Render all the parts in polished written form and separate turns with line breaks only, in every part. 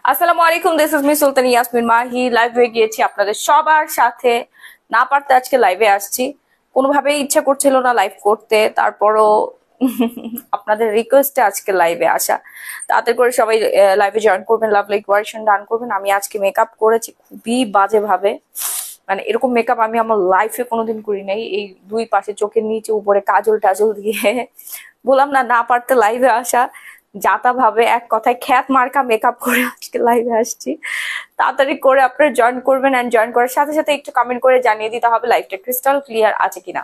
আসসালামু আলাইকুম, this is me সুলতান ইয়াসমিন মাহি। লাইভে গিয়েছি আপনাদের সবার সাথে। না পারতে আজকে লাইভে আসছি, কোনোভাবেই ইচ্ছা করছিল না লাইভ করতে, তারপরও আপনাদের রিকোয়েস্টে আজকে লাইভে আসা। তাড়াতাড়ি করে সবাই লাইভে জয়েন করবেন, লাভ লাইক কোয়ারেকশন ডান করবেন। আমি আজকে মেকআপ করেছি খুবই বাজে ভাবে, মানে এরকম মেকআপ আমি আমার লাইফে কোনোদিন করি নাই। এই দুই পাশে চোখের নিচে উপরে কাজল টাজল দিয়ে বললাম না, না পারতে লাইভে আসা। যাতা ভাবে এক কথায় খ্যাত মার্কা মেকআপ করে আজকে লাইভে আসছি। তাড়াতাড়ি করে আপনারা জয়েন করবেন, এন্ড জয়েন করার সাথে সাথে একটু কমেন্ট করে জানিয়ে দিতে হবে লাইভটা ক্রিস্টাল ক্লিয়ার আছে কিনা।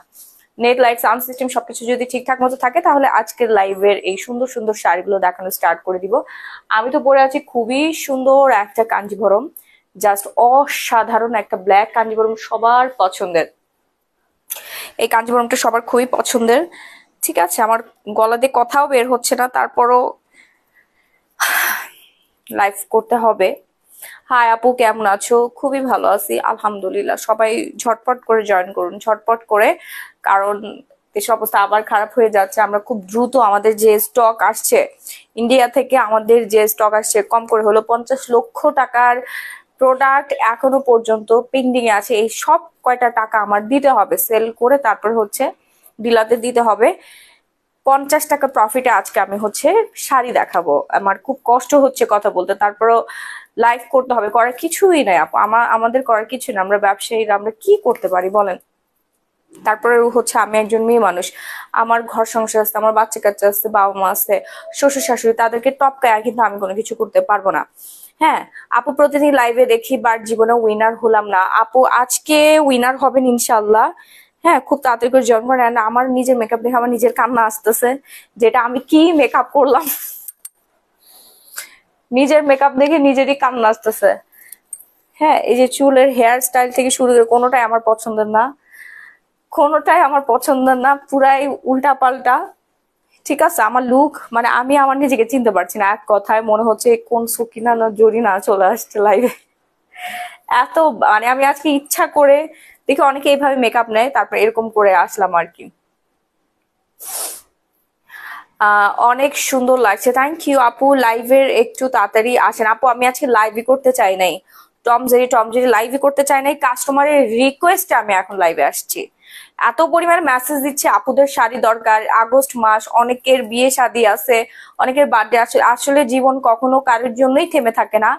নেট, লাইট, সাউন্ড সিস্টেম সবকিছু যদি ঠিকঠাক মতো থাকে তাহলে আজকের লাইভের এই সুন্দর সুন্দর শাড়িগুলো দেখানো স্টার্ট করে দিব। আমি তো পরে আছি খুবই সুন্দর একটা কাঞ্জিভরম, জাস্ট অসাধারণ একটা ব্ল্যাক কাঞ্জিভরম, সবার পছন্দের। এই কাঞ্জিভরমটা সবার খুবই পছন্দের। ঠিক আছে, আমার গলা দিয়ে কথাও বের হচ্ছে না, তারপরও লাইভ করতে হবে। হাই আপু, কেমন আছো? খুবই ভালো আছি আলহামদুলিল্লাহ। সবাই ঝটপট করে জয়েন করুন, ঝটপট করে, কারণ দেশের অবস্থা আবার খারাপ হয়ে যাচ্ছে। আমরা খুব দ্রুত আমাদের যে স্টক আসছে ইন্ডিয়া থেকে, আমাদের যে স্টক আসছে কম করে হলো 50 লক্ষ টাকার প্রোডাক্ট এখনো পর্যন্ত পেন্ডিং এ আছে। এই সব কয়টা টাকা আমার দিতে হবে, সেল করে তারপর হচ্ছে ডিলারদের দিতে হবে। 50 টাকা প্রফিটে আজকে আমি হচ্ছে শাড়ি দেখাবো। আমার খুব কষ্ট হচ্ছে কথা বলতে, তারপরও লাইভ করতে হবে, করার কিছুই নাই আপু। আমাদের করার কিছু না, আমরা ব্যবসায়ীরা, আমরা কি করতে পারি বলেন? তারপরে হচ্ছে আমি একজন মেয়ে মানুষ, আমার ঘর সংসার আছে, আমার বাচ্চা কাচ্চা আছে, বাবা মা আছে, শ্বশুর শাশুড়ি, তাদেরকে টপকায় কিন্তু আমি কোনো কিছু করতে পারবো না। হ্যাঁ আপু, প্রতিদিন লাইভে দেখি, বাট জীবনে উইনার হলাম না। আপু আজকে উইনার হবেন ইনশাল্লাহ। হ্যাঁ, খুব তাড়াতাড়ি করে জয়েন করেন। আমার নিজের মেকআপ দেখে আমার নিজের কান্না আসতেছে, যেটা আমি কি মেকআপ করলাম। নিজের মেকআপ দেখে নিজেরই কান্না আসতেছে। হ্যাঁ, এই যে চুলের হেয়ার স্টাইল থেকে শুরু করে কোনোটাই আমার পছন্দের না, কোনোটাই আমার পছন্দের না, পুরাই উল্টা পাল্টা। ঠিক আছে, আমার লুক মানে আমি আমার নিজেকে চিনতে পারছি না। এক কথায় মনে হচ্ছে কোন সুকিনা না জরিনা চলে আসছে লাইভে। এত মানে আমি আজকে ইচ্ছা করে দেখি অনেকে এইভাবে মেকআপ নেয়, তারপর এরকম করে আসলাম আর কি। অনেক সুন্দর লাগছে, থ্যাংক ইউ আপু। লাইভের একটু তাড়াতাড়ি আসেন আপু, আমি আজকে লাইভই করতে চাই নাই। টম জেরি লাইভই করতে চাই নাই, কাস্টমারের রিকোয়েস্টে আমি এখন লাইভে আসছি। এত পরিমাণে মেসেজ দিচ্ছে আপুদের শাড়ি দরকার, আগস্ট মাস, অনেকের বিয়ে শাদী আছে, অনেকের বার্থডে আছে। আসলে জীবন কখনো কারোর জন্যই থেমে থাকে না।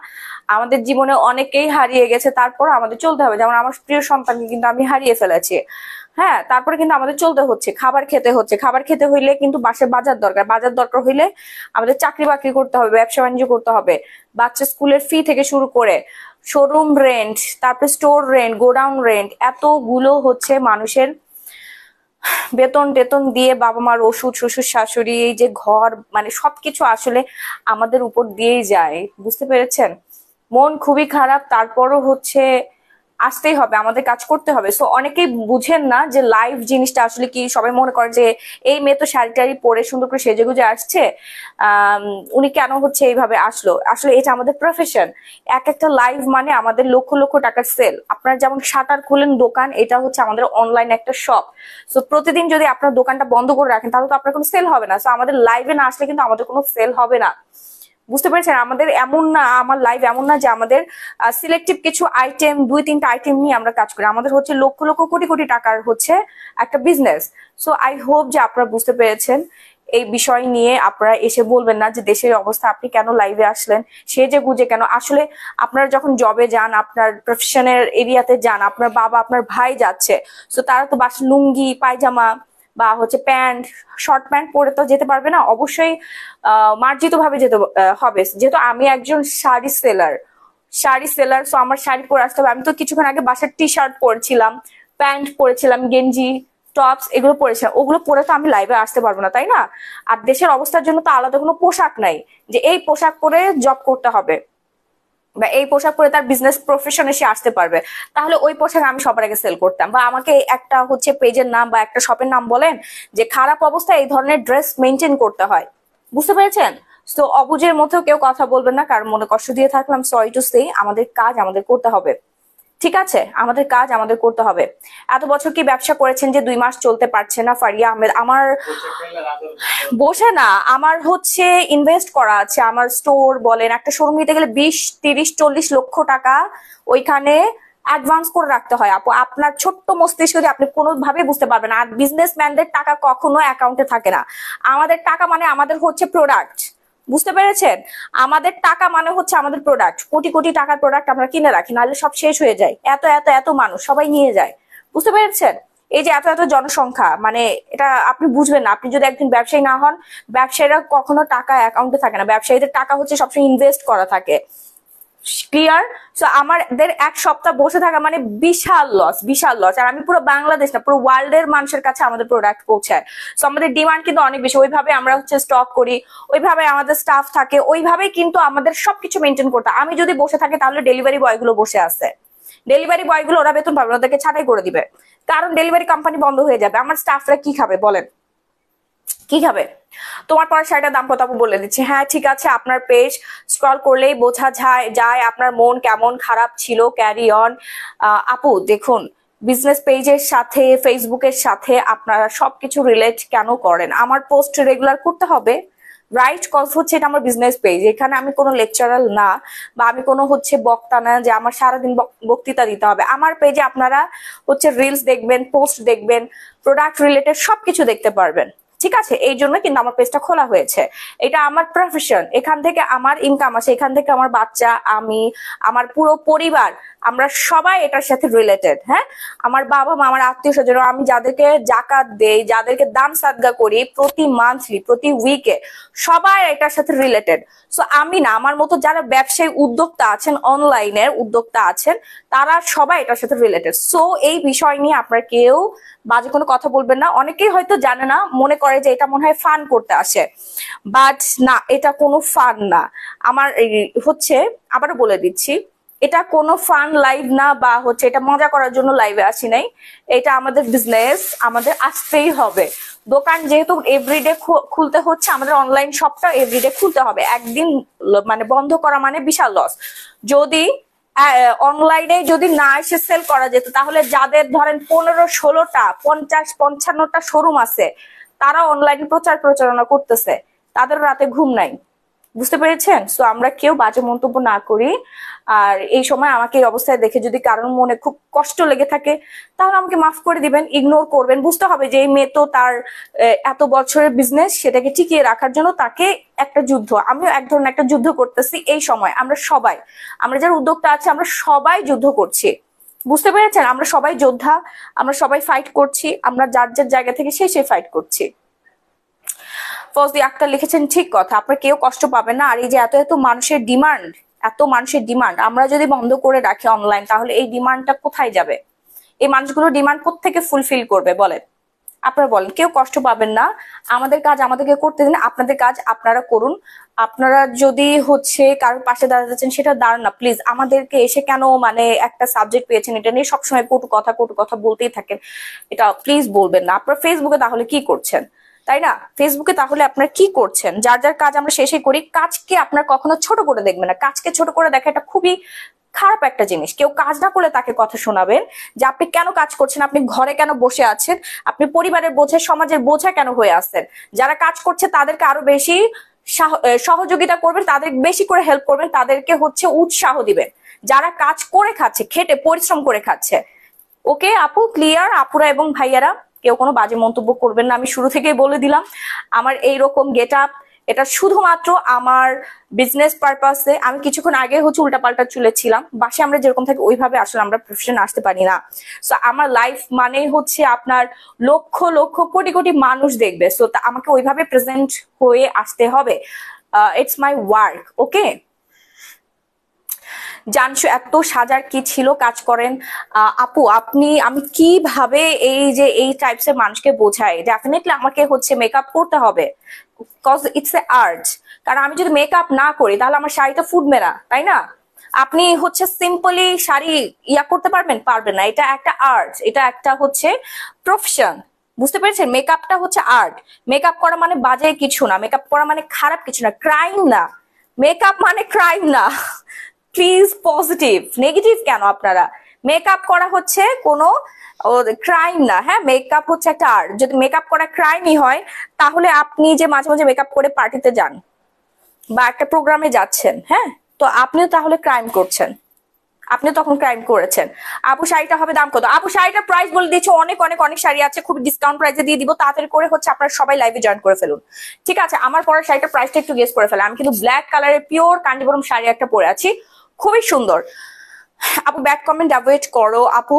আমাদের জীবনে অনেকেই হারিয়ে গেছে, তারপর আমাদের চলতে হবে। যেমন আমার প্রিয় সন্তানকে কিন্তু আমি হারিয়ে ফেলেছি। হ্যাঁ, তারপরে কিন্তু আমাদের চলতে হচ্ছে, খাবার খেতে হচ্ছে। খাবার খেতে হইলে কিন্তু বাসায় বাজার দরকার, বাজার দরকার হইলে আমাদের চাকরি বাকরি করতে হবে, ব্যবসা বাণিজ্য করতে হবে। বাচ্চা স্কুলের ফি থেকে শুরু করে শোরুম রেন্ট, তারপরে স্টোর রেন্ট, গোডাউন রেন্ট, এতগুলো হচ্ছে মানুষের বেতন টেতন দিয়ে, বাবা মার ওষুধ, শ্বশুর শাশুড়ি, এই যে ঘর, মানে সবকিছু আসলে আমাদের উপর দিয়েই যায়। বুঝতে পেরেছেন? মন খুবই খারাপ, তারপরও হচ্ছে আসতেই হবে, আমাদের কাজ করতে হবে। সো অনেকেই বুঝেন না যে লাইভ জিনিসটা আসলে কি। সবাই মনে করে যে এই মেয়ে তো শাড়ি টাড়ি পরে সুন্দর করে সেজে গুজে আসছে, আহ উনি কেন হচ্ছে এইভাবে আসলো। আসলে এটা আমাদের প্রফেশন। এক একটা লাইভ মানে আমাদের লক্ষ লক্ষ টাকার সেল। আপনারা যেমন শাটার খুলেন দোকান, এটা হচ্ছে আমাদের অনলাইন একটা শপ। সো প্রতিদিন যদি আপনার দোকানটা বন্ধ করে রাখেন তাহলে তো আপনার কোনো সেল হবে না। সো আমাদের লাইভে না আসলে কিন্তু আমাদের কোনো সেল হবে না। বুঝতে পেরেছেন? আমাদের এমন না, আমার লাইভ এমন না যে আমাদের সিলেক্টিভ কিছু আইটেম, 2-3টা আইটেম নিয়ে আমরা কাজ করি। আমাদের হচ্ছে লক্ষ লক্ষ কোটি কোটি টাকার হচ্ছে একটা বিজনেস। সো আই হোপ যে আপনারা বুঝতে পেরেছেন। এই বিষয় নিয়ে আপনারা এসে বলবেন না যে দেশের অবস্থা, আপনি কেন লাইভে আসলেন, সে যে গুজে কেন। আসলে আপনারা যখন জবে যান, আপনার প্রফেশনের এরিয়াতে যান, আপনার বাবা আপনার ভাই যাচ্ছে, সো তারা তো বাস লুঙ্গি পায়জামা বা হচ্ছে প্যান্ট, শর্ট প্যান্ট পরে তো যেতে পারবে না। অবশ্যই মার্জিত ভাবে যেতে হবে। যেহেতু আমি একজন শাড়ি সেলার, সো আমার শাড়ি পরে আসতে হবে। আমি তো কিছুক্ষণ আগে বাসার টি শার্ট পরেছিলাম, প্যান্ট পরেছিলাম, গেঞ্জি, টপস এগুলো পরেছিলাম। ওগুলো পরে তো আমি লাইভে আসতে পারবো না, তাই না? আর দেশের অবস্থার জন্য তো আলাদা কোনো পোশাক নাই যে এই পোশাক পরে জব করতে হবে বা এই পোশাক পরে তার বিজনেস প্রফেশনে সে আসতে পারবে। তাহলে ওই পোশাক আমি সবার আগে সেল করতাম। বা আমাকে একটা হচ্ছে পেজের নাম বা একটা শপের নাম বলেন যে খারাপ অবস্থায় এই ধরনের ড্রেস মেনটেন করতে হয়। বুঝতে পেরেছেন? তো অবুঝের মধ্যেও কেউ কথা বলবেন না, কারণ মনে কষ্ট দিয়ে থাকলাম সরি টু সে। আমাদের কাজ আমাদের করতে হবে। ঠিক আছে, আমাদের কাজ আমাদের করতে হবে। এত বছর কি ব্যবসা করেছেন যে 2 মাস চলতে পারছে না? ফারিয়া আহমেদ, আমার বসে না, আমার হচ্ছে ইনভেস্ট করা আছে। আমার স্টোর বলেন, একটা শোরুম নিতে গেলে 20, 30, 40 লক্ষ টাকা ওইখানে অ্যাডভান্স করে রাখতে হয় আপু। আপনার ছোট্ট মস্তিষ্ক দিয়ে আপনি কোনোভাবে বুঝতে পারবেন না। আর বিজনেসম্যানদের টাকা কখনো অ্যাকাউন্টে থাকে না। আমাদের টাকা মানে আমাদের হচ্ছে প্রোডাক্ট, বুঝতে পেরেছেন? আমাদের টাকা মানে হচ্ছে আমাদের প্রোডাক্ট। কোটি কোটি টাকার প্রোডাক্ট আমরা কিনে রাখি, নাহলে সব শেষ হয়ে যায়। এত এত এত মানুষ সবাই নিয়ে যায়, বুঝতে পেরেছেন? এই যে এত এত জনসংখ্যা, মানে এটা আপনি বুঝবেন না আপনি যদি একদিন ব্যবসায়ী না হন। ব্যবসায়ীরা কখনো টাকা অ্যাকাউন্টে থাকে না, ব্যবসায়ীদের টাকা হচ্ছে সবসময় ইনভেস্ট করা থাকে। ক্লিয়ার? সো আমাদের 1 সপ্তাহ বসে থাকা মানে বিশাল লস, বিশাল লস। আর আমি পুরো বাংলাদেশ না, পুরো ওয়ার্ল্ড এর মানুষের কাছে আমাদের প্রোডাক্ট পৌঁছায়। সো আমাদের ডিমান্ড কিন্তু অনেক বেশি। ওইভাবে আমরা হচ্ছে স্টক করি, ওইভাবে আমাদের স্টাফ থাকে, ওইভাবেই কিন্তু আমাদের সবকিছু মেনটেন করতে। আমি যদি বসে থাকি তাহলে ডেলিভারি বয় গুলো বসে আছে। ডেলিভারি বয় গুলো ওরা বেতন পাবে, ওদেরকে ছাঁটাই করে দিবে, কারণ ডেলিভারি কোম্পানি বন্ধ হয়ে যাবে। আমার স্টাফরা কি খাবে বলেন? কি খাবে? তোমার পরে শাড়িটার দাম কত আপু বলে দিচ্ছি। হ্যাঁ ঠিক আছে, আপনার পেজ স্ক্রল করলেই বোঝা যায় আপনার মন কেমন খারাপ ছিল। Carry on. আপু দেখুন, বিজনেস পেজের সাথে ফেসবুকের সাথে আপনারা সবকিছু রিলেট কেন করেন? আমার পোস্ট রেগুলার করতে হবে, রাইট? কজ হচ্ছে এটা আমার বিজনেস পেজ, এখানে আমি কোনো লেকচারাল না, বা আমি কোনো হচ্ছে বক্তা না যে আমার সারাদিন বক্তৃতা দিতে হবে। আমার পেজে আপনারা হচ্ছে রিলস দেখবেন, পোস্ট দেখবেন, প্রোডাক্ট রিলেটেড সবকিছু দেখতে পারবেন। ঠিক আছে, এই জন্য কিন্তু আমার পেজটা খোলা হয়েছে। এটা আমার প্রফেশন, এখান থেকে আমার ইনকাম আসে, এখান থেকে আমার বাচ্চা, আমি, আমার পুরো পরিবার, আমরা সবাই এটার সাথে রিলেটেড। হ্যাঁ, আমার বাবা মা, আমার আত্মীয় স্বজন, আমি যাদেরকে জাকাত দেই, যাদেরকে দান সাদগা করি প্রতি মান্থলি, প্রতি উইকে, সবাই এটার সাথে রিলেটেড। সো আমি না, আমার মতো যারা ব্যবসায়ী উদ্যোক্তা আছেন, অনলাইনের উদ্যোক্তা আছেন, তারা সবাই এটার সাথে রিলেটেড। সো এই বিষয় নিয়ে আপনার কেউ বাজে কোনো কথা বলবেন না। অনেকেই হয়তো জানে না, মনে করে যে এটা মনে হয় ফান করতে আসে, বাট না, এটা কোনো ফান না। আমার হচ্ছে, আবারও বলে দিচ্ছি, এটা কোনো ফান লাইভ না, বা হচ্ছে এটা মজা করার জন্য লাইভে আসি নাই। এটা আমাদের বিজনেস, আমাদের আসতেই হবে। দোকান যেহেতু এভরিডে খুলতে হচ্ছে, আমাদের অনলাইন শপটা এভরিডে খুলতে হবে। একদিন মানে বন্ধ করা মানে বিশাল লস। যদি অনলাইনে যদি না এসে সেল করা যেত, তাহলে যাদের ধরেন 15-16টা 50-55টা শোরুম আছে, তারা অনলাইনে প্রচারণা করতেছে, তাদের রাতে ঘুম নাই, বুঝতে পেরেছেন? সো আমরা কেউ বাজে মন্তব্য না করি। আর এই সময় আমাকে এই অবস্থায় দেখে যদি কারোর মনে খুব কষ্ট লেগে থাকে, তাহলে আমাকে মাফ করে দিবেন, ইগনোর করবেন। বুঝতে হবে যে এই মেয়ে তো তার এত বছরের বিজনেস, সেটাকে টিকিয়ে রাখার জন্য তাকে একটা যুদ্ধ, আমিও এক ধরনের একটা যুদ্ধ করতেছি এই সময়। আমরা যারা উদ্যোক্তা আছে, আমরা সবাই যুদ্ধ করছি, বুঝতে পেরেছেন? আমরা সবাই যোদ্ধা, আমরা সবাই ফাইট করছি, আমরা যার যার জায়গা থেকে সেই ফাইট করছি। ফজলি আক্তার লিখেছেন, ঠিক কথা, আপনার কেউ কষ্ট পাবেন না। আর এই যে এত এত মানুষের ডিমান্ড, আমরা যদি বন্ধ করে রাখি অনলাইন, তাহলে এই ডিমান্ডটা কোথায় যাবে? এই মানুষগুলো ডিমান্ড কোত্থেকে ফুলফিল করবে বলেন? আপনারা বলেন, কেউ কষ্ট পাবেন না। আমাদের কাজ আমাদেরকে করতে দিন, আপনাদের কাজ আপনারা করুন। আপনারা যদি হচ্ছে কারোর পাশে দাঁড়াতেছেন, সেটা দাঁড়ান না প্লিজ। আমাদেরকে এসে কেন মানে একটা সাবজেক্ট পেয়েছেন এটা নিয়ে সবসময় কটু কথা বলতেই থাকেন, এটা প্লিজ বলবেন না। আপনারা ফেসবুকে তাহলে কি করছেন, তাই না? ফেসবুকে তাহলে আপনারা কি করছেন? যার যার কাজ আমরা শেষে করি। কাজকে আপনার কখনো ছোট করে দেখবেন না, কাজকে ছোট করে দেখা এটা খুবই খারাপ একটা জিনিস। কেউ কাজ না করলে তাকে কথা শোনাবেন যে আপনি কেন কাজ করছেন, আপনি ঘরে কেন বসে আছেন, আপনি পরিবারের বোঝা, সমাজের বোঝা কেন হয়ে আছেন। যারা কাজ করছে তাদেরকে আরো বেশি সহযোগিতা করবেন, তাদের বেশি করে হেল্প করবেন, তাদেরকে হচ্ছে উৎসাহ দিবেন। যারা কাজ করে খাচ্ছে, খেটে পরিশ্রম করে খাচ্ছে। ওকে আপু, ক্লিয়ার? আপুরা এবং ভাইয়ারা কেউ কোনো বাজে মন্তব্য করবেন না, আমি শুরু থেকেই বলে দিলাম। আমার এইরকম গেট আপ, এটা শুধুমাত্র আমার বিজনেস পারপাসে। আমি কিছুক্ষণ আগে হচ্ছে উল্টাপাল্টা চুলেছিলাম, বাসে আমরা যেরকম থাকি ওইভাবে আসলে আমরা প্রফেশন আসতে পারি না। সো আমার লাইফ মানেই হচ্ছে আপনার লক্ষ লক্ষ কোটি কোটি মানুষ দেখবে, সো আমাকে ওইভাবে প্রেজেন্ট হয়ে আসতে হবে। It's my work. ওকে, জানছো এত সাজার কি ছিল, কাজ করেন। আপু আমি কিভাবে এই যে এই টাইপস এর মানুষকে বোঝাই? ডেফিনেটলি আমাকে হচ্ছে মেকআপ করতে হবে, কজ ইটস এ আর্ট। কারণ আমি যদি মেকআপ না করি তাহলে আমার শাড়িটা ফুটবে না, তাই না? আপনি হচ্ছে সিম্পলি শাড়ি করতে পারবেন না। এটা একটা আর্ট, এটা একটা হচ্ছে প্রফেশন, বুঝতে পেরেছেন? মেকআপটা হচ্ছে আর্ট। মেকআপ করা মানে বাজে কিছু না, মেকআপ করা মানে খারাপ কিছু না, ক্রাইম না। মেকআপ মানে ক্রাইম না। প্লিজ পজিটিভ, নেগেটিভ কেন আপনারা? মেকআপ করা হচ্ছে কোনো ক্রাইম না, হ্যাঁ, মেকআপ হচ্ছে একটা আর্ট। যদি মেকআপ করা ক্রাইমই হয় তাহলে আপনি যে মাঝে মাঝে মেকআপ করে পার্টিতে যান বা একটা প্রোগ্রামে যাচ্ছেন, হ্যাঁ, তো আপনিও তাহলে ক্রাইম করছেন, আপনি তখন ক্রাইম করেছেন। আপু শাড়িটা হবে দাম কত? আপু শাড়িটার প্রাইস বলে দিচ্ছি, অনেক অনেক অনেক শাড়ি আছে, খুব ডিসকাউন্ট প্রাইসে দিয়ে দিব, তাড়াতাড়ি করে হচ্ছে আপনারা সবাই লাইভে জয়েন করে ফেলুন। ঠিক আছে, আমার পরা শাড়িটার প্রাইসটা একটু গেস করে ফেলেন। আমি কিন্তু ব্ল্যাক কালারের পিওর কাঞ্জিবরম শাড়ি একটা পরে আছি, খুবই সুন্দর। আপু ব্যাড কমেন্ট অ্যাভয়েড করো আপু,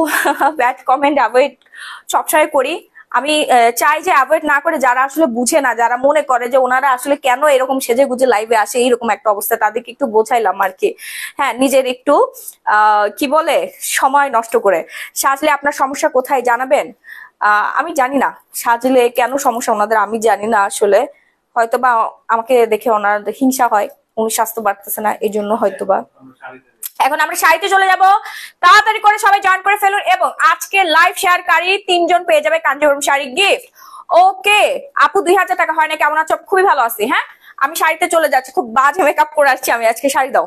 ব্যাড কমেন্ট অ্যাভয়েড সবসময় করি আমি, চাই যে অ্যাভয়েড না করে, যারা আসলে বুঝে না, যারা মনে করে যে ওনারা আসলে কেন এরকম সেজে গুজে লাইভে আসে এইরকম একটা অবস্থা, তাদেরকে একটু বোঝাইলাম আর কি। হ্যাঁ, নিজের একটু কি বলে সময় নষ্ট করে সাজলে আপনার সমস্যা কোথায় জানাবেন। আমি জানি না সাজলে কেন সমস্যা ওনাদের, আমি জানি না আসলে, হয়তোবা আমাকে দেখে ওনার হিংসা হয়, উনি স্বাস্থ্য বাড়তেছে না এই জন্য হয়তোবা। এখন আমরা শাড়িতে চলে যাব, তাড়াতাড়ি করে সবাই জয়েন করে ফেলুন এবং আজকে লাইভ শেয়ারকারী 3 জন পেয়ে যাবে কাঞ্জিবরম শাড়ি গিফট। ওকে আপু 2000 টাকা হয় না, কেমন আছো? খুবই ভালো আছি। হ্যাঁ, আমি শাড়িতে চলে যাচ্ছি, খুব বাজে মেকআপ করে আসছি আমি আজকে, শাড়ি দাও।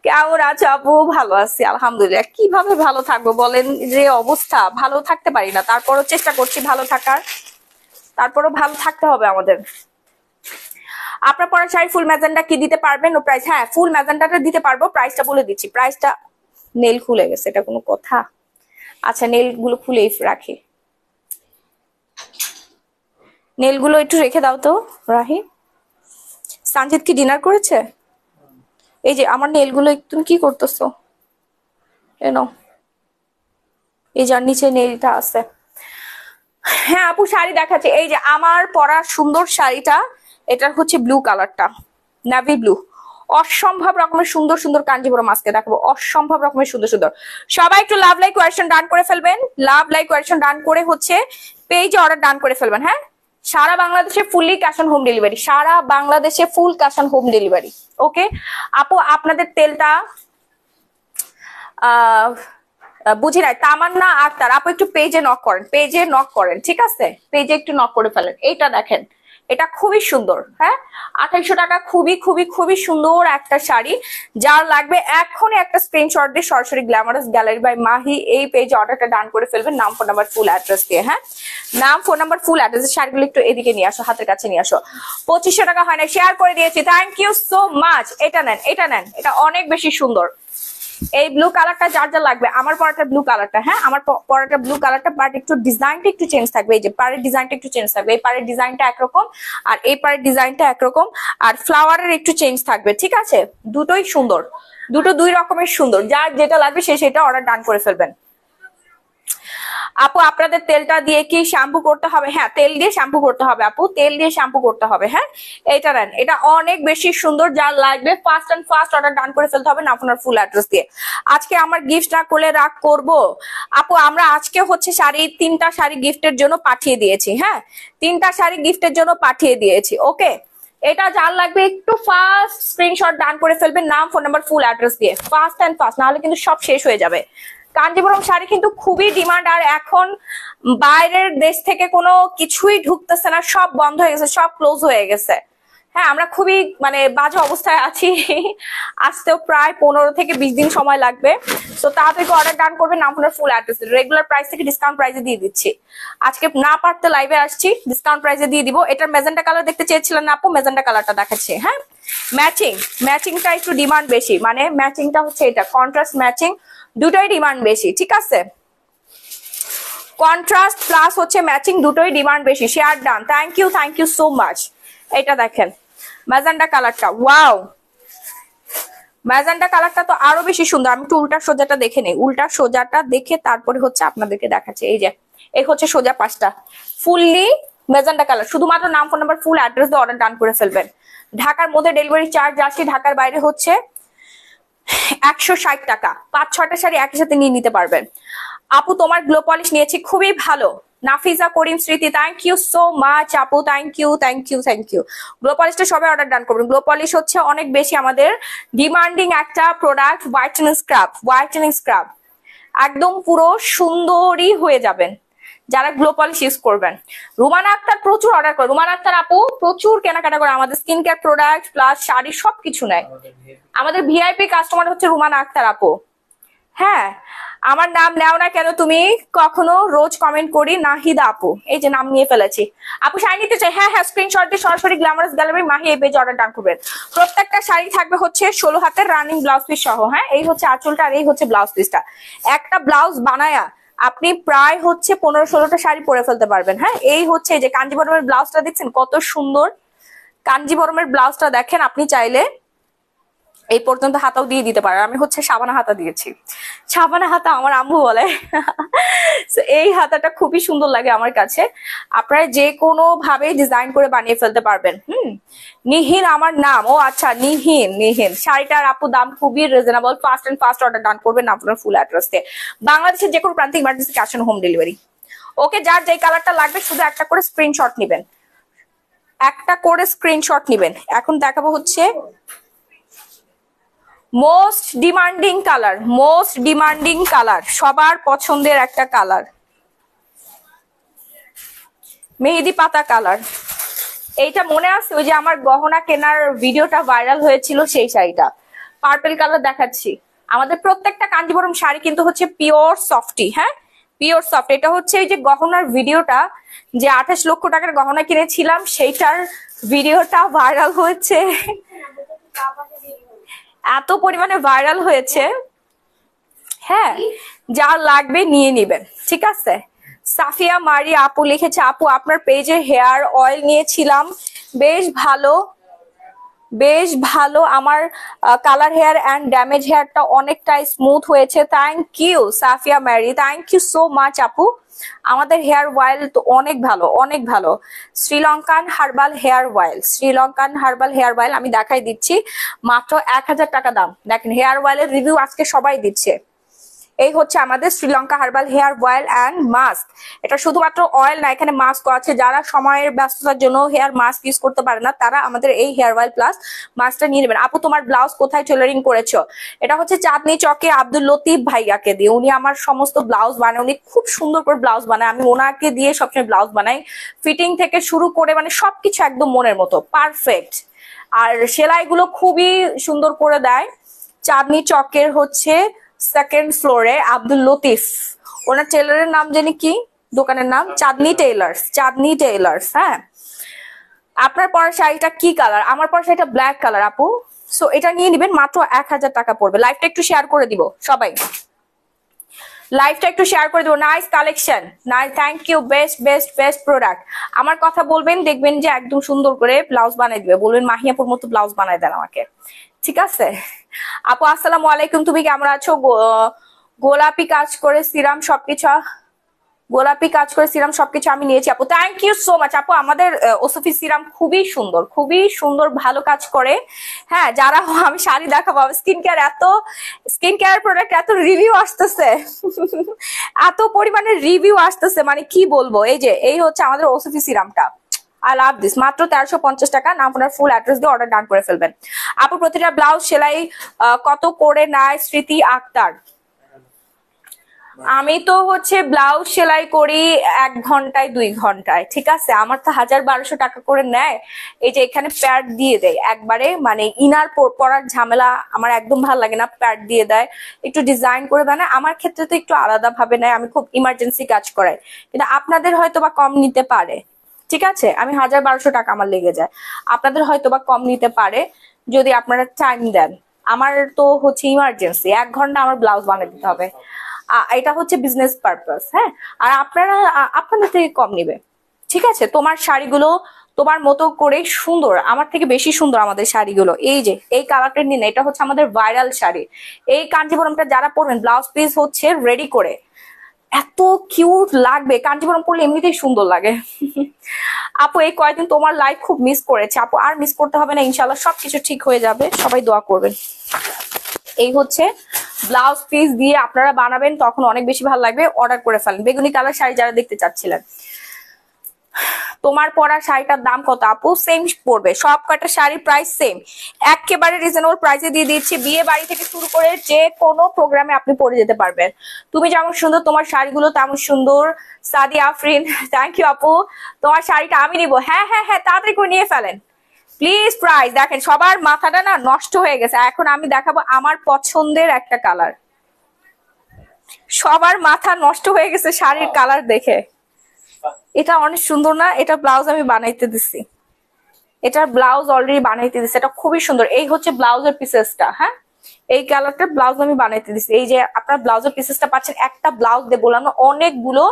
কেমন আছো আপু? ভালো আছি আলহামদুলিল্লাহ। কিভাবে ভালো থাকবো বলেন, যে অবস্থা, ভালো থাকতে পারি না, তারপরও চেষ্টা করছি ভালো থাকার, তারপরও ভালো থাকতে হবে আমাদের। আপনার পরা শাড়ি ফুল ম্যাজেন্ডা কি দিতে পারবেন? ও প্রাইস, হ্যাঁ ফুল ম্যাজেন্ডাটা দিতে পারবো, প্রাইসটা বলে দিচ্ছি। প্রাইসটা, নেল খুলে গেছে, এটা কোনো কথা? আচ্ছা নেল গুলো খুলেই রাখি, নেল গুলো একটু রেখে দাও তো রাহি। সানজিদ কি ডিনার করেছে? এই যে আমার নেল গুলো, তুমি কি করতেছো? এনো, এই যার নিচে নেলটা আছে। হ্যাঁ আপু শাড়ি দেখাচ্ছে, এই যে আমার পরা সুন্দর শাড়িটা, এটার হচ্ছে ব্লু কালারটা, নাভি ব্লু, অসম্ভব রকমের সুন্দর সুন্দর কাঞ্জিবরম আজকে দেখাবো, অসম্ভব রকমের সুন্দর সুন্দর। সবাই একটু লাভ লাইক কোয়েশ্চেন ডান করে ফেলবেন, লাভ লাইক কোয়েশ্চেন ডান করে হচ্ছে পেজে অর্ডার ডান করে ফেলবেন। হ্যাঁ, সারা বাংলাদেশে fully cash on home delivery, সারা বাংলাদেশে full cash on home delivery. Okay আপু আপনাদের তেলটা বুঝি নাই, তামান্না আক্তার আপু একটু পেজে নক করেন, পেজে নক করেন, ঠিক আছে, পেজে একটু নক করে ফেলেন। এইটা দেখেন, এটা খুবই সুন্দর। হ্যাঁ, 2800 টাকা, খুবই খুবই খুবই সুন্দর একটা শাড়ি। যার লাগবে এখনই একটা স্ক্রিনশট দিয়ে সরাসরি গ্ল্যামারাস গ্যালারি বাই মাহি এই পেজে অর্ডারটা ডান করে ফেলবেন, নাম ফোন নাম্বার ফুল অ্যাড্রেস দিয়ে। হ্যাঁ, নাম ফোন নাম্বার ফুল অ্যাড্রেস। শাড়িগুলো একটু এদিকে নিয়ে আসো, হাতের কাছে নিয়ে আসো। 2500 টাকা হয় না, শেয়ার করে দিয়েছি, থ্যাংক ইউ সো মাচ। এটা নেন, এটা নেন, এটা অনেক বেশি সুন্দর। এই ব্লু কালারটা যার যা লাগবে, আমার পরাটা ব্লু কালারটা, হ্যাঁ আমার পরাটা ব্লু কালারটা, বাট একটু ডিজাইনটা একটু চেঞ্জ থাকবে। এই যে পাড়ের ডিজাইনটা একটু চেঞ্জ থাকবে, এই পাড়ের ডিজাইনটা একরকম আর এই পাড়ের ডিজাইনটা একরকম, আর ফ্লাওয়ারের একটু চেঞ্জ থাকবে। ঠিক আছে, দুটোই সুন্দর, দুটো দুই রকমের সুন্দর, যার যেটা লাগবে সে সেটা অর্ডার ডান করে ফেলবেন। আপু আপনাদের তেলটা দিয়ে কি শ্যাম্পু করতে হবে? হ্যাঁ তেল দিয়ে শ্যাম্পু করতে হবে আপু, তেল দিয়ে শ্যাম্পু করতে হবে। হ্যাঁ, এটা নেন, এটা অনেক বেশি সুন্দর, যার লাগবে fast and fast order done করে ফেলতে হবে না আপনার ফুল অ্যাড্রেস দিয়ে। আজকে আমার গিফট না করলে রাগ করব আপু। আমরা আজকে হচ্ছে শাড়ি, 3টা শাড়ি গিফটের জন্য পাঠিয়ে দিয়েছি। হ্যাঁ, 3টা শাড়ি গিফটের জন্য পাঠিয়ে দিয়েছি। ওকে, এটা যার লাগবে একটু ফাস্ট স্ক্রিনশট ডান করে ফেলবেন, নাম ফোন নাম্বার ফুল অ্যাড্রেস দিয়ে, ফাস্ট অ্যান্ড ফাস্ট, নাহলে কিন্তু সব শেষ হয়ে যাবে। কাঞ্জিবরম শাড়ি কিন্তু খুবই ডিমান্ড, আর এখন বাইরের দেশ থেকে কোনো কিছুই ঢুকতেছে না, সব বন্ধ হয়ে গেছে, সব ক্লোজ হয়ে গেছে। হ্যাঁ, আমরা খুবই মানে বাজে অবস্থায় আছি, আসতেও প্রায় 15 থেকে 20 দিন সময় লাগবে। তো তাড়াতাড়ি অর্ডার ডান করবেন, নাম আপনার ফুল অ্যাড্রেস, রেগুলার প্রাইস থেকে ডিসকাউন্ট প্রাইসে দিয়ে দিচ্ছি। আজকে না পারতে লাইভে আসছি, ডিসকাউন্ট প্রাইসে দিয়ে দিব। এটার মেজেন্টা কালার দেখতে চেয়েছিলেন না আপু, মেজেন্টা কালারটা দেখাচ্ছি। হ্যাঁ, ম্যাচিং, ম্যাচিংটা একটু ডিমান্ড বেশি, মানে ম্যাচিংটা হচ্ছে এটা কন্ট্রাস্ট ম্যাচিং, দুটোই ডিমান্ড বেশি। ঠিক আছে, কন্ট্রাস্ট প্লাস হচ্ছে ম্যাচিং, দুটোই ডিমান্ড বেশি। Share done, thank you so much. এটা দেখেন ম্যাজেন্টা কালারটা, ওয়াও, ম্যাজেন্টা কালারটা তো আরো বেশি সুন্দর। আমি একটু উল্টা সোজাটা দেখে নেই, উল্টা সোজাটা দেখে তারপরে হচ্ছে আপনাদেরকে দেখাচ্ছে। এই যে এই হচ্ছে সোজা পাশটা, ফুললি ম্যাজেন্টা কালার। শুধুমাত্র নাম ফোন নাম্বার ফুল অ্যাড্রেস দিয়ে অর্ডার ডান করে ফেলবেন। ঢাকার মধ্যে ডেলিভারি চার্জ আসে, ঢাকার বাইরে হচ্ছে 160 টাকা। 5-6টা শাড়ি একই সাথে নিয়ে নিতে পারবেন। আপু তোমার গ্লো পলিশ নিয়েছি, খুবই ভালো। নাফিজা করিম স্মৃতি, থ্যাংক ইউ সো মাচ আপু, থ্যাংক ইউ। গ্লো পলিশটা সবাই অর্ডার ডান করবেন। গ্লো পলিশ হচ্ছে অনেক বেশি আমাদের ডিমান্ডিং একটা প্রোডাক্ট, হোয়াইটেনিং স্ক্রাব, একদম পুরো সুন্দরী হয়ে যাবেন যারা গ্লো পলিশ ইউজ করবেন। রুমানা আক্তার প্রচুর অর্ডার করে, রুমানা আক্তার আপু প্রচুর কেনাকাটা করে, আমাদের skin care product plus sari সবকিছু নেয়। আমাদের ভিআইপি কাস্টমার হচ্ছে রুমানা আক্তার আপু। হ্যাঁ, আমার নাম নেও না কেন তুমি? কখনো রোজ কমেন্ট করি নাহিদা আপু, এই যে নাম নিয়ে ফেলেছি। আপু শাড়ি নিতে চাই, হ্যাঁ হ্যাঁ, স্ক্রিনশট দিয়ে সরাসরি গ্ল্যামারাস গ্যালারি মাহি এই পেজে অর্ডার ডান করবেন। প্রত্যেকটা শাড়ি থাকবে হচ্ছে 16 হাতের রানিং ব্লাউজ পিস সহ। হ্যাঁ, এই হচ্ছে আঁচলটা আর এই হচ্ছে ব্লাউজ পিসটা। একটা ব্লাউজ বানায়া আপনি প্রায় হচ্ছে 15-16টা শাড়ি পরে ফেলতে পারবেন। হ্যাঁ, এই হচ্ছে যে কাঞ্জিবরমের ব্লাউজটা দেখছেন কত সুন্দর। কাঞ্জিবরমের ব্লাউজটা দেখেন, আপনি চাইলে এই পর্যন্ত হাতাও দিয়ে দিতে পারে। আমি হচ্ছে সাবানা হাতা দিয়েছি, সাবানা হাতা আমার আম্মু বলে। এই হাতাটা খুবই সুন্দর লাগে আমার কাছে। আপনারা যে কোনো ভাবে ডিজাইন করে বানিয়ে ফেলতে পারবেন। নিহিন আমার নাম। ও আচ্ছা, নিহিন। নিহিন শাড়িটার আপু দাম খুবই reasonable. Fast and fast order done করবেন আপনার ফুল অ্যাড্রেস দিয়ে। বাংলাদেশের যে কোনো প্রান্তে emergency cash on home delivery. Okay, যার যেই কালারটা লাগবে শুধু একটা করে স্ক্রিনশট নিবেন, একটা করে স্ক্রিনশট নিবেন। এখন দেখাবো হচ্ছে most demanding colour, most demanding colour, সবার পছন্দের একটা কালার, মেহেদি পাতা কালার। এইটা মনে আছে ওই যে আমার গহনা কেনার ভিডিওটা ভাইরাল হয়েছিল, সেই শাড়িটা পার্পল কালার দেখাচ্ছি। আমাদের প্রত্যেকটা কাঞ্জিবরম শাড়ি কিন্তু হচ্ছে পিওর সফটি। হ্যাঁ, পিওর সফট। এটা হচ্ছে এই যে গহনার ভিডিওটা, যে 28 লক্ষ টাকার গহনা কিনেছিলাম সেইটার ভিডিওটা ভাইরাল হয়েছে, এত পরিমাণে ভাইরাল হয়েছে। হ্যাঁ, যা লাগবে নিয়ে নিবেন, ঠিক আছে। সাফিয়া মারি আপু লিখেছে, আপু আপনার পেজে হেয়ার অয়েল নিয়েছিলাম, বেশ ভালো, বেশ ভালো। আমার কালার হেয়ার অ্যান্ড ড্যামেজ হেয়ারটা অনেকটা স্মুথ হয়েছে। Thank you Safiya Mary, thank you so much আপু। আমাদের হেয়ার অয়েল তো অনেক ভালো, অনেক ভালো। Sri Lankan herbal hair oil, Sri Lankan herbal hair oil আমি দেখাই দিচ্ছি, মাত্র 1000 টাকা দাম। দেখেন হেয়ার অয়েলের রিভিউ আজকে সবাই দিচ্ছে। এই হচ্ছে আমাদের Sri Lanka herbal hair oil and mask. এটা শুধুমাত্র অয়েল না, এখানে মাস্ক আছে। যারা সময়ের ব্যস্ততার জন্য হেয়ার মাস্ক ইউজ করতে পারে না, তারা আমাদের এই হেয়ার অয়েল প্লাস মাস্কটা নিয়ে নেবেন। আপু তোমার ব্লাউজ কোথায় টেলারিং করেছো? এটা হচ্ছে চাঁদনি চকে আব্দুল লতিফ ভাইয়াকে দিয়ে। উনি আমার সমস্ত ব্লাউজ বানায়, উনি খুব সুন্দর করে ব্লাউজ বানায়। আমি ওনাকে দিয়ে সবসময় ব্লাউজ বানাই, ফিটিং থেকে শুরু করে মানে সবকিছু একদম মনের মতো পারফেক্ট। আর সেলাইগুলো খুবই সুন্দর করে দেয়। চাঁদনি চকের হচ্ছে সেকেন্ড ফ্লোরে আব্দুল লতিফ, ওনার টেলারের নাম জানি কি, দোকানের নাম চাঁদনি টেইলার্স, চাঁদনি টেইলার্স। হ্যাঁ, আপনার পরা শাড়িটা কি কালার? আমার পরা শাড়িটা ব্ল্যাক কালার আপু। সো এটা নিয়ে নিবেন, মাত্র 1000 টাকা পড়বে। লাইভটা একটু শেয়ার করে দিব সবাই, লাইভটা একটু শেয়ার করে দিব। Nice collection, nice, thank you, best best best product. আমার কথা বলবেন, দেখবেন যে একদম সুন্দর করে ব্লাউজ বানাই দিবে। বলবেন মাহিয়াপুর মতো ব্লাউজ বানাই দেন আমাকে, ঠিক আছে। আপু আসসালামু আলাইকুম, তুমি কেমন আছো? গোলাপি কাজ করে সিরাম সবকিছু, গোলাপি কাজ করে সিরাম সবকিছু আমি নিয়েছি আপু। থ্যাংক ইউ সো মাচ আপু। আমাদের ওসফি সিরাম খুবই সুন্দর, খুবই সুন্দর, ভালো কাজ করে। হ্যাঁ, যারা আমি শাড়ি দেখাবো, স্কিন কেয়ার, এত স্কিন কেয়ার প্রোডাক্ট, এত রিভিউ আসতেছে, এত পরিমাণে রিভিউ আসতেছে, মানে কি বলবো। এই যে এই হচ্ছে আমাদের ওসফি সিরামটা, আই লাভ দিস। মাত্র 1350 টাকা। নাম আপনার ফুল অ্যাড্রেস দিয়ে অর্ডার ডান করে ফেলবেন আপু। প্রতিটা ব্লাউজ সেলাই কত করে নেয় স্মৃতি আক্তার? আমি তো হচ্ছে ব্লাউজ সেলাই করি 1 ঘন্টায় 2 ঘন্টায়, ঠিক আছে। আমার তো 1000-1200 টাকা করে নেয়। এই যে এখানে প্যাড দিয়ে দেয় একবারে, মানে ইনার পরার ঝামেলা আমার একদম ভালো লাগে না। প্যাড দিয়ে দেয়, একটু ডিজাইন করে বানায়। আমার ক্ষেত্রে তো একটু আলাদা ভাবে নেয়, আমি খুব ইমার্জেন্সি কাজ করাই। কিন্তু আপনাদের হয়তো বা কম নিতে পারে, ঠিক আছে। আমি 1000-1200 টাকা আমার লেগে যায়, আপনাদের হয়তো বা কম নিতে পারে যদি আপনারা টাইম দেন। আমার তো হচ্ছে ইমার্জেন্সি, 1 ঘন্টা আমার ব্লাউজ বানিয়ে দিতে হবে। এটা হচ্ছে বিজনেস পারপাস। হ্যাঁ, আর আপনারা আপনাদের থেকে কম নিবে, ঠিক আছে। তোমার শাড়িগুলো তোমার মতো করে সুন্দর, আমার থেকে বেশি সুন্দর আমাদের শাড়িগুলো। এই যে এই কালারটা নিন, এটা হচ্ছে আমাদের ভাইরাল শাড়ি। এই কাঞ্জিভরমটা যারা পরবেন, ব্লাউজ পিস হচ্ছে রেডি করে, এত কিউট লাগবে। কাঞ্জিভরম পরলে এমনিতেই সুন্দর লাগে। আপু এই কয়েকদিন তোমার লাইফ খুব মিস করেছে আপু, আর মিস করতে হবে না, ইনশাল্লাহ সবকিছু ঠিক হয়ে যাবে, সবাই দোয়া করবেন। এই হচ্ছে ব্লাউজ পিস দিয়ে আপনারা বানাবেন, তখন অনেক বেশি ভালো লাগবে। অর্ডার করে ফেলেন। বেগুনি কালার শাড়ি যারা দেখতে চাচ্ছিলেন, তোমার পরা শাড়িটার দাম কত আপু? সেম পড়বে, সব কটা শাড়ি প্রাইস সেম, একেবারে রিজনেবল প্রাইসে দিয়ে দিচ্ছি। বিয়ে বাড়ি থেকে শুরু করে যে কোনো প্রোগ্রামে আপনি পরে যেতে পারবেন। তুমি যেমন সুন্দর, তোমার শাড়িগুলো তেমন সুন্দর। সাদি আফরিন, থ্যাংক ইউ আপু। তোমার শাড়িটা আমি নিবো। হ্যাঁ হ্যাঁ হ্যাঁ, তাড়াতাড়ি করে নিয়ে ফেলেন প্লিজ। প্রাইস দেখেন, সবার মাথাটা না নষ্ট হয়ে গেছে। এখন আমি দেখাবো আমার পছন্দের একটা কালার, সবার মাথা নষ্ট হয়ে গেছে শাড়ির কালার দেখে। এটা অনেক সুন্দর না? এটা ব্লাউজ আমি বানাইতে দিছি, এটার ব্লাউজ অলরেডি বানাইতে দিছি, এটা খুবই সুন্দর। এই হচ্ছে ব্লাউজের পিসেসটা, হ্যাঁ এই কালারটার ব্লাউজ আমি বানাইতে দিছি। এই যে আপনার ব্লাউজের পিসেসটা পাচ্ছেন, একটা ব্লাউজ দিয়ে বললাম না অনেকগুলো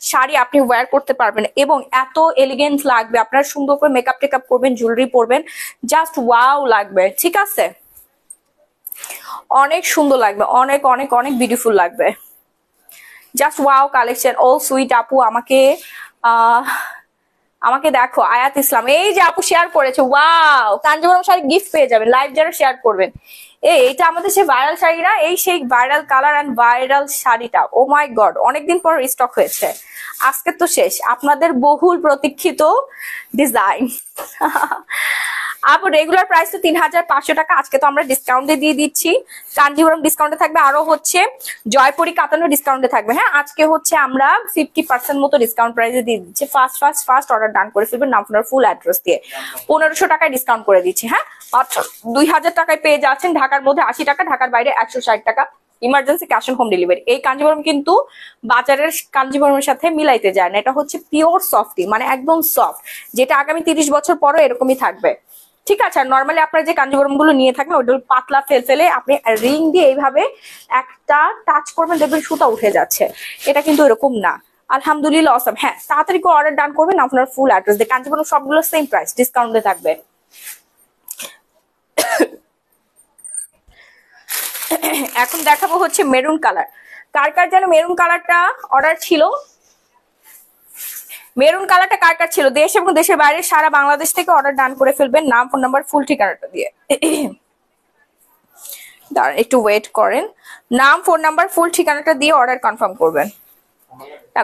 শাড়ি আপনি ওয়্যার করতে পারবেন এবং এত এলিগেন্ট লাগবে। আপনারা সুন্দর করে মেকআপ টেকআপ করবেন, জুয়েলারি পরবেন, জাস্ট ওয়াও লাগবে। ঠিক আছে, অনেক সুন্দর লাগবে, অনেক অনেক অনেক বিউটিফুল লাগবে, জাস্ট ওয়াও কালেকশন। ও সুইট আপু আমাকে দেখো, আয়াত ইসলাম, এই যে আপু শেয়ার করেছে, ওয়াও কাঞ্জিবরম শাড়ি গিফট পেয়ে যাবেন লাইভ যারা শেয়ার করবেন। এটা আমাদের সেই ভাইরাল শাড়ি না, এই সেই ভাইরাল কালার এন্ড ভাইরাল শাড়িটা, ও মাই গড অনেকদিন পর স্টক হয়েছে, আজকে তো শেষ আপনাদের বহুল প্রতীক্ষিত ডিজাইন। আপু রেগুলার প্রাইস তো 3500 টাকা, আজকে তো আমরা ডিসকাউন্টে দিয়ে দিচ্ছি। কাঞ্জিবরম ডিসকাউন্টে থাকবে, আরো হচ্ছে জয়পুরি কাতানো ডিসকাউন্টে থাকবে। হ্যাঁ আজকে হচ্ছে আমরা 50% মতো ডিসকাউন্ট প্রাইসে দিয়ে দিচ্ছি। ফার্স্ট অর্ডার ডান করে ফেলবেন নাম আপনার ফুল অ্যাড্রেস দিয়ে, 1500 টাকায় ডিসকাউন্ট করে দিচ্ছি। হ্যাঁ আচ্ছা 2000 টাকায় পেয়ে যাচ্ছেন, ঢাকার মধ্যে 80 টাকা, ঢাকার বাইরে 160 টাকা, emergency cash on home delivery. এই কাঞ্জিবরম কিন্তু বাজারের কাঞ্জিবরমের সাথে মিলাইতে যায় না, এটা হচ্ছে পিওর সফটি, মানে একদম সফট, যেটা আগামী 30 বছর পরও এরকমই থাকবে। ঠিক আছে, আর নর্মালি আপনারা যে কাঞ্জিবরম গুলো নিয়ে থাকবেন ওটা পাতলা ফেলে আপনি রিং দিয়ে এইভাবে একটা টাচ করবেন, দেখবেন সুতা উঠে যাচ্ছে, এটা কিন্তু এরকম না। আলহামদুলিল্লাহ অসম। হ্যাঁ তাড়াতাড়ি করে অর্ডার ডান করবেন আপনার ফুল অ্যাড্রেস দিয়ে। কাঞ্জিবরম সবগুলো সেম প্রাইস, ডিসকাউন্টে থাকবে। এখন দেখাবো হচ্ছে মেরুন কালার। কার কার যেন মেরুন কালারটা অর্ডার ছিল, মেরুন কালারটা কার কার ছিল, দেশ এবং দেশের বাইরে সারা বাংলাদেশ থেকে অর্ডার ডান করে ফেলবেন নাম ফোন নাম্বার ফুল ঠিকানাটা দিয়ে। দাঁড়ান একটু ওয়েট করেন, নাম ফোন নাম্বার ফুল ঠিকানাটা দিয়ে অর্ডার কনফার্ম করবেন।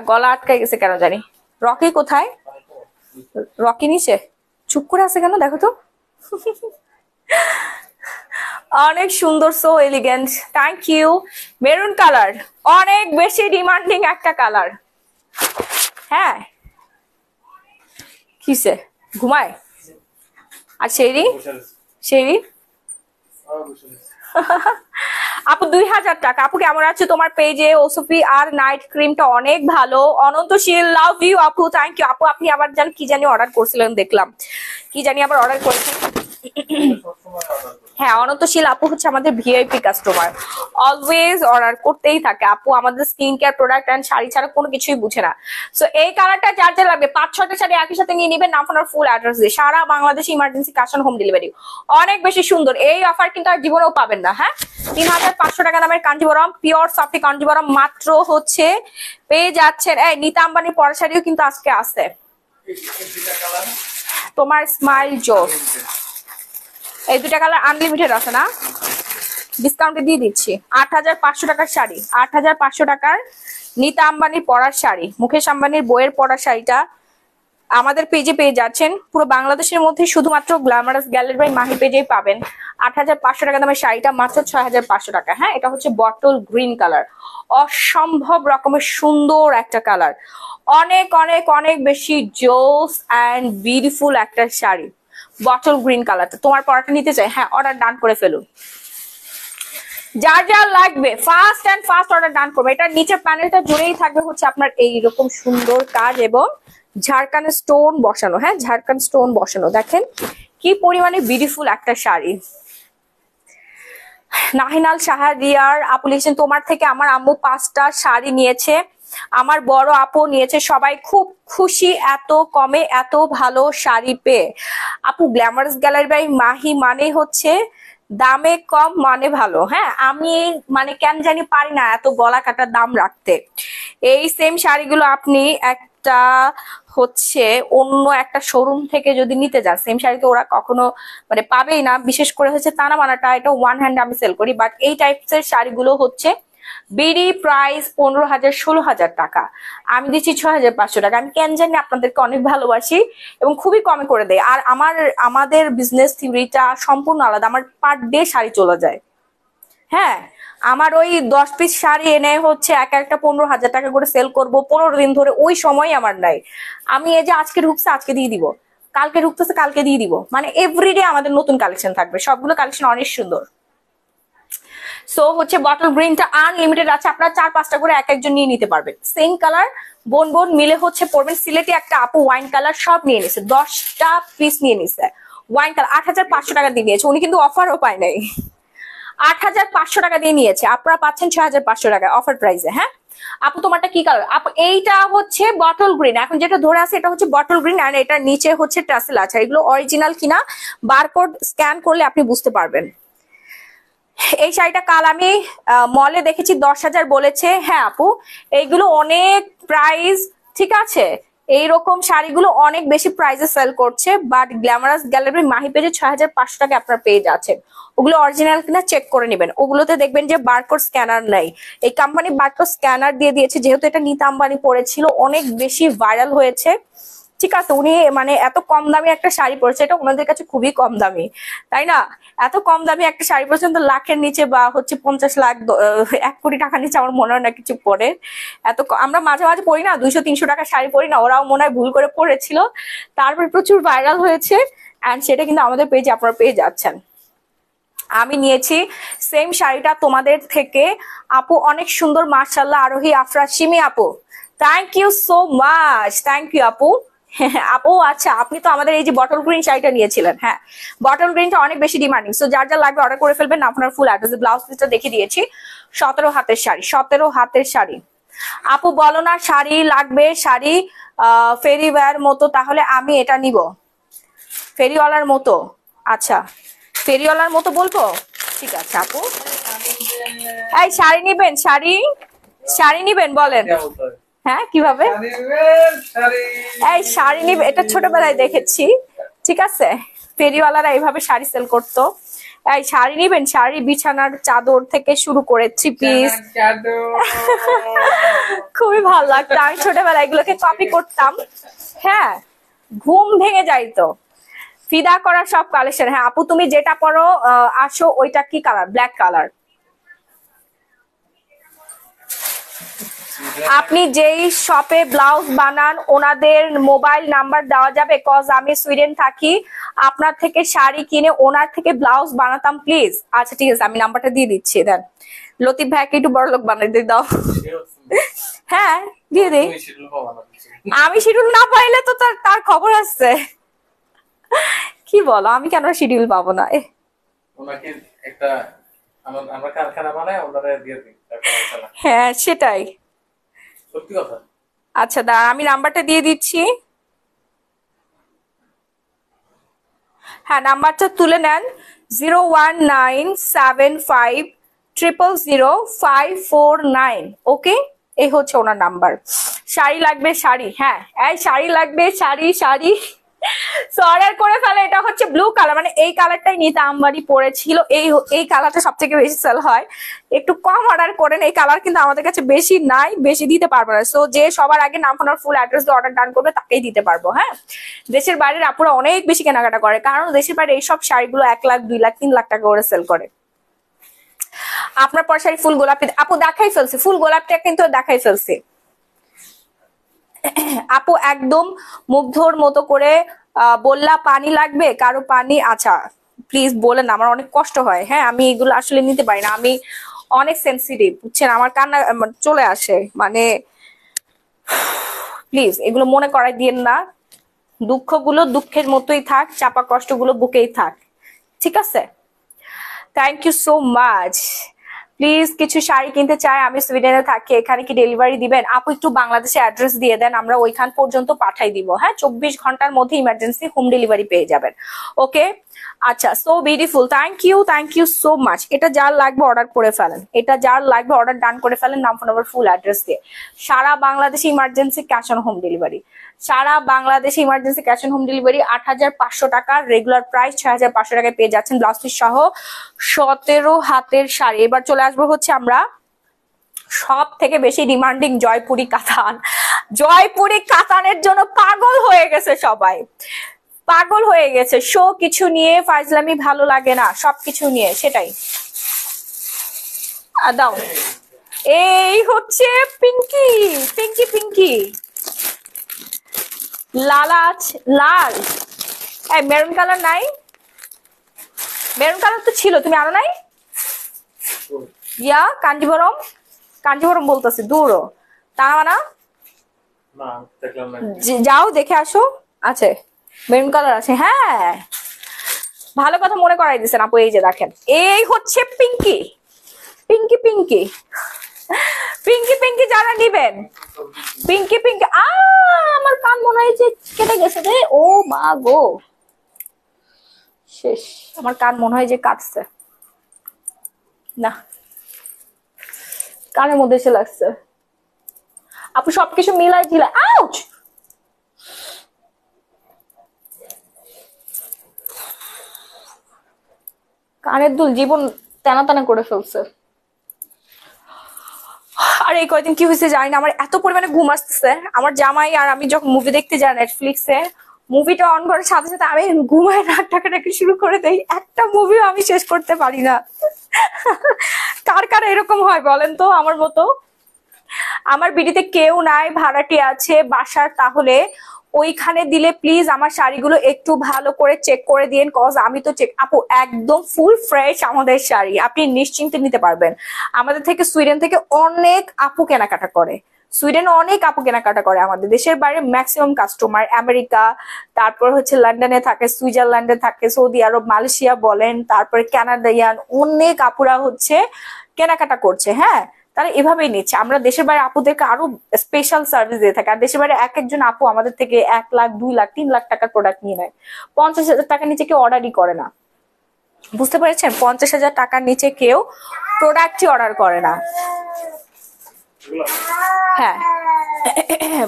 গলা আটকে গেছে কেন জানি। রকি কোথায়? রকি নিচে চুপ করে আছে কেন দেখো তো। অনেক সুন্দর, so elegant, thank you. Maroon colour অনেক বেশি ডিমান্ডিং একটা কালার। হ্যাঁ কিসে ঘুমায়? আর সেই আপু 2000 টাকা। আপু কেমন আছে? তোমার পেজে ওসুফি আর নাইট ক্রিমটা অনেক ভালো। অনন্তশীল লাভ ইউ আপু, থ্যাংক ইউ আপু। আপনি আবার জান কি জানি অর্ডার করছিলেন, দেখলাম কি জানি আবার অর্ডার করেছেন। হ্যাঁ অনন্তশীল আপু হচ্ছে আমাদের ভিআইপি কাস্টমার, অলওয়েজ অর্ডার করতেই থাকে আপু, আমাদের skin care product and sari ছাড়া কোনো কিছুই বুঝে না। সো এই কালারটা যার যা লাগবে 5-6টা শাড়ি একই সাথে নিয়ে নেবেন নাম আপনার ফুল অ্যাড্রেস দিয়ে, সারা বাংলাদেশে emergency cash on home delivery. অনেক বেশি সুন্দর এই অফার, কিন্তু আর জীবনেও পাবেন না। হ্যাঁ 3500 টাকা দামের কাঞ্জিবরম পিওর সফটি কাঞ্জিবরম মাত্র হচ্ছে পেয়ে যাচ্ছেন। এই নিতা আম্বানির পরা শাড়িও কিন্তু আজকে আছে। তোমার স্মাইল জোস, এই দুটা কালার আনলিমিটেড আছে না, ডিসকাউন্টে দিয়ে দিচ্ছি। 8500 টাকার শাড়ি, 8500 টাকার নিতা আম্বানির পরার শাড়ি, মুকেশ আম্বানির বইয়ের পরার শাড়িটা আমাদের পেজে পেয়ে যাচ্ছেন। পুরো বাংলাদেশের মধ্যে শুধুমাত্র গ্ল্যামারাস গ্যালারি বাই মাহি পেজেই পাবেন। 8500 টাকা দামের শাড়িটা মাত্র 6500 টাকা। হ্যাঁ এটা হচ্ছে বটল গ্রিন কালার, অসম্ভব রকমের সুন্দর একটা কালার, অনেক অনেক অনেক বেশি জোস অ্যান্ড বিউটিফুল একটা শাড়ি, বটল গ্রিন কালারটা। তোমার পরাটা নিতে চাই, হ্যাঁ অর্ডার ডান করে ফেলুন, যার যার লাগবে ফাস্ট অ্যান্ড ফাস্ট অর্ডার ডান করবে। এটার নিচের প্যানেলটা জুড়েই থাকবে হচ্ছে আপনার এইরকম সুন্দর কাজ এবং ঝাড়খান স্টোন বসানো। হ্যাঁ ঝাড়খান স্টোন বসানো, দেখেন কি পরিমাণে বিউটিফুল একটা শাড়ি। নাহিনাল শাহরিয়ার আপু লিখছেন তোমার থেকে আমার আম্মু 5টা শাড়ি নিয়েছে, আমার বড় আপু নিয়েছে, সবাই খুব খুশি এত কমে এত ভালো শাড়ি পেয়ে। আপু গ্ল্যামারাস গ্যালারি বাই মাহি মানে হচ্ছে দামে কম মানে ভালো। হ্যাঁ আমি মানে কেন জানি পারি না এত গলা কাটার দাম রাখতে। এই সেম শাড়িগুলো আপনি একটা হচ্ছে অন্য একটা শোরুম থেকে যদি নিতে যান, সেম শাড়ি তো ওরা কখনো মানে পাবেই না, বিশেষ করে হচ্ছে তানা মানাটা, এটা ওয়ান হ্যান্ড আমি সেল করি, বাট এই টাইপস এর শাড়িগুলো হচ্ছে বিডি প্রাইস 15,000-16,000 টাকা, আমি দিচ্ছি 6,500 টাকা। আমি কেন জানি আপনাদেরকে অনেক ভালোবাসি এবং খুবই কমে করে দেয়। আর আমাদের বিজনেস থিওরিটা সম্পূর্ণ আলাদা, আমার পার ডে শাড়ি চলে যায়। হ্যাঁ আমার ওই 10 পিস শাড়ি এনে হচ্ছে একটা 15,000 টাকা করে সেল করব 15 দিন ধরে, ওই সময় আমার নাই। আমি এই যে আজকে ঢুকছে আজকে দিয়ে দিব, কালকে ঢুকতেছে কালকে দিয়ে দিব, মানে এভরিডে আমাদের নতুন কালেকশন থাকবে, সবগুলো কালেকশন অনেক সুন্দর। সো হচ্ছে বটল গ্রিনটা আনলিমিটেড আছে, আপনারা 4-5টা করে এক একজন নিয়ে নিতে পারবেন। সেম কালার বোন বোন মিলে হচ্ছে পরবেন। সিলেটি একটা আপু ওয়াইন কালার সব নিয়ে নিছে, 10টা পিস নিয়ে নিছে ওয়াইন কালার। 8,500 টাকা দিয়ে নিয়েছে উনি, কিন্তু অফারও পায় নাই। 8,500 টাকা দিয়ে নিয়েছে, আপনারা পাচ্ছেন 6,500 টাকায় অফার প্রাইসে। হ্যাঁ আপু তোমারটা কি কালার? আপু এইটা হচ্ছে বটল গ্রিন, এখন যেটা ধরে আছে এটা হচ্ছে বটল গ্রিন, আর এটার নিচে হচ্ছে টাসেল আছে। এগুলো অরিজিনাল কিনা বারকোড স্ক্যান করলে আপনি বুঝতে পারবেন। এই শাড়িটা কাল আমি মলে দেখেছি 10,000 বলেছে। হ্যাঁ আপু এইগুলো অনেক প্রাইস, ঠিক আছে, এইরকম শাড়িগুলো অনেক বেশি প্রাইসে সেল করছে, বাট গ্ল্যামারাস গ্যালারি মাহি পেজে 6,500 টাকা আপনার পেয়ে যাচ্ছেন। ওগুলো অরিজিনাল কিনা চেক করে নেবেন, ওগুলোতে দেখবেন যে বারকোড স্ক্যানার নাই। এই কোম্পানি বারকোড স্ক্যানার দিয়ে দিয়েছে, যেহেতু এটা নিতা আম্বানি পরেছিল, অনেক বেশি ভাইরাল হয়েছে। ঠিক আছে, উনি মানে এত কম দামি একটা শাড়ি পরেছে, এটা ওনাদের কাছে খুবই কম দামি, তাই না? এত কম দামি একটা শাড়ি পর্যন্ত লাখের নিচে বা হচ্ছে 50 লাখ 1 কোটি টাকা নিচে আমার মনে হয় না কিছু পরে। আমরা মাঝে মাঝে পড়ি না 200-300 টাকা শাড়ি পরি না, ওরাও মনে হয় ভুল করে পরেছিল, তারপর প্রচুর ভাইরাল হয়েছে। অ্যান্ড সেটা কিন্তু আমাদের পেজে আপনারা পেয়ে যাচ্ছেন। আমি নিয়েছি সেম শাড়িটা তোমাদের থেকে আপু, অনেক সুন্দর মাশাআল্লাহ। আরোহী আফরা সিমি আপু, thank you so much, thank you আপু। আপু আচ্ছা, আপনি তো আমাদের এই যে বটল গ্রিন শাড়িটা নিয়েছিলেন। হ্যাঁ বটল গ্রিনটা অনেক বেশি ডিমান্ডিং, সো যার যা লাগবে অর্ডার করে ফেলবেন। আপনার ফুল অ্যাড্রেস, ব্লাউজ পিসটা দেখিয়ে দিয়েছি। 17 হাতের শাড়ি, 17 হাতের শাড়ি। আপু বলো না শাড়ি লাগবে, শাড়ি ফেরিওয়ার মতো, তাহলে আমি এটা নিব। ফেরিওয়ালার মতো, আচ্ছা ফেরিওয়ালার মতো বলবো, ঠিক আছে আপু। এই শাড়ি নিবেন, শাড়ি শাড়ি নিবেন বলেন। হ্যাঁ কিভাবে এই শাড়ি নিবে, এটা ছোটবেলায় দেখেছি, ঠিক আছে, ফেরিওয়ালারা এইভাবে শাড়ি সেল করতো। এই শাড়ি নিবেন, শাড়ি, বিছানার চাদর থেকে শুরু করে 3 পিস, খুবই ভালো লাগতো। আমি ছোটবেলায় এগুলোকে কপি করতাম। হ্যাঁ ঘুম ভেঙে যাইতো। ফিদা করা সব কালেকশন। হ্যাঁ আপু তুমি যেটা পরো আসো, ওইটা কি কালার? Black colour. আপনি যেই শপে ব্লাউজ বানান ওনাদের মোবাইল নাম্বার দেওয়া যাবে? কজ আমি সুইডেন থাকি, আপনার থেকে শাড়ি কিনে ওনার থেকে ব্লাউজ বানাতাম প্লিজ। আচ্ছা ঠিক আছে, আমি নাম্বারটা দিয়ে দিচ্ছি। দেন লতিফ ভাইকে একটু বড় লোক বানাই দিয়ে দাও। হ্যাঁ দিয়ে দিই। আমি শিডিউল না পাইলে তো তার খবর আছে। কি বলো, আমি কেন শিডিউল পাবো না?
ওনাকে একটা আমরা কারখানা বানাই, ওনারে দিয়ে দিই।
হ্যাঁ সেটাই,
সত্যি কথা।
আচ্ছা দাঁড়া, আমি নাম্বারটা দিয়ে দিচ্ছি। হ্যাঁ নাম্বারটা তুলে নেন, 01975000549। ওকে, এই হচ্ছে ওনার নাম্বার। শাড়ি লাগবে, শাড়ি, হ্যাঁ এই শাড়ি লাগবে, শাড়ি শাড়ি অর্ডার করে ফেলে। এটা হচ্ছে ব্লু কালার, মানে এই কালারটাই নিতে আম্বানি পড়েছিল। এই কালারটা সব থেকে বেশি সেল হয়, একটু কম অর্ডার করেন। এই কালার কিন্তু আমাদের কাছে বেশি নাই, বেশি দিতে পারবো না। সো যে সবার আগে নাম ফোন ফুল অ্যাড্রেস দিয়ে অর্ডার ডান করবে তাকেই দিতে পারবো। হ্যাঁ দেশের বাইরের আপুরা অনেক বেশি কেনাকাটা করে, কারণ দেশের বাইরে এইসব শাড়িগুলো 1 লাখ 2 লাখ 3 লাখ টাকা করে সেল করে। আপনার পর শাড়ি ফুল গোলাপি আপু দেখাই ফেলছে, ফুল গোলাপটা কিন্তু দেখাই ফেলছে আপু, একদম মুগ্ধর মতো করে বললা পানি লাগবে কারো পানি। আচ্ছা প্লিজ বলেন, আমার অনেক কষ্ট হয়। হ্যাঁ আমি এগুলো আসলে নিতে পারি না, আমি অনেক সেন্সিটিভ বুঝছেন, আমার কান্না চলে আসে। মানে প্লিজ এগুলো মনে করাই দিয়েন না, দুঃখগুলো দুঃখের মতোই থাক, চাপা কষ্টগুলো বুকেই থাক, ঠিক আছে? Thank you so much. Please কিছু শাড়ি কিনতে চাই, আমি সুইডেনে থাকি, এখানে কি ডেলিভারি দিবেন? আপু একটু বাংলাদেশে অ্যাড্রেস দিয়ে দেন, আমরা ওইখান পর্যন্ত পাঠাই দিব। হ্যাঁ 24 ঘন্টার মধ্যে ইমার্জেন্সি হোম ডেলিভারি পেয়ে যাবেন। ওকে আচ্ছা, so beautiful, thank you so much. এটা যার লাগবে অর্ডার করে ফেলেন, এটা যার লাগবে অর্ডার ডান করে ফেলেন, নাম ফোন নাম্বার ফুল অ্যাড্রেস দিয়ে। সারা বাংলাদেশে emergency cash on home delivery, সারা বাংলাদেশে emergency cash on home delivery. 8,500 টাকা রেগুলার প্রাইস, 6,500 টাকায় পেয়ে যাচ্ছেন ব্লাউজ পিস সহ 17 হাতের শাড়ি। এবার চলে আসবো হচ্ছে আমরা সব থেকে বেশি ডিমান্ডিং জয়পুরি কাতান। জয়পুরি কাতানের জন্য পাগল হয়ে গেছে সবাই, পাগল হয়ে গেছে। শো কিছু নিয়ে ফাইজলামি ভালো লাগে না, সবকিছু নিয়ে, সেটাই দাও। এই হচ্ছে পিঙ্কি পিঙ্কি পিঙ্কি লালাচ লাল। এই মেরুন কালার নাই? মেরুন কালার তো ছিল, তুমি আনো নাই? ইয়া কাঞ্জিবরম, কাঞ্জিবরম বলতেছি দূরও তা না।
না দেখলাম না।
যাও দেখে আসো, আছে মেরুন কালার আছে। হ্যাঁ ভালো কথা মনে করাই দিচ্ছেন আপু। এই যে দেখেন, এই হচ্ছে পিঙ্কি পিঙ্কি পিঙ্কি পিঙ্কি পিঙ্কি যারা নিবেন, পিঙ্কি পিঙ্কি। আমার কান মনে হয় যে কেটে গেছে রে, ও মা গো শেষ। আমার কান মনে হয় যে কাটছে, না কানের মধ্যে এসে লাগছে। আপু সবকিছু মিলাই ঝিলাই, আউচ। কানের দুল জীবন টানা টানা করে ফেলছে। আর এই কয়দিন কি হয়েছে জানি না, আমার এত পরিমাণে ঘুম আসতেছে। আমার জামাই আর আমি যখন মুভি দেখতে যাই নেটফ্লিক্সে, মুভিটা অন করার সাথে সাথে আমি ঘুমায় নাক ডাকাডাকি শুরু করে দেই। একটা মুভিও আমি শেষ করতে পারি না। কার কার এরকম হয় বলেন তো আমার মতো? আমার বিডিতে কেউ নাই, ভাড়াটি আছে বাসার, তাহলে ওইখানে দিলে প্লিজ আমার শাড়িগুলো একটু ভালো করে চেক করে দিন, কজ আমি তো চেক। আপু একদম ফুল ফ্রেশ আমাদের শাড়ি, আপনি নিশ্চিন্তে নিতে পারবেন। আমাদের থেকে সুইডেন থেকে অনেক আপু কেনাকাটা করে, সুইডেন অনেক আপু কেনাকাটা করে। আমাদের দেশের বাইরে ম্যাক্সিমাম কাস্টমার আমেরিকা, তারপর হচ্ছে লন্ডনে থাকে, সুইজারল্যান্ডে থাকে, সৌদি আরব, মালয়েশিয়া বলেন, তারপরে কানাডিয়ান অনেক আপুরা হচ্ছে কেনাকাটা করছে। হ্যাঁ তারা এভাবেই নিচ্ছে। আমরা দেশের বাইরে আপুদেরকে আরো স্পেশাল সার্ভিস দিয়ে থাকি। আর দেশের বাইরে এক একজন আপু আমাদের থেকে 1 লাখ 2 লাখ 3 লাখ টাকার প্রোডাক্ট নিয়ে নেয়। 50,000 টাকার নিচে কেউ অর্ডারই করে না, বুঝতে পেরেছেন? 50,000 টাকার নিচে কেউ প্রোডাক্টই অর্ডার করে না। হ্যাঁ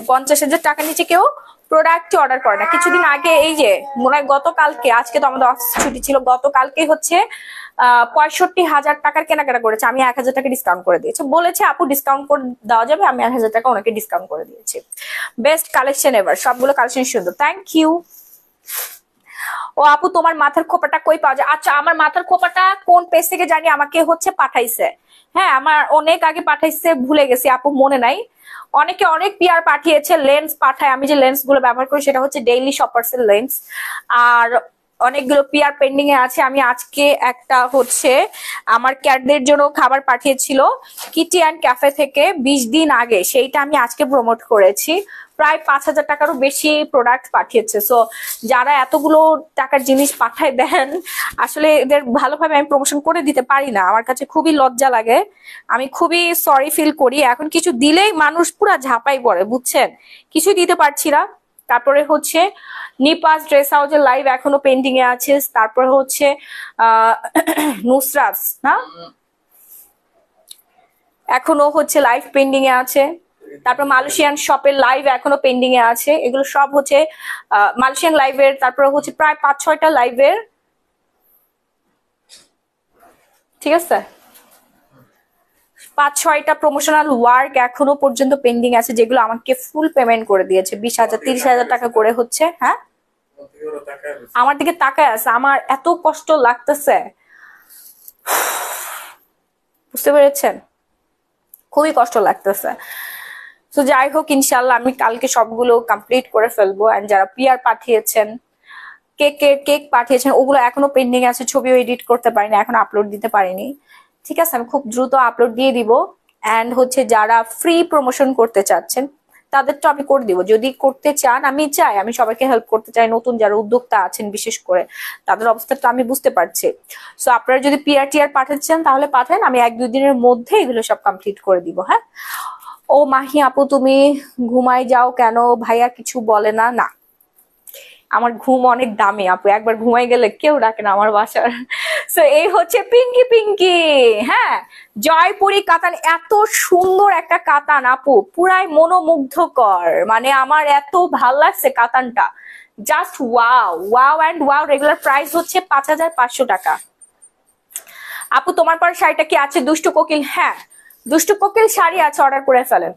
50,000 টাকার নিচে কেউ প্রোডাক্টই অর্ডার করে না। কিছুদিন আগে এই যে মনে হয় গতকালকে, আজকে তো আমাদের অফিস ছুটি ছিল, গতকালকে হচ্ছে 65,000 টাকার কেনাকাটা করেছে। আমি 1,000 টাকা ডিসকাউন্ট করে দিয়েছি, বলেছে আপু ডিসকাউন্ট করে দেওয়া যাবে, আমি 1,000 টাকা ওনাকে ডিসকাউন্ট করে দিয়েছি। বেস্ট কালেকশন এবার, সবগুলো কালেকশন সুন্দর, থ্যাংক ইউ। ও আপু তোমার মাথার খোপাটা কই পাওয়া যায়? আচ্ছা আমার মাথার খোপাটা কোন পেজ থেকে জানি আমাকে হচ্ছে পাঠাইছে। হ্যাঁ আমার অনেক আগে পাঠাইছে, ভুলে গেছি আপু, মনে নাই। অনেকে অনেক পিআর পাঠিয়েছে, লেন্স পাঠায়। আমি যে লেন্স গুলো ব্যবহার করি সেটা হচ্ছে ডেইলি শপার্স এর লেন্স। আর অনেকগুলো পিআর পেন্ডিং এ আছে। আমি আজকে একটা হচ্ছে আমার ক্যাটদের জন্য খাবার পাঠিয়েছিল কিটি অ্যান্ড ক্যাফে থেকে 20 দিন আগে, সেইটা আমি আজকে প্রমোট করেছি। প্রায় 5,000 টাকারও বেশি প্রোডাক্ট পাঠিয়েছে। সো যারা এতগুলো টাকার জিনিস পাঠায় দেন, আসলে এদের ভালোভাবে আমি প্রমোশন করে দিতে পারি না, আমার কাছে খুবই লজ্জা লাগে, আমি খুবই সরি ফিল করি। এখন কিছু দিলেই মানুষ পুরা ঝাঁপাই পড়ে, বুঝছেন? কিছু দিতে পারছি না। তারপরে হচ্ছে নিপাস ড্রেস হাউসের লাইভ এখনো পেন্ডিং এ আছে। তারপরে হচ্ছে নুসরাত না, এখনো হচ্ছে লাইভ পেন্ডিং এ আছে। তারপর মালয়েশিয়ান শপের লাইভ এখনো পেন্ডিং এ আছে। এগুলো সব হচ্ছে মালয়েশিয়ান লাইভের। তারপরে হচ্ছে প্রায় 5-6টা লাইভের, ঠিক আছে, 5-6টা প্রমোশনাল ওয়ার্ক এখনো পর্যন্ত পেন্ডিং আছে, যেগুলো আমাকে ফুল পেমেন্ট করে দিয়েছে 20,000 30,000 টাকা করে হচ্ছে। হ্যাঁ আমার দিকে তাকায় আছে, আমার এত কষ্ট লাগতেছে, বুঝতে পেরেছেন? খুবই কষ্ট লাগতেছে। তো যাই হোক ইনশাল্লাহ আমি কালকে সবগুলো কমপ্লিট করে ফেলবো। এন্ড যারা পিআর পাঠিয়েছেন, কেক পাঠিয়েছেন, ওগুলো এখনো পেন্ডিং আছে, ছবিও এডিট করতে পারিনি, এখন আপলোড দিতে পারিনি। ঠিক আছে আমি খুব দ্রুত আপলোড দিয়ে দিব। এন্ড হচ্ছে যারা ফ্রি প্রমোশন করতে চাচ্ছেন তাদের তো আমি করে দিব। যদি করতে চান, আমি চাই, আমি সবাইকে হেল্প করতে চাই। নতুন যারা উদ্যোক্তা আছেন বিশেষ করে তাদের অবস্থাটা আমি বুঝতে পারছি। সো আপনারা যদি পিআর টিআর পাঠাতে চান তাহলে পাঠান, আমি 1-2 দিনের মধ্যে এগুলো সব কমপ্লিট করে দিব। হ্যাঁ ও মাহি আপু তুমি ঘুমাই যাও কেন, ভাইয়া কিছু বলে না? না আমার ঘুম অনেক দামি আপু, একবার ঘুমাই গেলে কেউ ডাকে না আমার বাসার। সো এই হচ্ছে পিঙ্কি পিঙ্কি। হ্যাঁ জয়পুরি কাতান, এত সুন্দর একটা কাতান আপু, পুরাই মনোমুগ্ধকর। মানে আমার এত ভাল লাগছে কাতানটা, just wow wow and wow. Regular price হচ্ছে 5,500 টাকা। আপু তোমার পর শাড়িটা কি আছে দুষ্টু কোকিল? হ্যাঁ দুষ্টু কোকিল শাড়ি আছে, অর্ডার করে ফেলেন।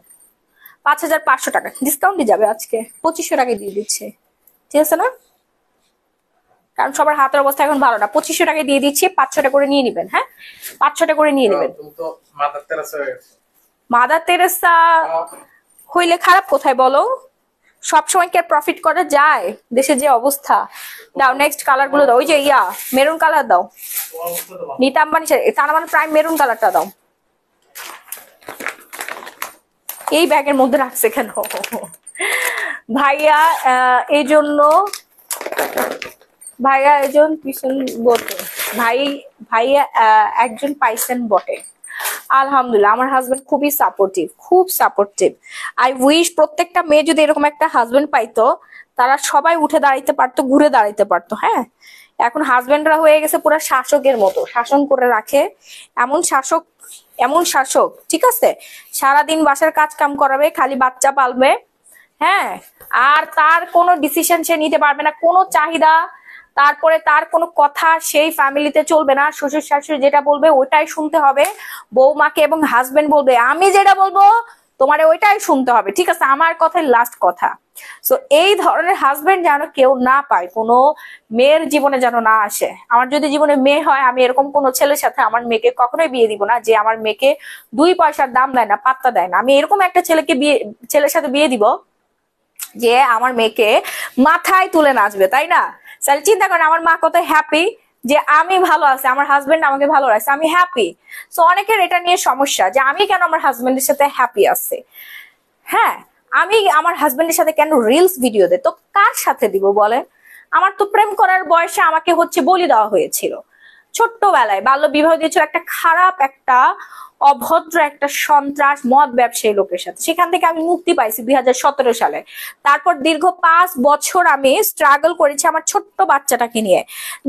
5,500 টাকা ডিসকাউন্টই যাবে আজকে, 2,500 টাকায় দিয়ে দিচ্ছে, ঠিক আছে না? কারণ সবার হাতের অবস্থা এখন ভালো না। 2,500 টাকায় দিয়ে দিচ্ছি, 5-6টা করে নিয়ে নিবেন। হ্যাঁ 5-6টা করে নিয়ে নিবেন। মাদার তেরেসা হইলে খারাপ কোথায় বলো? সবসময় কি প্রফিট করা যায় দেশের যে অবস্থা? দাও নেক্সট কালার গুলো দাও, ওই যে মেরুন কালার দাও, নিতা আম্বানি তার মানে প্রাইম মেরুন কালারটা দাও। এই ব্যাগের মধ্যে রাখছে কেন ভাইয়া? এই জন্য ভাইয়া একজন পিছন বটে, ভাইয়া একজন পাইছেন বটে। আলহামদুলিল্লাহ, আমার হাজবেন্ড খুবই সাপোর্টিভ, খুব সাপোর্টিভ। আই উইশ প্রত্যেকটা মেয়ে যদি এরকম একটা হাজবেন্ড পাইতো, তারা সবাই উঠে দাঁড়াইতে পারতো, ঘুরে দাঁড়াইতে পারতো। হ্যাঁ, এখন হাজবেন্ডরা হয়ে গেছে পুরো শাসকের মতো, শাসন করে রাখে। এমন শাসক, এমন শাসক, ঠিক আছে, সারাদিন বাসার কাজ কাম করাবে, খালি বাচ্চা পালবে। হ্যাঁ, আর তার কোনো ডিসিশন সে নিতে পারবে না, কোনো চাহিদা, তারপরে তার কোনো কথা সেই ফ্যামিলিতে চলবে না। শ্বশুর শাশুড়ি যেটা বলবে ওইটাই শুনতে হবে, বৌমাকে এবং হাজবেন্ড বলবে আমি যেটা বলবো তোমার ওইটাই শুনতে হবে, ঠিক আছে, আমার কথাই লাস্ট কথা। সো এই ধরনের হাজবেন্ড যেন কেউ না পায়, কোনো মেয়ের জীবনে যেন না আসে। আমার যদি জীবনে মেয়ে হয়, আমি এরকম কোনো ছেলের সাথে আমার মেয়েকে কখনোই বিয়ে দিব না যে আমার মেয়েকে 2 পয়সার দাম দেয় না, পাত্তা দেয় না। আমি এরকম একটা ছেলের সাথে বিয়ে দিব যে আমার মেয়েকে মাথায় তুলে নাচবে, তাই না? তাহলে চিন্তা করেন আমার মা কত হ্যাপি যে আমি ভালো আছি, আমার হাজবেন্ড আমাকে ভালো রাখছে, আমি হ্যাপি। সো অনেকের এটা নিয়ে সমস্যা যে আমি কেন আমার হাজবেন্ডের সাথে হ্যাপি আছি। হ্যাঁ, আমি আমার হাজবেন্ডের সাথে কেন রিলস ভিডিও দেয়, তো কার সাথে দিব বলেন? আমার তো প্রেম করার বয়সে আমাকে বলি দেওয়া হয়েছিল, ছোট্টবেলায় বাল্য বিবাহ দিয়েছিল একটা খারাপ, একটা অভদ্র, একটা সন্ত্রাস মদ ব্যবসায়ী লোকের সাথে। সেখান থেকে আমি মুক্তি পাইছি 2017 সালে। তারপর দীর্ঘ 5 বছর আমি স্ট্রাগল করেছি আমার ছোট্ট বাচ্চাটাকে নিয়ে।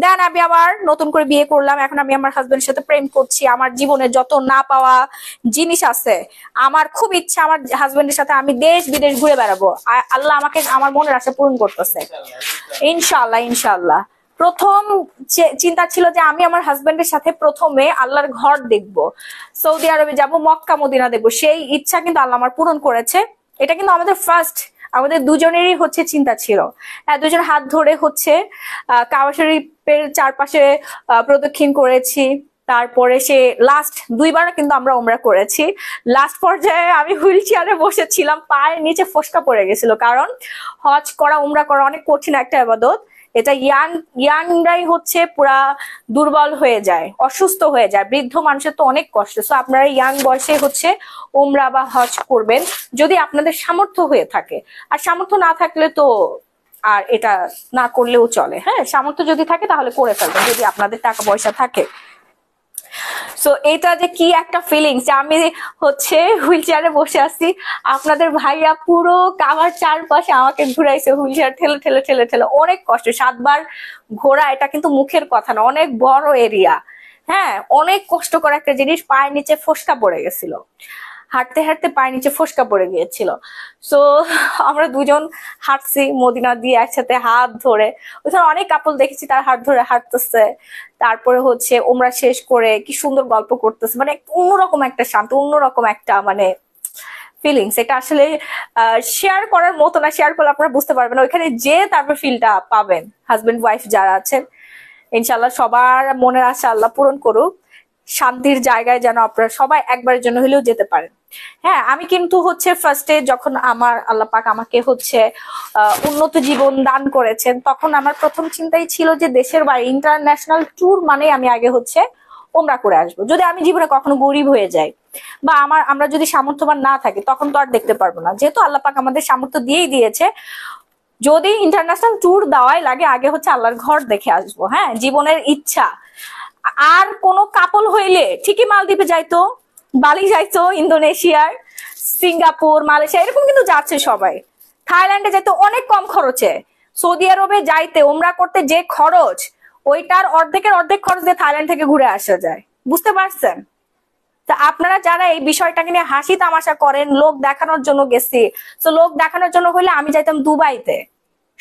দেন আমি আবার নতুন করে বিয়ে করলাম, এখন আমি আমার হাজবেন্ডের সাথে প্রেম করছি। আমার জীবনে যত না পাওয়া জিনিস আছে, আমার খুব ইচ্ছা আমার হাজবেন্ডের সাথে আমি দেশ বিদেশ ঘুরে বেড়াবো। আল্লাহ আমাকে আমার মনের আশা পূরণ করতেছে ইনশাআল্লাহ, ইনশাআল্লাহ। প্রথম চিন্তা ছিল যে আমি আমার হাজবেন্ডের সাথে প্রথমে আল্লাহর ঘর দেখব, সৌদি আরবে যাব, মক্কা মদিনা দেখবো। সেই ইচ্ছা কিন্তু আল্লাহ আমার পূরণ করেছে। এটা কিন্তু আমাদের ফার্স্ট, আমাদের দুজনেরই চিন্তা ছিল। দুজন হাত ধরে কাবা শরীফের চারপাশে প্রদক্ষিণ করেছি। তারপরে সে লাস্ট 2 বার কিন্তু আমরা উমরা করেছি। লাস্ট পর্যায়ে আমি হুইল চেয়ারে বসেছিলাম, পায়ের নিচে ফোসকা পড়ে গেছিল, কারণ হজ করা উমরা করা অনেক কঠিন একটা ইবাদত। এটা ইয়াংরাই পুরা দুর্বল হয়ে যায়, অসুস্থ হয়ে যায়, বৃদ্ধ মানুষের তো অনেক কষ্ট। সো আপনারা ইয়াং বয়সে উমরা বা হজ করবেন যদি আপনাদের সামর্থ্য হয়ে থাকে। আর সামর্থ্য না থাকলে তো আর এটা না করলেও চলে। হ্যাঁ, সামর্থ্য যদি থাকে তাহলে করে ফেলবেন, যদি আপনাদের টাকা পয়সা থাকে। সো এটা যে কি একটা ফিলিংস, আমি হুইল চেয়ারে বসে আছি, আপনাদের ভাইয়া পুরো কাভার চারপাশে আমাকে ঘুরাইছে, হুইল চেয়ার ঠেলে ঠেলে ঠেলে ঠেলে, অনেক কষ্ট। 7 বার ঘোরা এটা কিন্তু মুখের কথা না, অনেক বড় এরিয়া। হ্যাঁ, অনেক কষ্ট করে একটা জিনিস, পায়ের নিচে ফোসকা পড়ে গেছিল, হাঁটতে হাঁটতে পায়ের নিচে ফোসকা পড়ে গিয়েছিল। সো আমরা দুজন হাঁটছি মদিনা দিয়ে একসাথে হাত ধরে। ওখানে অনেক কাপল দেখেছি তার হাত ধরে হাঁটতেছে। তারপরে ওমরা শেষ করে কি সুন্দর গল্প করতেছে, মানে অন্যরকম একটা শান্ত, অন্যরকম একটা ফিলিংস। এটা আসলে শেয়ার করার মতো না, শেয়ার করলে আপনারা বুঝতে পারবেন, ওইখানে যে তারপর ফিলটা পাবেন। হাজবেন্ড ওয়াইফ যারা আছেন, ইনশাল্লাহ সবার মনের আশা আল্লাহ পূরণ করুক। শান্তির জায়গায় যেন আপনারা সবাই একবারের জন্য হলেও যেতে পারেন। হ্যাঁ, আমি কিন্তু ফার্স্টে যখন আমার আল্লাহ পাক আমাকে উন্নত জীবন দান করেছেন, তখন আমার প্রথম চিন্তাই ছিল যে দেশের বাইরে ইন্টারন্যাশনাল ট্যুর মানে আমি আগে ওমরা করে আসবো। যদি আমি জীবনে কখনো গরিব হয়ে যাই বা আমরা যদি সামর্থ্যবান না থাকি, তখন তো আর দেখতে পারবো না। যেহেতু আল্লাহ পাক আমাদের সামর্থ্য দিয়েই দিয়েছে, যদি ইন্টারন্যাশনাল ট্যুর দেওয়াই লাগে আগে আল্লাহর ঘর দেখে আসবো। হ্যাঁ, জীবনের ইচ্ছা। আর কোনো কাপল হইলে ঠিকই মালদ্বীপে যাইতো, বালি যাইতো, ইন্দোনেশিয়ার, সিঙ্গাপুর, মালয়েশিয়া এরকম কিন্তু যাচ্ছে সবাই। থাইল্যান্ডে যাইতো অনেক কম খরচে। সৌদি আরবে যাইতে উমরা করতে যে খরচ, ওইটার অর্ধেকের অর্ধেক খরচ দিয়ে থাইল্যান্ড থেকে ঘুরে আসা যায়। বুঝতে পারছেন? তা আপনারা যারা এই বিষয়টাকে নিয়ে হাসি তামাশা করেন, লোক দেখানোর জন্য গেছি, তো লোক দেখানোর জন্য হইলে আমি যাইতাম দুবাইতে,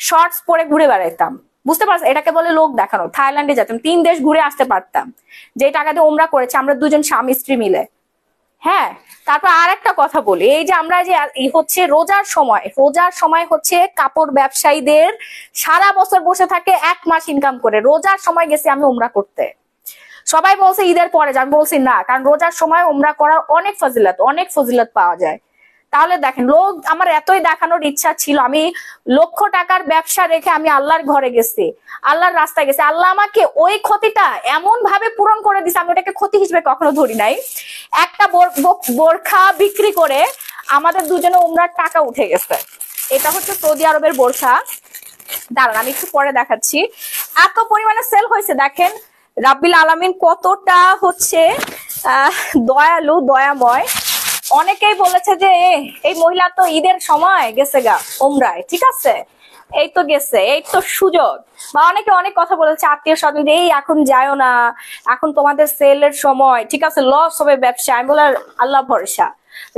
শর্টস পরে ঘুরে বেড়াইতাম। বুঝতে পারছেন? এটাকে বলে লোক দেখানো। থাইল্যান্ডে যেতাম, 3 দেশ ঘুরে আসতে পারতাম, যে টাকা দিয়ে উমরা করেছে আমরা দুজন স্বামী স্ত্রী মিলে। হ্যাঁ, তারপর আর একটা কথা বলি, এই যে আমরা যে রোজার সময় কাপড় ব্যবসায়ীদের সারা বছর বসে থাকে, 1 মাস ইনকাম করে। রোজার সময় গেছি আমি উমরা করতে, সবাই বলছে ঈদের পরে যান, বলছি না, কারণ রোজার সময় উমরা করার অনেক ফজিলত পাওয়া যায়। তাহলে দেখেন, লোক আমার এতই দেখানোর ইচ্ছা ছিল, আমি লক্ষ টাকার ব্যবসা রেখে আমি আল্লাহর ঘরে গেছি, আল্লাহর রাস্তায় গেছি, আল্লাহ আমাকে ওই ক্ষতিটা এমন ভাবে পূরণ করে দিছে, আমি ওটাকে ক্ষতি হিসেবে কখনো ধরি নাই। একটা বোরখা বিক্রি করে আমাদের দুজনে উমরার টাকা উঠে গেছে। এটা হচ্ছে সৌদি আরবের বোরখা, দাঁড়ান আমি একটু পরে দেখাচ্ছি। এত পরিমাণে সেল হয়েছে, দেখেন রাব্বিল আলামিন কতটা হচ্ছে দয়ালু, দয়াময়। অনেকেই বলেছে যে এই মহিলা তো ঈদের সময় গেছে গা উমরায়, ঠিক আছে, এই তো গেছে, এই তো সুযোগ। বা অনেকে অনেক কথা বলেছে আত্মীয় স্বজন, এই এখন যায়ও না, এখন তোমাদের সেলের সময়, ঠিক আছে, লস হবে ব্যবসা। আমি বলার আল্লাহ ভরসা,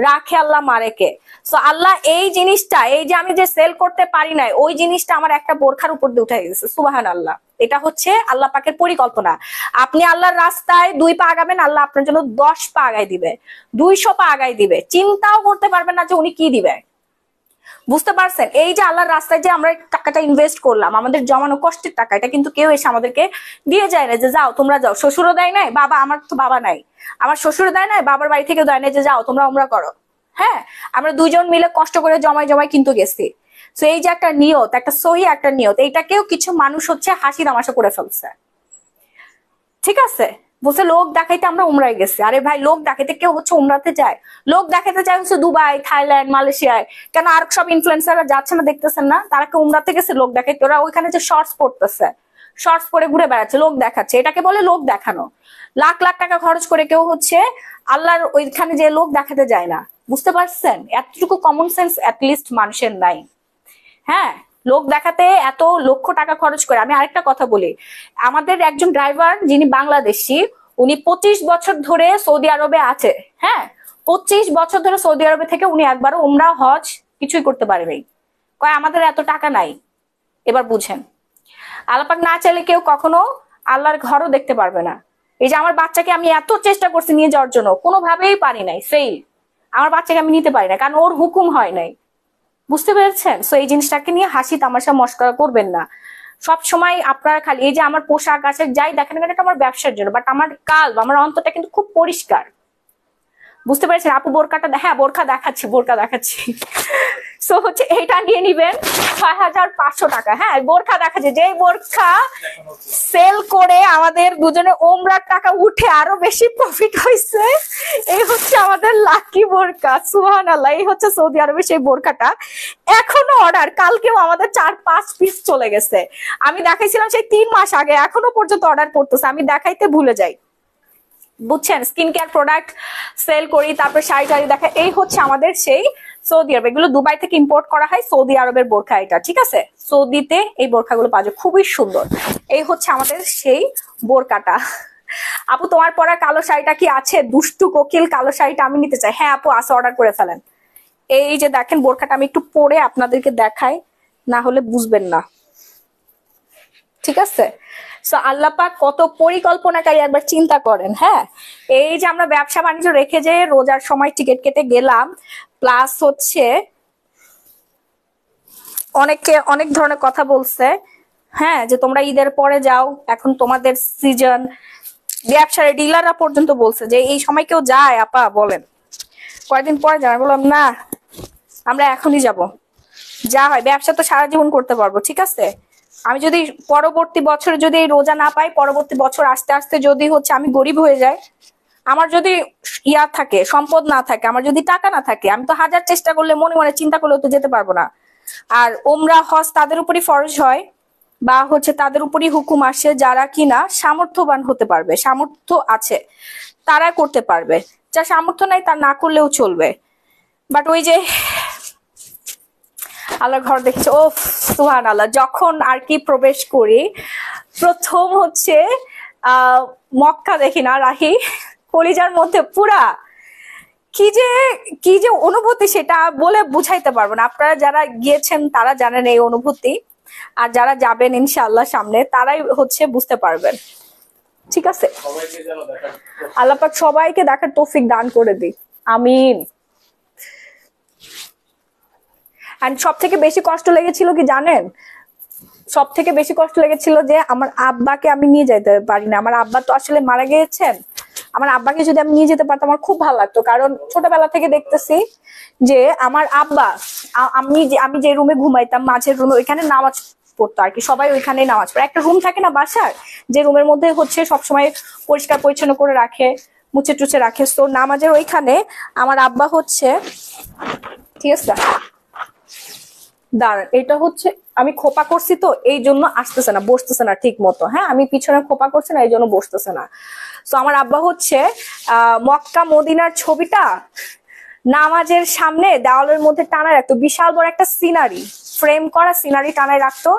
রাখে আল্লাহ মারেকে। সো আল্লাহ এই জিনিসটা, এই যে আমি যে সেল করতে পারি নাই, ওই জিনিসটা আমার একটা বোরখার উপর দিয়ে উঠে গেছে। সুবহান আল্লাহ। এটা হচ্ছে আল্লাহ পাকের পরিকল্পনা। আপনি আল্লাহর রাস্তায় 2 পা আগাবেন, আল্লাহ আপনার জন্য 10 পা আগাই দিবে, 200 পা আগাই দিবে। চিন্তাও করতে পারবেন না যে উনি কি দিবে। বুঝতে পারছেন? এই যে আল্লাহর রাস্তায় যে আমরা টাকাটা ইনভেস্ট করলাম, আমাদের জমানো কষ্টের টাকা, এটা কিন্তু কেউ এসে আমাদেরকে দিয়ে যায় না যে যাও তোমরা যাও। শ্বশুরও দেয় নাই, বাবা, আমার তো বাবা নাই, আমার শ্বশুরও দেয় নাই, বাবার বাড়ি থেকেও দেয় নাই যে যাও তোমরা উমরা করো। হ্যাঁ, আমরা দুজন মিলে কষ্ট করে জমায় জমায় কিন্তু গেছি। তো এই যে একটা নিয়ত, একটা সহি একটা নিয়ত, এইটাকেও কিছু মানুষ হচ্ছে হাসি তামাশা করে ফেলছে, ঠিক আছে, বলছে লোক দেখাইতে আমরা উমরায় গেছি। আরে ভাই, লোক দেখাইতে কেউ হচ্ছে উমরাতে যায়? লোক দেখাইতে যায় হচ্ছে দুবাই, থাইল্যান্ড, মালয়েশিয়ায়। কেন আর সব ইনফ্লুয়েন্সাররা যাচ্ছে না, দেখতেছেন না? তারা কেউ উমরাতে গেছে লোক দেখাইতে? ওরা ওইখানে যে শর্টস পড়তেছে, শর্টস পরে ঘুরে বেড়াচ্ছে, লোক দেখাচ্ছে, এটাকে বলে লোক দেখানো। লাখ লাখ টাকা খরচ করে কেউ হচ্ছে আল্লাহর ওইখানে যে লোক দেখাতে যায় না। বুঝতে পারছেন? এতটুকু কমন সেন্স অ্যাটলিস্ট মানুষের নাই। হ্যাঁ, লোক দেখাতে এত লক্ষ টাকা খরচ করে। আমি আরেকটা কথা বলি, আমাদের একজন ড্রাইভার যিনি বাংলাদেশি, উনি 25 বছর ধরে সৌদি আরবে আছে। হ্যাঁ, 25 বছর ধরে সৌদি আরবে থেকে উনি একবারও উমরা হজ কিছুই করতে পারে নাই। কয় আমাদের এত টাকা নাই। এবার বুঝেন, আল্লাহ পাক না চাইলে কেউ কখনো আল্লাহর ঘরও দেখতে পারবে না। এই যে আমার বাচ্চাকে আমি এত চেষ্টা করছি নিয়ে যাওয়ার জন্য, কোনোভাবেই পারি নাই, ফেইল। আমার বাচ্চাকে আমি নিতে পারি না, কারণ ওর হুকুম হয় নাই। বুঝতে পেরেছেন? সো এই জিনিসটাকে নিয়ে হাসি তামাশা মস্করা করবেন না। সব সময় আপনারা খালি এই যে আমার পোশাক আশাক যাই দেখেন না, এটা আমার ব্যবসার জন্য, বাট আমার কাল, আমার অন্তরটা কিন্তু খুব পরিষ্কার। বুঝতে পেরেছেন? আপু বোরকাটা, হ্যাঁ বোরকা দেখাচ্ছি, বোরকা দেখাচ্ছি। সো হচ্ছে এইটা নিয়ে নিবেন 6500 টাকা। হ্যাঁ, বোরখা দেখাচ্ছে, যে বোরখা সেল করে আমাদের দুজনে ওমরার টাকা উঠে আরো বেশি প্রফিট হয়েছে। এই হচ্ছে আমাদের লাকি বোরকা। সুবহানাল্লাহ। এই হচ্ছে সৌদি আরবের সেই বোরকাটা। এখনো অর্ডার, কালকেও আমাদের 4-5 পিস চলে গেছে। আমি দেখাইছিলাম সেই 3 মাস আগে, এখনো পর্যন্ত অর্ডার করতেছে, আমি দেখাইতে ভুলে যাই। বুঝছেন? স্কিন কেয়ার প্রোডাক্ট সেল করি, তারপর শাড়ি টাড়ি দেখা। এই হচ্ছে আমাদের সেই সৌদি আরব, এগুলো দুবাই থেকে ইম্পোর্ট করা হয়, সৌদি আরবের বোরখা এটা, ঠিক আছে? সৌদিতে এই বোরখাগুলো পাওয়া যায়, খুবই সুন্দর। এই হচ্ছে আমাদের সেই বোরকাটা। আপু তোমার পরা কালো শাড়িটা কি আছে? দুষ্টু কোকিল কালো শাড়িটা আমি নিতে চাই। হ্যাঁ আপু আছে, অর্ডার করে ফেলেন। এই যে দেখেন বোরখাটা আমি একটু পরে আপনাদেরকে দেখাই, না হলে বুঝবেন না, ঠিক আছে? সো আল্লাহ পাক কত পরিকল্পনাকারী, একবার চিন্তা করেন। হ্যাঁ, এই যে আমরা ব্যবসা বাণিজ্য রেখে যে রোজার সময় টিকিট কেটে গেলাম, প্লাস হচ্ছে অনেকে অনেক ধরনের কথা বলছে। হ্যাঁ, যে তোমরা ঈদের পরে যাও, এখন তোমাদের সিজন। ব্যবসার ডিলাররা পর্যন্ত বলছে যে এই সময় কেউ যায় আপা? বলেন, কয়েকদিন পরে যাবে। বললাম না, আমরা এখনই যাব। যা হয়, ব্যবসা তো সারা জীবন করতে পারবো, ঠিক আছে? আমি যদি পরবর্তী বছর যদি এই রোজা না পাই, পরবর্তী বছর আস্তে আস্তে যদি হচ্ছে আমি গরিব হয়ে যাই, আমার যদি ইয়া থাকে, সম্পদ না থাকে, আমার যদি টাকা না থাকে, আমি তো হাজার চেষ্টা করলে, মনে মনে চিন্তা করলেও তো যেতে পারবো না। আর ওমরা হজ তাদের উপরই ফরজ হয়, বা হচ্ছে তাদের উপরই হুকুম আসে যারা কিনা সামর্থ্যবান হতে পারবে, সামর্থ্য আছে তারা করতে পারবে। যা সামর্থ্য নাই তার না করলেও চলবে। বাট ওই যে আল্লাহর ঘর দেখেছে, ও সুবহানাল্লাহ, যখন আর কি প্রবেশ করি, প্রথম হচ্ছে মক্কা দেখি না রাহি, কলিজার মধ্যে পুরা কি যে অনুভূতি, সেটা বলে বুঝাইতে পারবো না। আপনারা যারা গিয়েছেন তারা জানেন এই অনুভূতি, আর যারা যাবেন ইনশাআল্লাহ সামনে, তারাই হচ্ছে বুঝতে পারবেন, ঠিক আছে? আল্লাহ পাক সবাইকে দেখার তৌফিক দান করে দিই, আমিন। আর সব থেকে বেশি কষ্ট লেগেছিল কি জানেন? সব থেকে বেশি কষ্ট লেগেছিল যে আমার আব্বাকে আমি নিয়ে যেতে পারি না। আমার আব্বা তো আসলে মারা গিয়েছেন, আমার আব্বাকে যদি আমি নিয়ে যেতে পারতাম আমার খুব ভালো লাগতো, কারণ ছোটবেলা থেকে দেখতেছি যে আমার আব্বা, আমি যে রুমে ঘুমাইতাম মাঝের রুমে, ওইখানে নামাজ পড়তো আর কি, সবাই ওইখানেই নামাজ পড়ে। একটা রুম থাকে না বাসার, যে রুমের মধ্যে হচ্ছে সবসময় পরিষ্কার পরিচ্ছন্ন করে রাখে, মুছে টুছে রাখে, তো নামাজের ওইখানে আমার আব্বা হচ্ছে, ঠিক আছে দাঁড়ান, এটা হচ্ছে আমি খোপা করছি তো এই জন্য আসতেছে না, বসতেছে না ঠিক মতো, হ্যাঁ আমি পিছনে খোপা করছি না এই জন্য বসতেছে না। তো আমার আব্বা হচ্ছে মক্কা মদিনার ছবিটা নামাজের সামনে দেওয়ালের মধ্যে টানায় রাখতো, বিশাল বড় একটা সিনারি, ফ্রেম করা সিনারি টানায় রাখতো,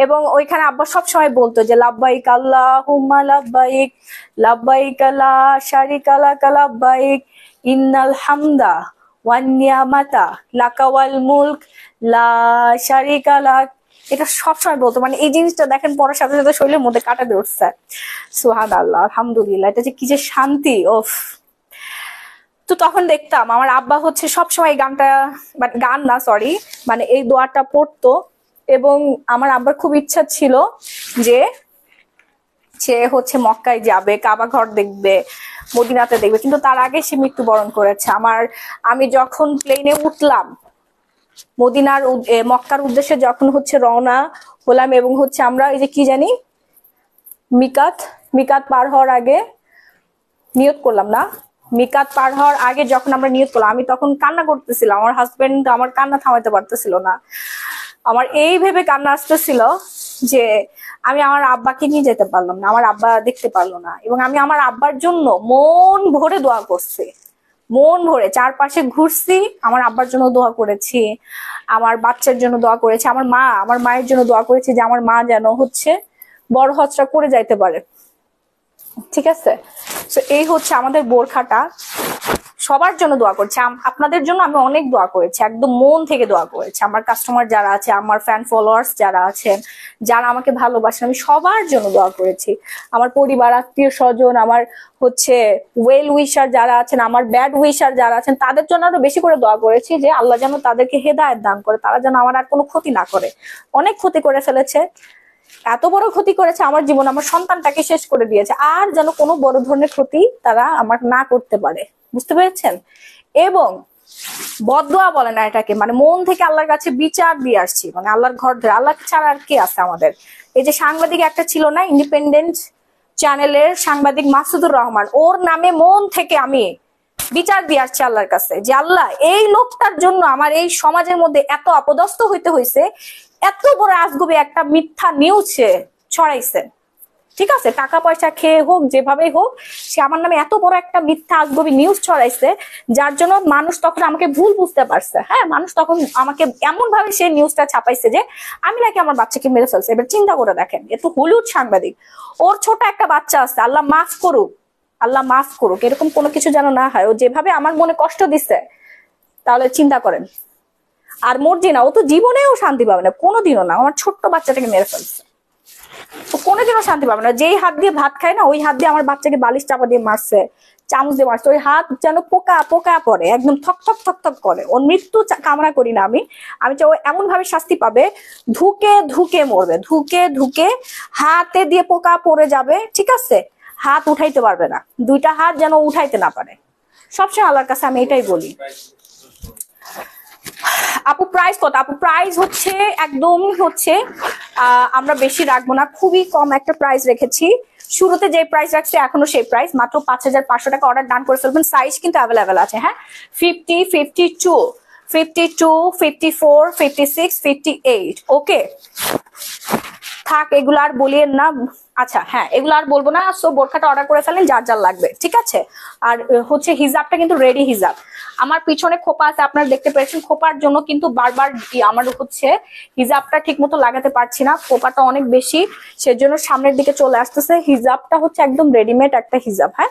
এবং ওইখানে আব্বা সবসময় বলতো যে লাব্বাইক আল্লাহুম্মা লাব্বাইক, লাব্বাইক লা শারিকা লাকা লাব্বাইক, ইন্নাল হামদা ওয়ান নিয়ামাতা লাকা ওয়াল মুলক লা শারিকা লাক। এটা সবসময় বলতো, মানে এই জিনিসটা দেখেন পড়ার সাথে সাথে শরীরের মধ্যে কাটা দিয়ে উঠছে। সুবহানাল্লাহ, আলহামদুলিল্লাহ, এটা যে কি যে শান্তি, ওফ। তো তখন দেখতাম আমার আব্বা হচ্ছে সবসময় এই গানটা, মানে গান না সরি, মানে এই দোয়াটা পড়তো, এবং আমার আব্বার খুব ইচ্ছা ছিল যে সে হচ্ছে মক্কায় যাবে, কাবা ঘর দেখবে, মদিনাতে দেখবে, কিন্তু তার আগে সে মৃত্যুবরণ করেছে। আমি যখন প্লেনে উঠলাম মক্কার উদ্দেশ্যে, যখন হচ্ছে রওনা হলাম, এবং হচ্ছে আমরা এই যে কি জানি মিকাত পার হওয়ার আগে নিয়ত করলাম না, মিকাত পার হওয়ার আগে যখন আমরা নিয়ত করলাম, আমি তখন কান্না করতেছিলাম, আমার হাজবেন্ড আমার কান্না থামাইতে পারতেছিল না। আমার এই ভেবে কান্না আসতেছিল যে আমি আমার আব্বাকে নিয়ে যেতে পারলাম না, আমার আব্বা দেখতে পারলো না, এবং আমি আমার আব্বার জন্য মন ভরে দোয়া করছি, মন ভরে চারপাশে ঘুরছি, আমার আব্বার জন্য দোয়া করেছি, আমার বাচ্চার জন্য দোয়া করেছি, আমার মায়ের জন্য দোয়া করেছি যে আমার মা যেন হচ্ছে বড় হজটা করে যাইতে পারে, ঠিক আছে। তো এই হচ্ছে আমাদের বোরখাটা, সবার জন্য দোয়া করছি, আপনাদের জন্য আমি অনেক দোয়া করেছি, একদম মন থেকে দোয়া করেছি, আমার কাস্টমার যারা আছে, আমার ফ্যান ফলোয়ার্স যারা আছেন, যারা আমাকে ভালোবাসেন, আমি সবার জন্য দোয়া করেছি, আমার পরিবার আত্মীয় স্বজন, আমার হচ্ছে ওয়েল উইশার যারা আছেন, আমার ব্যাড উইশার যারা আছেন, তাদের জন্য আরো বেশি করে দোয়া করেছি যে আল্লাহ যেন তাদেরকে হেদায়েত দান করে, তারা যেন আমার আর কোনো ক্ষতি না করে। অনেক ক্ষতি করে ফেলেছে, এত বড় ক্ষতি করেছে আমার জীবন, আমার সন্তানটাকে শেষ করে দিয়েছে, আর যেন কোনো বড় ধরনের ক্ষতি তারা আমার না করতে পারে, বুঝতে পেরেছেন। এবং বদদোয়া বলে না এটাকে, মানে মন থেকে আল্লাহর কাছে বিচার দিয়ে আসছি, মানে আল্লাহর ঘর ধরে, আল্লাহ ছাড়া আর কে আছে আমাদের। এই যে সাংবাদিক একটা ছিল না, ইন্ডিপেন্ডেন্ট চ্যানেলের সাংবাদিক মাসুদুর রহমান, ওর নামে মন থেকে আমি বিচার দিয়ে আসছে আল্লাহর কাছে, যে আল্লাহ এই লোকটার জন্য আমার এই সমাজের মধ্যে এত অপদস্থ হইতে হয়েছে, এত বড় আজগুবি একটা মিথ্যা নিউজ ছড়াইছে, ঠিক আছে, টাকা পয়সা খেয়ে হোক যেভাবেই হোক, সে আমার নামে এত বড় একটা মিথ্যা আজগুবি নিউজ ছড়াইছে, যার জন্য মানুষ তখন আমাকে ভুল বুঝতে পারছে, হ্যাঁ মানুষ তখন আমাকে এমন ভাবে সেই নিউজটা ছাপাইছে যে আমি নাকি আমার বাচ্চাকে মেরে ফেলছে। এবার চিন্তা করে দেখেন, এ তো হলুদ সাংবাদিক, ওর ছোট একটা বাচ্চা আছে, আল্লাহ মাফ করুক, আল্লাহ মাফ করুক, এরকম কোনো কিছু যেন না হয়। ও যেভাবে আমার মনে কষ্ট দিচ্ছে, তাহলে চিন্তা করেন। আর মর্জিনা, ও তো জীবনেও শান্তি পাবে না, কোনোদিনও না, আমার ছোট্ট বাচ্চাটাকে মেরে ফেলছে, ও কোনোদিনও শান্তি পাবে না। যেই হাত দিয়ে ভাত খায় না, ওই হাত দিয়ে আমার বাচ্চাকে বালিশ চাপা দিয়ে মারছে, চামচ দিয়ে মারছে, ওই হাত যেন পোকা পোকা পড়ে, একদম থক থক থক থক করে। ওর মৃত্যু কামনা করি না আমি, আমি চাই ও এমন ভাবে শাস্তি পাবে, ধুকে ধুকে মরবে, ধুকে ধুকে হাতে দিয়ে পোকা পড়ে যাবে, ঠিক আছে, হাত উঠাইতে পারবে না, দুইটা হাত যেন উঠাইতে না পারে। সবসময় আল্লাহর কাছে আমি এটাই বলি। আপু প্রাইস কত? আপু প্রাইস হচ্ছে একদম হচ্ছে আমরা বেশি রাখবো না, খুবই কম একটা প্রাইস রেখেছি। শুরুতে যে প্রাইস রাখছি এখনো সেই প্রাইস, মাত্র 5,500 টাকা। অর্ডার ডান করে ফেলবেন, সাইজ কিন্তু অ্যাভেলেবেল আছে, হ্যাঁ 50, 52, 52, 54, 56, 58, ওকে থাক, এগুলো আর বলিয়েন না। আচ্ছা হ্যাঁ, এগুলো আর বলবো না। সো বোরখাটা অর্ডার করে ফেলেন যার যার লাগবে, ঠিক আছে। আর হচ্ছে হিজাবটা কিন্তু রেডি হিজাব, আমার পিছনে খোপা আছে আপনারা দেখতে পেয়েছেন, খোপার জন্য কিন্তু বারবার আমার হচ্ছে হিজাবটা ঠিক মতো লাগাতে পারছি না, খোপাটা অনেক বেশি, সেজন্য সামনের দিকে চলে আসতেছে। হিজাবটা হচ্ছে একদম রেডিমেড একটা হিজাব, হ্যাঁ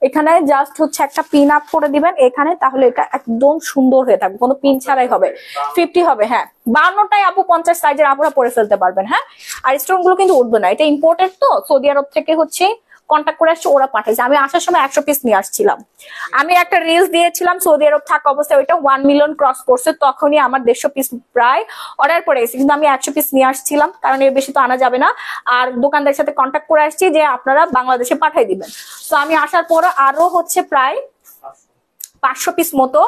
এখানে জাস্ট হচ্ছে একটা পিন আপ করে দিবেন এখানে, তাহলে এটা একদম সুন্দর হয়ে থাকবে, কোনো পিন ছাড়াই হবে। 50 হবে, হ্যাঁ 52টাই আপু 50 সাইজের আপুরা পরে ফেলতে পারবেন, হ্যাঁ। আর স্টোন গুলো কিন্তু উঠবে না, এটা ইম্পোর্টেড তো, সৌদি আরব থেকে হচ্ছে কন্ট্যাক্ট করে আসছে, ওরা পাঠাইছে। আমি আসার সময় 100 পিস নিয়ে আসছিলাম। আমি একটা রিলস দিয়েছিলাম সৌদি আরব থাকা অবস্থায়, ওইটা 1 মিলিয়ন ক্রস করছে, তখনই আমার 150 পিস প্রায় অর্ডার পড়ে গেছে, কিন্তু আমি 100 পিস নিয়ে আসছিলাম, কারণ এর বেশি তো আনা যাবে না। আর দোকানদারের সাথে কন্ট্যাক্ট করে আসছি যে আপনারা বাংলাদেশে পাঠাই দিবেন। তো আমি আসার পর আরো হচ্ছে প্রায় 500 পিস মতো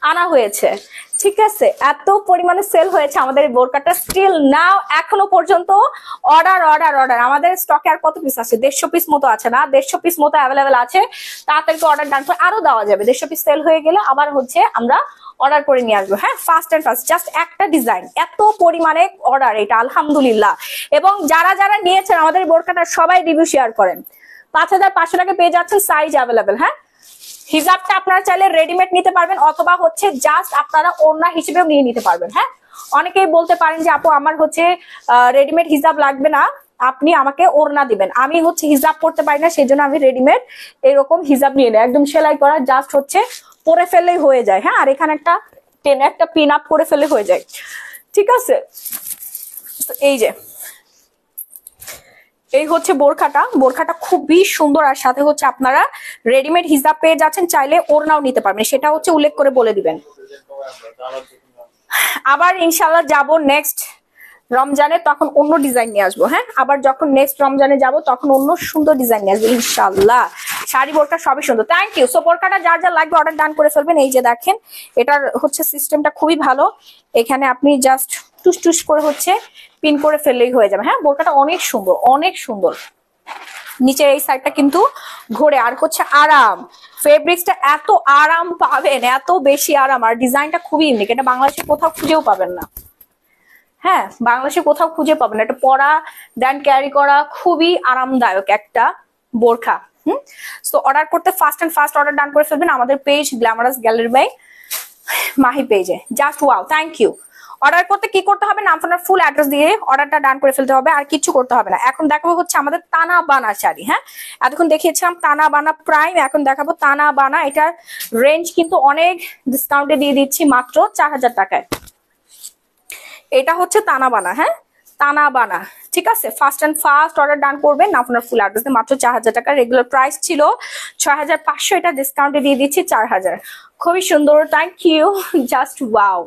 আনা হয়েছে। ঠিক আছে, এত পরিমাণে সেল হয়েছে আমাদের এই বোরকাটা। স্টিল নাও এখনো পর্যন্ত অর্ডার অর্ডার অর্ডার। আমাদের স্টকে আর কত পিস আছে? 150 পিস মতো আছে না? 150 পিস মতো অ্যাভেলেবেল আছে। তাড়াতাড়ি অর্ডার ডান করে আরো দেওয়া যাবে। 150 পিস সেল হয়ে গেলে আবার হচ্ছে আমরা অর্ডার করে নিয়ে আসবো। হ্যাঁ, ফাস্ট এন্ড ফাস্ট, জাস্ট একটা ডিজাইন, এত পরিমাণে অর্ডার, এটা আলহামদুলিল্লাহ। এবং যারা যারা নিয়েছেন আমাদের বোরকাটা সবাই রিভিউ শেয়ার করেন। 5500 টাকা পেয়ে যাচ্ছেন, সাইজ অ্যাভেলেবেল। হ্যাঁ, হিজাবটা আপনারা চাইলে রেডিমেড নিতে পারবেন, অথবা হচ্ছে জাস্ট আপনারা ওড়না হিসেবেও নিয়ে নিতে পারবেন। হ্যাঁ, অনেকেই বলতে পারেন যে আপু আমার হচ্ছে রেডিমেড হিজাব লাগবে না, আপনি আমাকে ওড়না দিবেন। আমি হচ্ছে হিজাব পড়তে পারি না, সেই জন্য আমি রেডিমেড এরকম হিজাব নিয়ে নেই, একদম সেলাই করা, জাস্ট হচ্ছে পরে ফেললেই হয়ে যায়। হ্যাঁ, আর এখানে একটা টেনে একটা পিন আপ করে ফেলে হয়ে যায়। ঠিক আছে, এই যে এই হচ্ছে বোরখাটা। বোরখাটা খুবই সুন্দর, আর সাথে হচ্ছে আপনারা রেডিমেড হিজাব পেয়ে যাচ্ছেন, চাইলে ওড়নাও নিতে পারবেন, সেটা হচ্ছে উল্লেখ করে বলে দিবেন। আবার ইনশাল্লাহ যাব নেক্সট রমজানে, তখন অন্য ডিজাইন নিয়ে আসবো। হ্যাঁ, আবার যখন নেক্সট রমজানে যাব তখন অন্য সুন্দর ডিজাইন নিয়ে আসবো ইনশাল্লাহ। শাড়ি বোরকা সবই সুন্দর। Thank you. সো বোরকাটা যার যার লাগবে অর্ডার ডান করে ফেলবেন। এই যে দেখেন, এটার হচ্ছে সিস্টেমটা খুবই ভালো। এখানে আপনি জাস্ট টুস টুস করে হচ্ছে পিন করে ফেললেই হয়ে যাবে। হ্যাঁ, বোরকাটা অনেক সুন্দর, অনেক সুন্দর। নিচের এই সাইডটা কিন্তু ঘোরে, আর হচ্ছে আরাম, ফেব্রিক্সটা এত আরাম পাবেন, এত বেশি আরাম, আর ডিজাইনটা খুবই ইউনিক। এটা বাংলাদেশে কোথাও খুঁজেও পাবেন না। হ্যাঁ, বাংলাদেশে কোথাও খুঁজে পাবেন না। এটা পরা দেন ক্যারি করা খুবই আরামদায়ক একটা বোরখা। তো অর্ডার করতে fast and fast order done করে ফেলবেন আমাদের page glamorous gallery by Mahi পেজে। Just wow, thank you. Order করতে কি করতে হবে? নাম ফোনের ফুল অ্যাড্রেস দিয়ে অর্ডারটা ডান করে ফেলতে হবে, আর কিছু করতে হবে না। এখন দেখাবো হচ্ছে আমাদের তানা বানা শাড়ি। হ্যাঁ, এতক্ষণ দেখিয়েছিলাম তানা বানা প্রাইম, এখন দেখাবো তানা বানা। এটার রেঞ্জ কিন্তু অনেক ডিসকাউন্টে দিয়ে দিচ্ছি, মাত্র 4000 টাকায়। এটা হচ্ছে তানা বানা। হ্যাঁ, তানা বানা। ঠিক আছে, fast and fast order done করবেন না আপনার ফুল অ্যাড্রেস, মাত্র 4000 টাকা। রেগুলার প্রাইস ছিল 6500, এটা ডিসকাউন্টে দিয়ে দিচ্ছি 4000। খুবই সুন্দর, থ্যাংক ইউ। জাস্ট ওয়াও,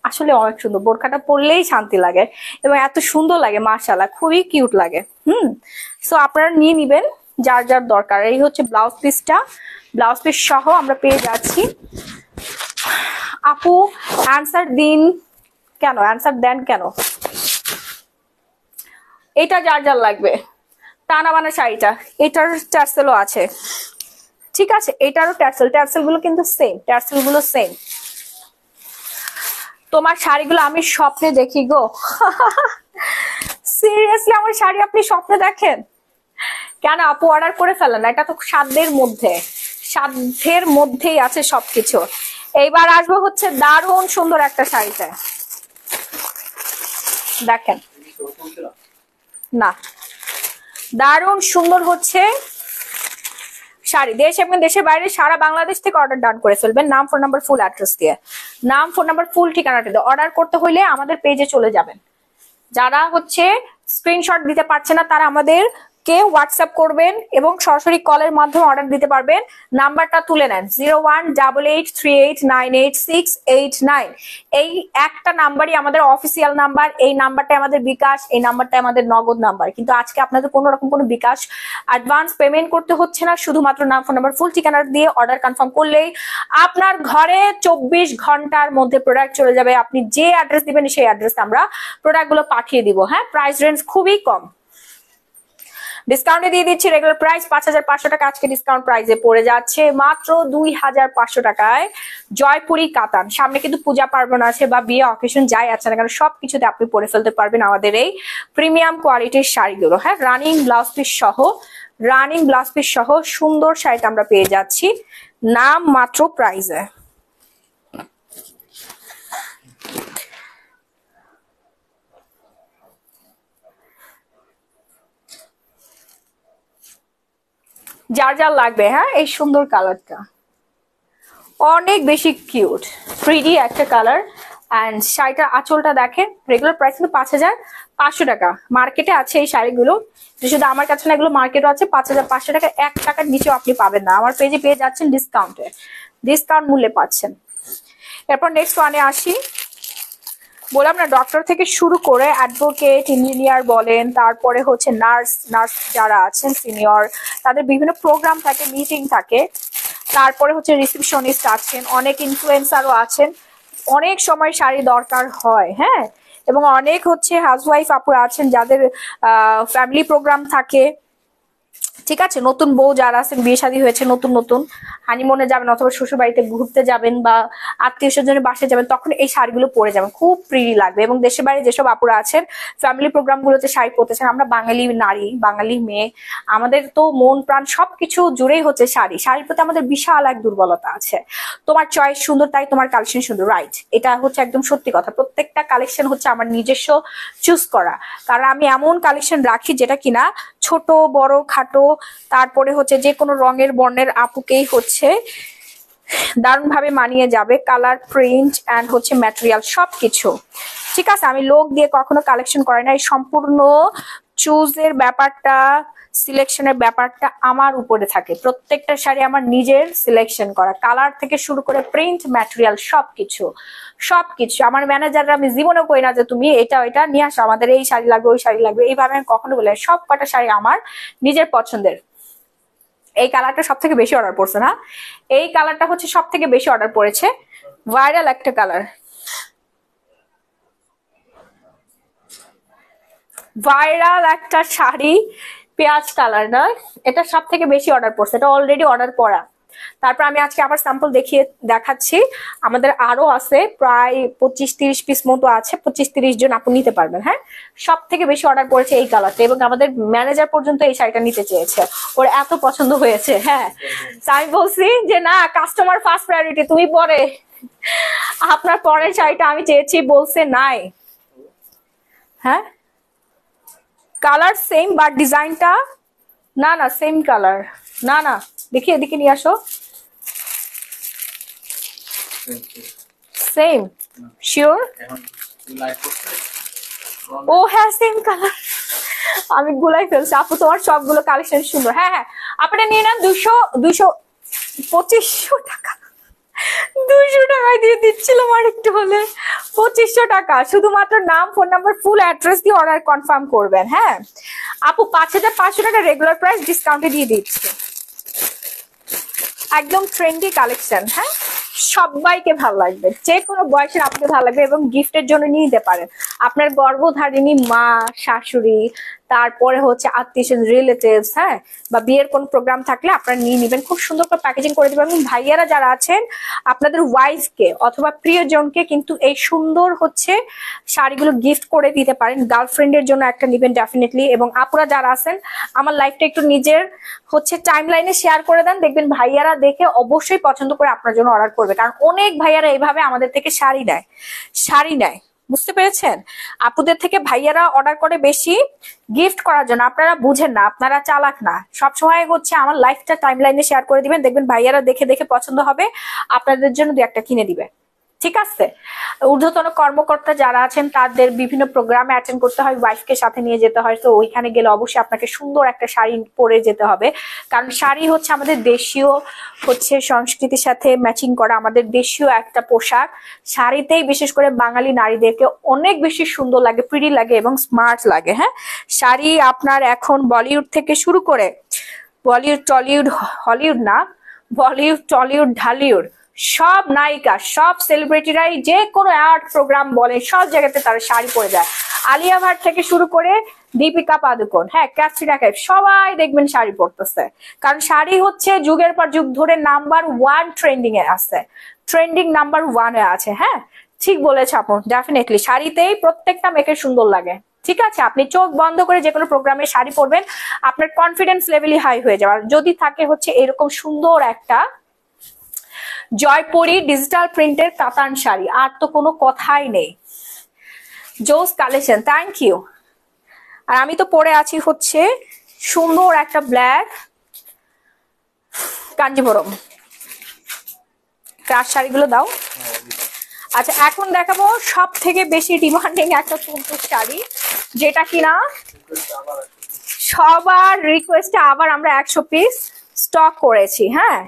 আসলে অনেক সুন্দর। বোরকাটা পরলেই শান্তি লাগে এবং এত সুন্দর লাগে, মাশাআল্লাহ, খুবই কিউট লাগে। সো আপনারা নিয়ে নিবেন যার যার দরকার। এই হচ্ছে ব্লাউজ পিসটা, ব্লাউজ পিস সহ আমরা পেয়ে যাচ্ছি। আপু অ্যান্সার দিন কেন, অ্যান্সার দেন কেন? এটা যার যার লাগবে, টানা বানা শাড়িটা, এটার টার্সেলও আছে। ঠিক আছে, এটারও টার্সেল, টার্সেল গুলো কিন্তু সেম, টার্সেল গুলো সেম। তোমার শাড়িগুলো আমি স্বপ্নে দেখি গো। সিরিয়াসলি, আমার শাড়ি আপনি স্বপ্নে দেখেন কেন? আপু অর্ডার করে ফেলেন, এটা তো সাধ্যের মধ্যে, সাধ্যের মধ্যেই আছে সবকিছু। এইবার আসবো হচ্ছে দারুণ সুন্দর একটা শাড়িতে, দেখেন না, দারুণ সুন্দর হচ্ছে শাড়ি। দেশ এবং দেশের বাইরে সারা বাংলাদেশ থেকে অর্ডার ডান করে ফেলবেন নাম, ফোন নাম্বার, ফুল অ্যাড্রেস দিয়ে। নাম, ফোন নাম্বার, ফুল ঠিকানাটা দিয়ে অর্ডার করতে হইলে আমাদের পেজে চলে যাবেন। যারা হচ্ছে স্ক্রিনশট দিতে পারছে না তারা আমাদেরকে হোয়াটসঅ্যাপ করবেন এবং সরাসরি কলের মাধ্যমে অর্ডার দিতে পারবেন। নাম্বারটা তুলে নেন, 0188389689। এই একটা নাম্বারই আমাদের অফিসিয়াল নাম্বার। এই নাম্বারটা আমাদের বিকাশ, এই নাম্বারটা আমাদের নগদ নাম্বার। কিন্তু আজকে আপনাদের কোনো রকম কোনো বিকাশ অ্যাডভান্স পেমেন্ট করতে হচ্ছে না, শুধুমাত্র নাম, ফোন নাম্বার, ফুল ঠিকানা দিয়ে অর্ডার কনফার্ম করলেই আপনার ঘরে 24 ঘন্টার মধ্যে প্রোডাক্ট চলে যাবে। আপনি যে অ্যাড্রেস দিবেন সেই অ্যাড্রেসে আমরা প্রোডাক্টগুলো পাঠিয়ে দিব। হ্যাঁ, প্রাইস রেঞ্জ খুবই কম, ডিসকাউন্টে দিয়ে দিচ্ছি। রেগুলার প্রাইস 5500 টাকা, আজকে ডিসকাউন্ট প্রাইসে পড়ে যাচ্ছে মাত্র 2500 টাকায়। জয়পুরি কাতান। সামনে কিন্তু পূজা পার্বণ আছে বা বিয়ে অকেশন যাই আছে না কেন, সবকিছুতে আপনি পরে ফেলতে পারবেন আমাদের এই প্রিমিয়াম কোয়ালিটির শাড়িগুলো। হ্যাঁ, রানিং ব্লাউজ পিস সহ, রানিং ব্লাউজ পিস সহ সুন্দর শাড়িটা আমরা পেয়ে যাচ্ছি নাম মাত্র প্রাইসে। যার যার লাগবে, হ্যাঁ, এই সুন্দর কালারটা অনেক বেশি কিউট, প্রিটি একটা কালার। অ্যান্ড শাড়িটার আঁচলটা দেখেন, রেগুলার প্রাইস কিন্তু 5500 টাকা। মার্কেটে আছে এই শাড়িগুলো, শুধু আমার কাছে না, এগুলো মার্কেটও আছে 5500 টাকা, 1 টাকার নিচেও আপনি পাবেন না। আমার পেজে পেয়ে যাচ্ছেন ডিসকাউন্টে, ডিসকাউন্ট মূল্যে পাচ্ছেন। এরপর নেক্সট ওয়ানে আসি। বললাম না, ডক্টর থেকে শুরু করে অ্যাডভোকেট, ইঞ্জিনিয়ার বলেন, তারপরে হচ্ছে নার্স যারা আছেন সিনিয়র, তাদের বিভিন্ন প্রোগ্রাম থাকে, মিটিং থাকে, তারপরে হচ্ছে রিসেপশনিস্ট আছেন, অনেক ইনফ্লুয়েন্সারও আছেন। অনেক সময় শাড়ি দরকার হয়, হ্যাঁ, এবং অনেক হচ্ছে হাউসওয়াইফ আপুরা আছেন যাদের ফ্যামিলি প্রোগ্রাম থাকে, ঠিক আছে। নতুন বউ যারা আছেন, বিয়ে শাদী হয়েছে, নতুন নতুন হানিমুনে যাবেন অথবা শ্বশুর বাড়িতে ঘুরতে যাবেন বা আত্মীয় স্বজনের বাসায় যাবেন, তখন এই শাড়িগুলো পরে যাবেন, খুব প্রিটি লাগবে। এবং দেশের বাইরে যেসব আপুরা আছেন ফ্যামিলি প্রোগ্রাম গুলোতে শাড়ি পরতেছেন, আমরা বাঙালি নারী, বাঙালি মেয়ে, আমাদের তো মন প্রাণ সবকিছু জুড়েই হচ্ছে শাড়ি। শাড়ির প্রতি আমাদের বিশাল এক দুর্বলতা আছে। তোমার চয়েস সুন্দর তাই তোমার কালেকশন সুন্দর, রাইট, এটা হচ্ছে একদম সত্যি কথা। প্রত্যেকটা কালেকশন হচ্ছে আমার নিজস্ব চুজ করা, কারণ আমি এমন কালেকশন রাখি যেটা কিনা ছোট বড় খাটো, তারপরে হচ্ছে যে কোনো রঙের বর্ণের আপুকেই হচ্ছে দারুণ ভাবে মানিয়ে যাবে। কালার, প্রিন্ট অ্যান্ড হচ্ছে ম্যাটেরিয়াল সবকিছু ঠিক আছে। আমি লোক দিয়ে কখনো কালেকশন করি না, এই সম্পূর্ণ চুজের ব্যাপারটা, সিলেকশনের ব্যাপারটা আমার উপরে থাকে। প্রত্যেকটা শাড়ি আমার নিজের সিলেকশন করা, কালার থেকে শুরু করে প্রিন্ট, ম্যাটেরিয়াল সবকিছু সবকিছু। আমার ম্যানেজাররা আমি জীবনেও কই না যে তুমি এটা ওইটা নিয়ে আসো, আমাদের এই শাড়ি লাগবে ওই শাড়ি লাগবে, এইভাবে আমি কখনো বলি না। সব কটা শাড়ি আমার নিজের পছন্দের। এই কালারটা সব থেকে বেশি অর্ডার পড়ছে না, এই কালারটা হচ্ছে সব থেকে বেশি অর্ডার পড়েছে, ভাইরাল একটা কালার, ভাইরাল একটা শাড়ি, পেঁয়াজ কালার না, এটা সব থেকে বেশি অর্ডার পড়ছে, এটা অলরেডি অর্ডার করা। তারপর আমি আজকে আবার স্যাম্পল দেখাচ্ছি। আমাদের আরো আছে প্রায় 25-30 পিস মতো আছে, 25-30 জন আপনি নিতে পারবেন। হ্যাঁ, সব থেকে বেশি অর্ডার পড়েছে এই কালারটা, এবং আমাদের ম্যানেজার পর্যন্ত এই শাড়িটা নিতে চেয়েছে, ওর এত পছন্দ হয়েছে। হ্যাঁ, আমি বলছি যে না, কাস্টমার ফার্স্ট প্রায়োরিটি, তুমি পরে, আপনার পরের শাড়িটা আমি চেয়েছি, বলছে নাই। হ্যাঁ, কালার সেম বাট ডিজাইনটা না, না সেম কালার না, না দেখি এদিকে নিয়ে আসো, সেম শিওর? ও হ্যাঁ, সেম কালার, আমি গুলাই ফেলছি। আপু তোমার সবগুলো কালেকশন সুন্দর। হ্যাঁ হ্যাঁ, আপনারা নিয়ে নেন 2500 টাকা, 200 টাকায় দিয়ে দিচ্ছিলাম, আর একটু হলে 2500 টাকা। শুধুমাত্র নাম, ফোন নাম্বার, ফুল অ্যাড্রেস দিয়ে অর্ডার কনফার্ম করবেন। হ্যাঁ আপু, 5500 টাকা রেগুলার প্রাইস ডিসকাউন্টে দিয়ে দিচ্ছি, একদম ট্রেন্ডি কালেকশন। হ্যাঁ, সবাইকে ভালো লাগবে, যে কোনো বয়সের আপনাকে ভালো লাগবে, এবং গিফটের জন্য নিয়ে নিতে পারেন। আপনার গর্ভধারিণী মা, শাশুড়ি, তারপরে হচ্ছে আত্মীয় রিলেটিভস, হ্যাঁ, বা বিয়ের কোন প্রোগ্রাম থাকলে আপনারা নিয়ে নিবেন, খুব সুন্দর করে প্যাকেজিং করে দিবেন। এবং ভাইয়ারা যারা আছেন আপনাদের ওয়াইফকে অথবা প্রিয়জনকে কিন্তু এই সুন্দর হচ্ছে শাড়িগুলো গিফট করে দিতে পারেন। গার্লফ্রেন্ডের জন্য একটা নিবেন ডেফিনেটলি। এবং আপুরা যারা আছেন আমার লাইফটা একটু নিজের হচ্ছে টাইম লাইনে শেয়ার করে দেন, দেখবেন ভাইয়ারা দেখে অবশ্যই পছন্দ করে আপনার জন্য অর্ডার করবে। কারণ অনেক ভাইয়ারা এইভাবে আমাদের থেকে শাড়ি নেয়, বুঝতে পেরেছেন? আপুদের থেকে ভাইয়ারা অর্ডার করে বেশি গিফট করার জন্য। আপনারা বুঝেন না, আপনারা চালাক না, সবসময় হচ্ছে আমার লাইফটা টাইম লাইনে শেয়ার করে দিবেন, দেখবেন ভাইয়ারা দেখে দেখে পছন্দ হবে, আপনাদের জন্য 2-1টা কিনে দিবে। ঠিক আছে। ঊর্ধ্বতন কর্মকর্তা যারা আছেন তাদের বিভিন্ন প্রোগ্রামে অ্যাটেন্ড করতে হয়, ওয়াইফকে সাথে নিয়ে যেতে হয়, তো ওইখানে গেলে অবশ্যই আপনাকে সুন্দর একটা শাড়ি পরে যেতে হবে। কারণ শাড়ি হচ্ছে আমাদের দেশীয় হচ্ছে সংস্কৃতির সাথে ম্যাচিং করা, আমাদের দেশীয় একটা পোশাক। শাড়িতেই বিশেষ করে বাঙালি নারীদেরকে অনেক বেশি সুন্দর লাগে, প্রিটি লাগে এবং স্মার্ট লাগে। হ্যাঁ, শাড়ি আপনার এখন বলিউড থেকে শুরু করে বলিউড, টলিউড, হলিউড না, বলিউড, টলিউড, ঢালিউড, সব নায়িকা, সব সেলিব্রিটিরাই যে কোনো অ্যাওয়ার্ড প্রোগ্রাম বলে সব জায়গাতে তারা শাড়ি পরে যায়। আলিয়া ভাট থেকে শুরু করে দীপিকা পাদুকোন, হ্যাঁ, ক্যাটরিনা কাইফ, সবাই দেখবেন শাড়ি পরতেছে। কারণ শাড়ি হচ্ছে যুগের পর যুগ ধরে নাম্বার 1 ট্রেন্ডিং এ আছে, ট্রেন্ডিং নাম্বার 1 এ আছে। হ্যাঁ, ঠিক বলেছে আপু, ডেফিনেটলি শাড়িতেই প্রত্যেকটা মেয়েকে সুন্দর লাগে। ঠিক আছে, আপনি চোখ বন্ধ করে যে কোনো প্রোগ্রামে শাড়ি পরবেন, আপনার কনফিডেন্স লেভেলই হাই হয়ে যাবে। আর যদি থাকে হচ্ছে এরকম সুন্দর একটা জয়পুরি ডিজিটাল প্রিন্টের কাতান শাড়ি, আর তো কোনো কথাই নেই। জোস কালেকশন, থ্যাংক ইউ। আর আমি তো পরে আছি হচ্ছে সুন্দর একটা ব্ল্যাক কাঞ্জিভরম। কার শাড়িগুলো দাও। আচ্ছা এখন দেখাবো সব থেকে বেশি ডিমান্ডিং একটা তুলতুল শাড়ি, যেটা কিনা সবার রিকোয়েস্টে আবার আমরা 100 পিস স্টক করেছি। হ্যাঁ,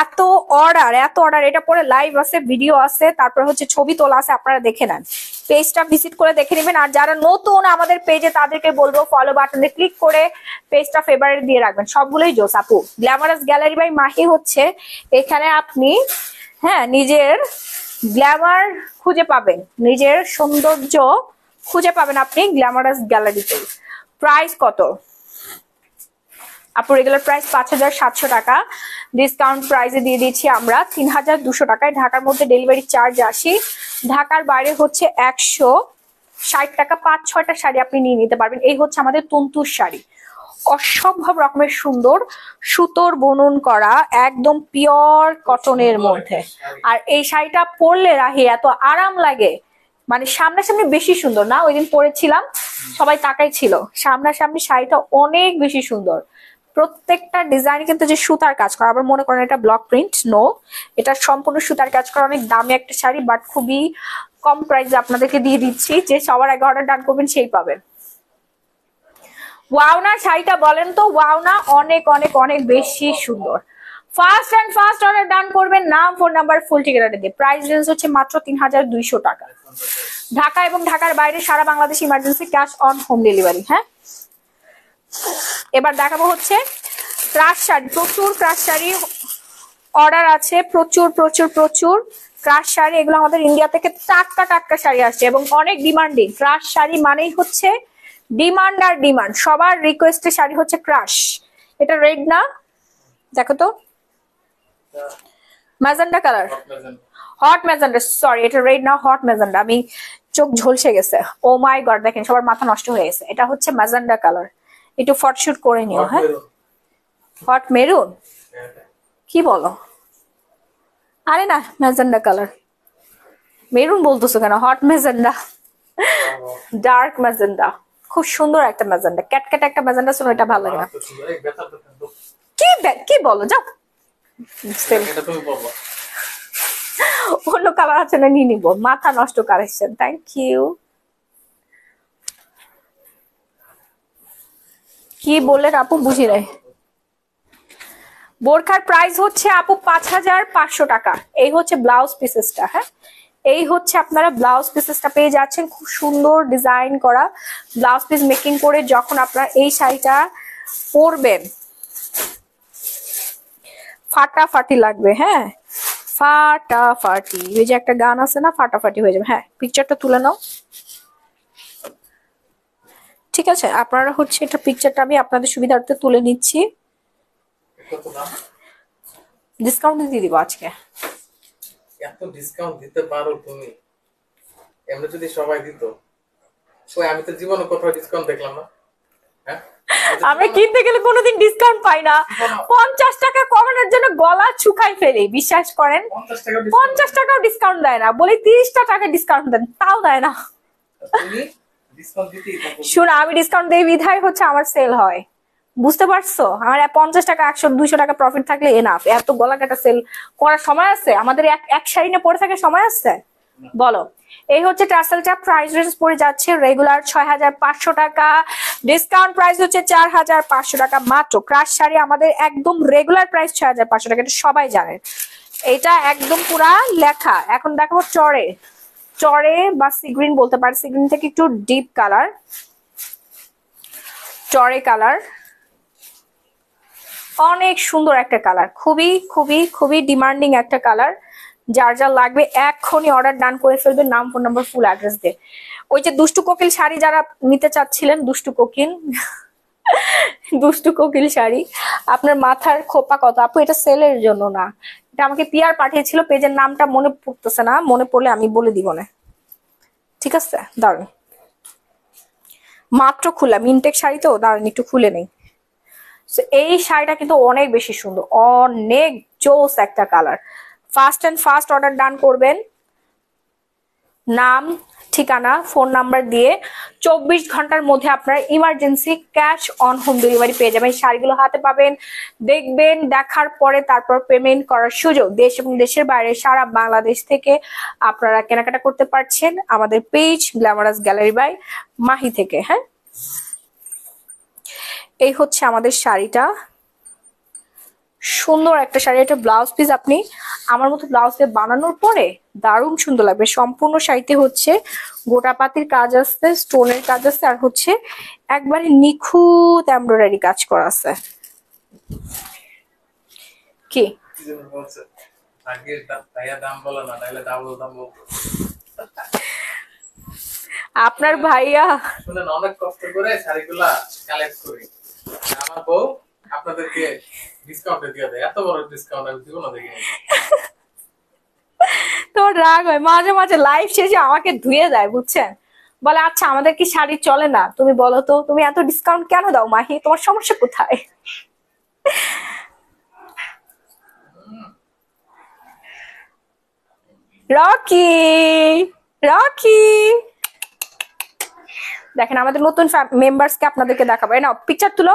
এত অর্ডার, এটা পরে লাইভ আছে, ভিডিও আছে, তারপর হচ্ছে ছবি তোলা আছে, আপনারা দেখে নেন, পেজটা ভিজিট করে দেখে নেবেন। আর যারা নতুন আমাদের পেজে তাদেরকে বলবো ফলো বাটনে ক্লিক করে পেজটা ফেভারিট দিয়ে রাখবেন। সবগুলোই জোস আপু। গ্ল্যামারাস গ্যালারি বাই মাহি হচ্ছে এখানে আপনি হ্যাঁ নিজের গ্ল্যামার খুঁজে পাবেন, নিজের সৌন্দর্য খুঁজে পাবেন আপনি গ্ল্যামারাস গ্যালারিতে। প্রাইস কত আপু? রেগুলার প্রাইস 5700 টাকা, ডিসকাউন্ট প্রাইসে দিয়ে দিচ্ছি আমরা 3200 টাকায়। ঢাকার মধ্যে ডেলিভারি চার্জ 80, ঢাকার বাইরে হচ্ছে 160 টাকা। 5-6টা শাড়ি আপনি নিয়ে নিতে পারবেন। এই হচ্ছে আমাদের তন্তুর শাড়ি, অসম্ভব রকমের সুন্দর, সুতোর বুনন করা, একদম পিওর কটনের মধ্যে। আর এই শাড়িটা পরলে রাহি এত আরাম লাগে, মানে সামনাসামনি বেশি সুন্দর না, ওই দিন পরেছিলাম সবাই তাকাই ছিল, সামনাসামনি শাড়িটা অনেক বেশি সুন্দর। প্রত্যেকটা ডিজাইন কিন্তু যে সুতার কাজ করা, আবার মনে করেন এটা ব্লক প্রিন্ট, নো, এটা সম্পূর্ণ সুতার কাজ করা। অনেক দামি একটা শাড়ি, বাট খুবই কম প্রাইসে আপনাদেরকে দিয়ে দিচ্ছি। যে সবার আগে অর্ডার ডান করবেন সেই পাবেন। ওয়াও না শাড়িটা বলেন তো, ওয়াও না, অনেক অনেক অনেক বেশি সুন্দর। ফার্স্ট অর্ডার ডান করবেন, নাম, ফোন নাম্বার, ফুল ঠিকানাটা দিয়ে। প্রাইস রেঞ্জ হচ্ছে মাত্র 3200 টাকা। ঢাকা এবং ঢাকার বাইরে সারা Bangladesh emergency cash on home delivery. হ্যাঁ, এবার দেখাবো হচ্ছে ক্রাশ শাড়ি। প্রচুর ক্রাশ শাড়ি অর্ডার আছে, প্রচুর প্রচুর প্রচুর ক্রাশ শাড়ি। এগুলো আমাদের ইন্ডিয়া থেকে টাটকা টাটকা শাড়ি আসছে এবং অনেক ডিমান্ডিং। ক্রাশ শাড়ি মানেই হচ্ছে ডিমান্ড আর ডিমান্ড, সবার রিকোয়েস্টের শাড়ি হচ্ছে ক্রাশ। এটা রেড না, দেখো তো, magenta colour, hot magenta, sorry এটা রেড না, হট ম্যাজেন্ডা। আমি চোখ ঝলসে গেছে, ও মাই গড, দেখেন সবার মাথা নষ্ট হয়ে গেছে। এটা হচ্ছে ম্যাজেন্ডা কালার, একটু ফটোশুট করে নিও। হ্যাঁ, হট মেরুন, কি বলো? আরে না, ম্যাজেন্ডা কালার, মেরুন বলতেছো কেন? হট ম্যাজেন্ডা, ডার্ক ম্যাজেন্ডা, খুব সুন্দর একটা ম্যাজেন্ডা, ক্যাটক্যাট একটা ম্যাজেন্ডা ছিল, এটা ভালো লাগে না। কি বলো, যাও, অন্য কালার আছে না, নিয়ে নিবো, মাথা নষ্ট কালেকশন। Thank you. কি বললেন আপু, বুঝি নাই। বোরখার প্রাইস হচ্ছে আপু 5500 টাকা। এই হচ্ছে ব্লাউজ পিসেসটা। হ্যাঁ, এই হচ্ছে আপনারা ব্লাউজ পিসেসটা পেয়ে যাচ্ছেন, খুব সুন্দর ডিজাইন করা ব্লাউজ পিস মেকিং করে। যখন আপনারা এই শাড়িটা পরবেন ফাটাফাটি লাগবে। হ্যাঁ, ফাটাফাটি, ওই যে একটা গান আছে না, ফাটাফাটি হয়ে যাবে। হ্যাঁ, পিকচারটা তুলে নাও। ঠিক আছে, আপনারা হচ্ছে এটা পিকচারটা আমি আপনাদের সুবিধার্থে তুলে নিচ্ছি। ডিসকাউন্ট দিয়ে দিব আজকে।
এত ডিসকাউন্ট দিতে পারো তুমি? এমনি যদি সবাই দিত, ওই আমি তো জীবনে কোথাও ডিসকাউন্ট দেখলাম না। হ্যাঁ,
আমরা কিনতে গেলে কোনোদিন ডিসকাউন্ট পাই না। 50 টাকা কমানোর জন্য গলা শুকাই ফেলি, বিশ্বাস করেন। 50 টাকাও ডিসকাউন্ট দেয় না, বলি 30টা টাকা ডিসকাউন্ট দেন, তাও দেয় না। শোনো, আমি ডিসকাউন্ট দেই বিধায় হচ্ছে আমার সেল হয়, বুঝতে পারছো? আমার 50 টাকা 100-200 টাকা প্রফিট থাকলে এনাফ। এত গলা কাটা সেল করার সময় আছে আমাদের? এক শাড়ি না পরে থাকে সময় আছে? বলো। এই হচ্ছে টার্সেলটা, প্রাইস রেঞ্জ পড়ে যাচ্ছে রেগুলার 6500 টাকা, ডিসকাউন্ট প্রাইস হচ্ছে 4500 টাকা মাত্র। ক্রাশ শাড়ি আমাদের একদম রেগুলার প্রাইস 6500 টাকা, এটা সবাই জানেন, এটা একদম পুরা লেখা। এখন দেখো চড়ে, চড়ে বা সিগ্রিন বলতে পারে, সিগ্রিন থেকে একটু ডিপ কালার, চড়ে কালার, অনেক সুন্দর একটা কালার, খুবই খুবই খুবই ডিমান্ডিং একটা কালার। যার যা লাগবে এখনই অর্ডার ডান করে ফেলবেন, নাম, ফোন নাম্বার, ফুল অ্যাড্রেস দিয়ে। ওই যে দুষ্টু কোকিল শাড়ি যারা নিতে চাচ্ছিলেন, দুষ্টু কোকিল দুষ্টু কোকিল শাড়ি, আপনার মাথার খোপা কত আপু? এটা সেলের জন্য না, এটা আমাকে পিআর পাঠিয়েছিল, পেজের নামটা মনে পড়তেছে না, মনে পড়লে আমি বলে দিব না। ঠিক আছে, দাঁড়ান, মাত্র খুললাম, ইনটেক শাড়ি তো, দাঁড়ান একটু খুলে নেই। এই শাড়িটা কিন্তু অনেক বেশি সুন্দর, অনেক জোস একটা কালার। ফার্স্ট অর্ডার ডান করবেন, নাম, ঠিকানা, ফোন নাম্বার দিয়ে 24 ঘন্টার মধ্যে আপনার emergency cash on home delivery পেয়ে যাবেন। শাড়িগুলো হাতে পাবেন, দেখবেন, দেখার পরে তারপর পেমেন্ট করার সুযোগ। দেশ এবং দেশের বাইরে সারা বাংলাদেশ থেকে আপনারা কেনাকাটা করতে পারছেন আমাদের page glamorous gallery by Mahi থেকে। হ্যাঁ, এই হচ্ছে আমাদের শাড়িটা, সুন্দর একটা শাড়ি। এটা ব্লাউজ পিস আপনি আমার মতো ব্লাউজ পিস বানানোর পরে দারুণ সুন্দর লাগবে। সম্পূর্ণ শাড়িতে হচ্ছে গোটা পাতির কাজ আছে, স্টোনের কাজ আছে, আর হচ্ছে একবারে নিখুঁত এমব্রয়ডারি কাজ করা আছে। কি আপনার ভাইয়া
শুনেন, অনেক কষ্ট করে শাড়িগুলা কালেক্ট করি, আমার বউ আপনাদেরকে ডিসকাউন্টে দিয়ে দেয়। এত বড় ডিসকাউন্ট আমি জীবনে দেখিনি।
তোমার রাগ হয় মাঝে মাঝে, লাইভ শেষে আমাকে ধুয়ে দেয় বুঝছেন, বলে আচ্ছা আমাদের কি শাড়ি চলে না, তুমি বলো তো তুমি এত ডিসকাউন্ট কেন দাও মাহি, তোমার সমস্যা কোথায়? রকি, রকি দেখেন আমাদের নতুন মেম্বার্সকে আপনাদেরকে দেখাবো। এই নাও পিকচার তুলো।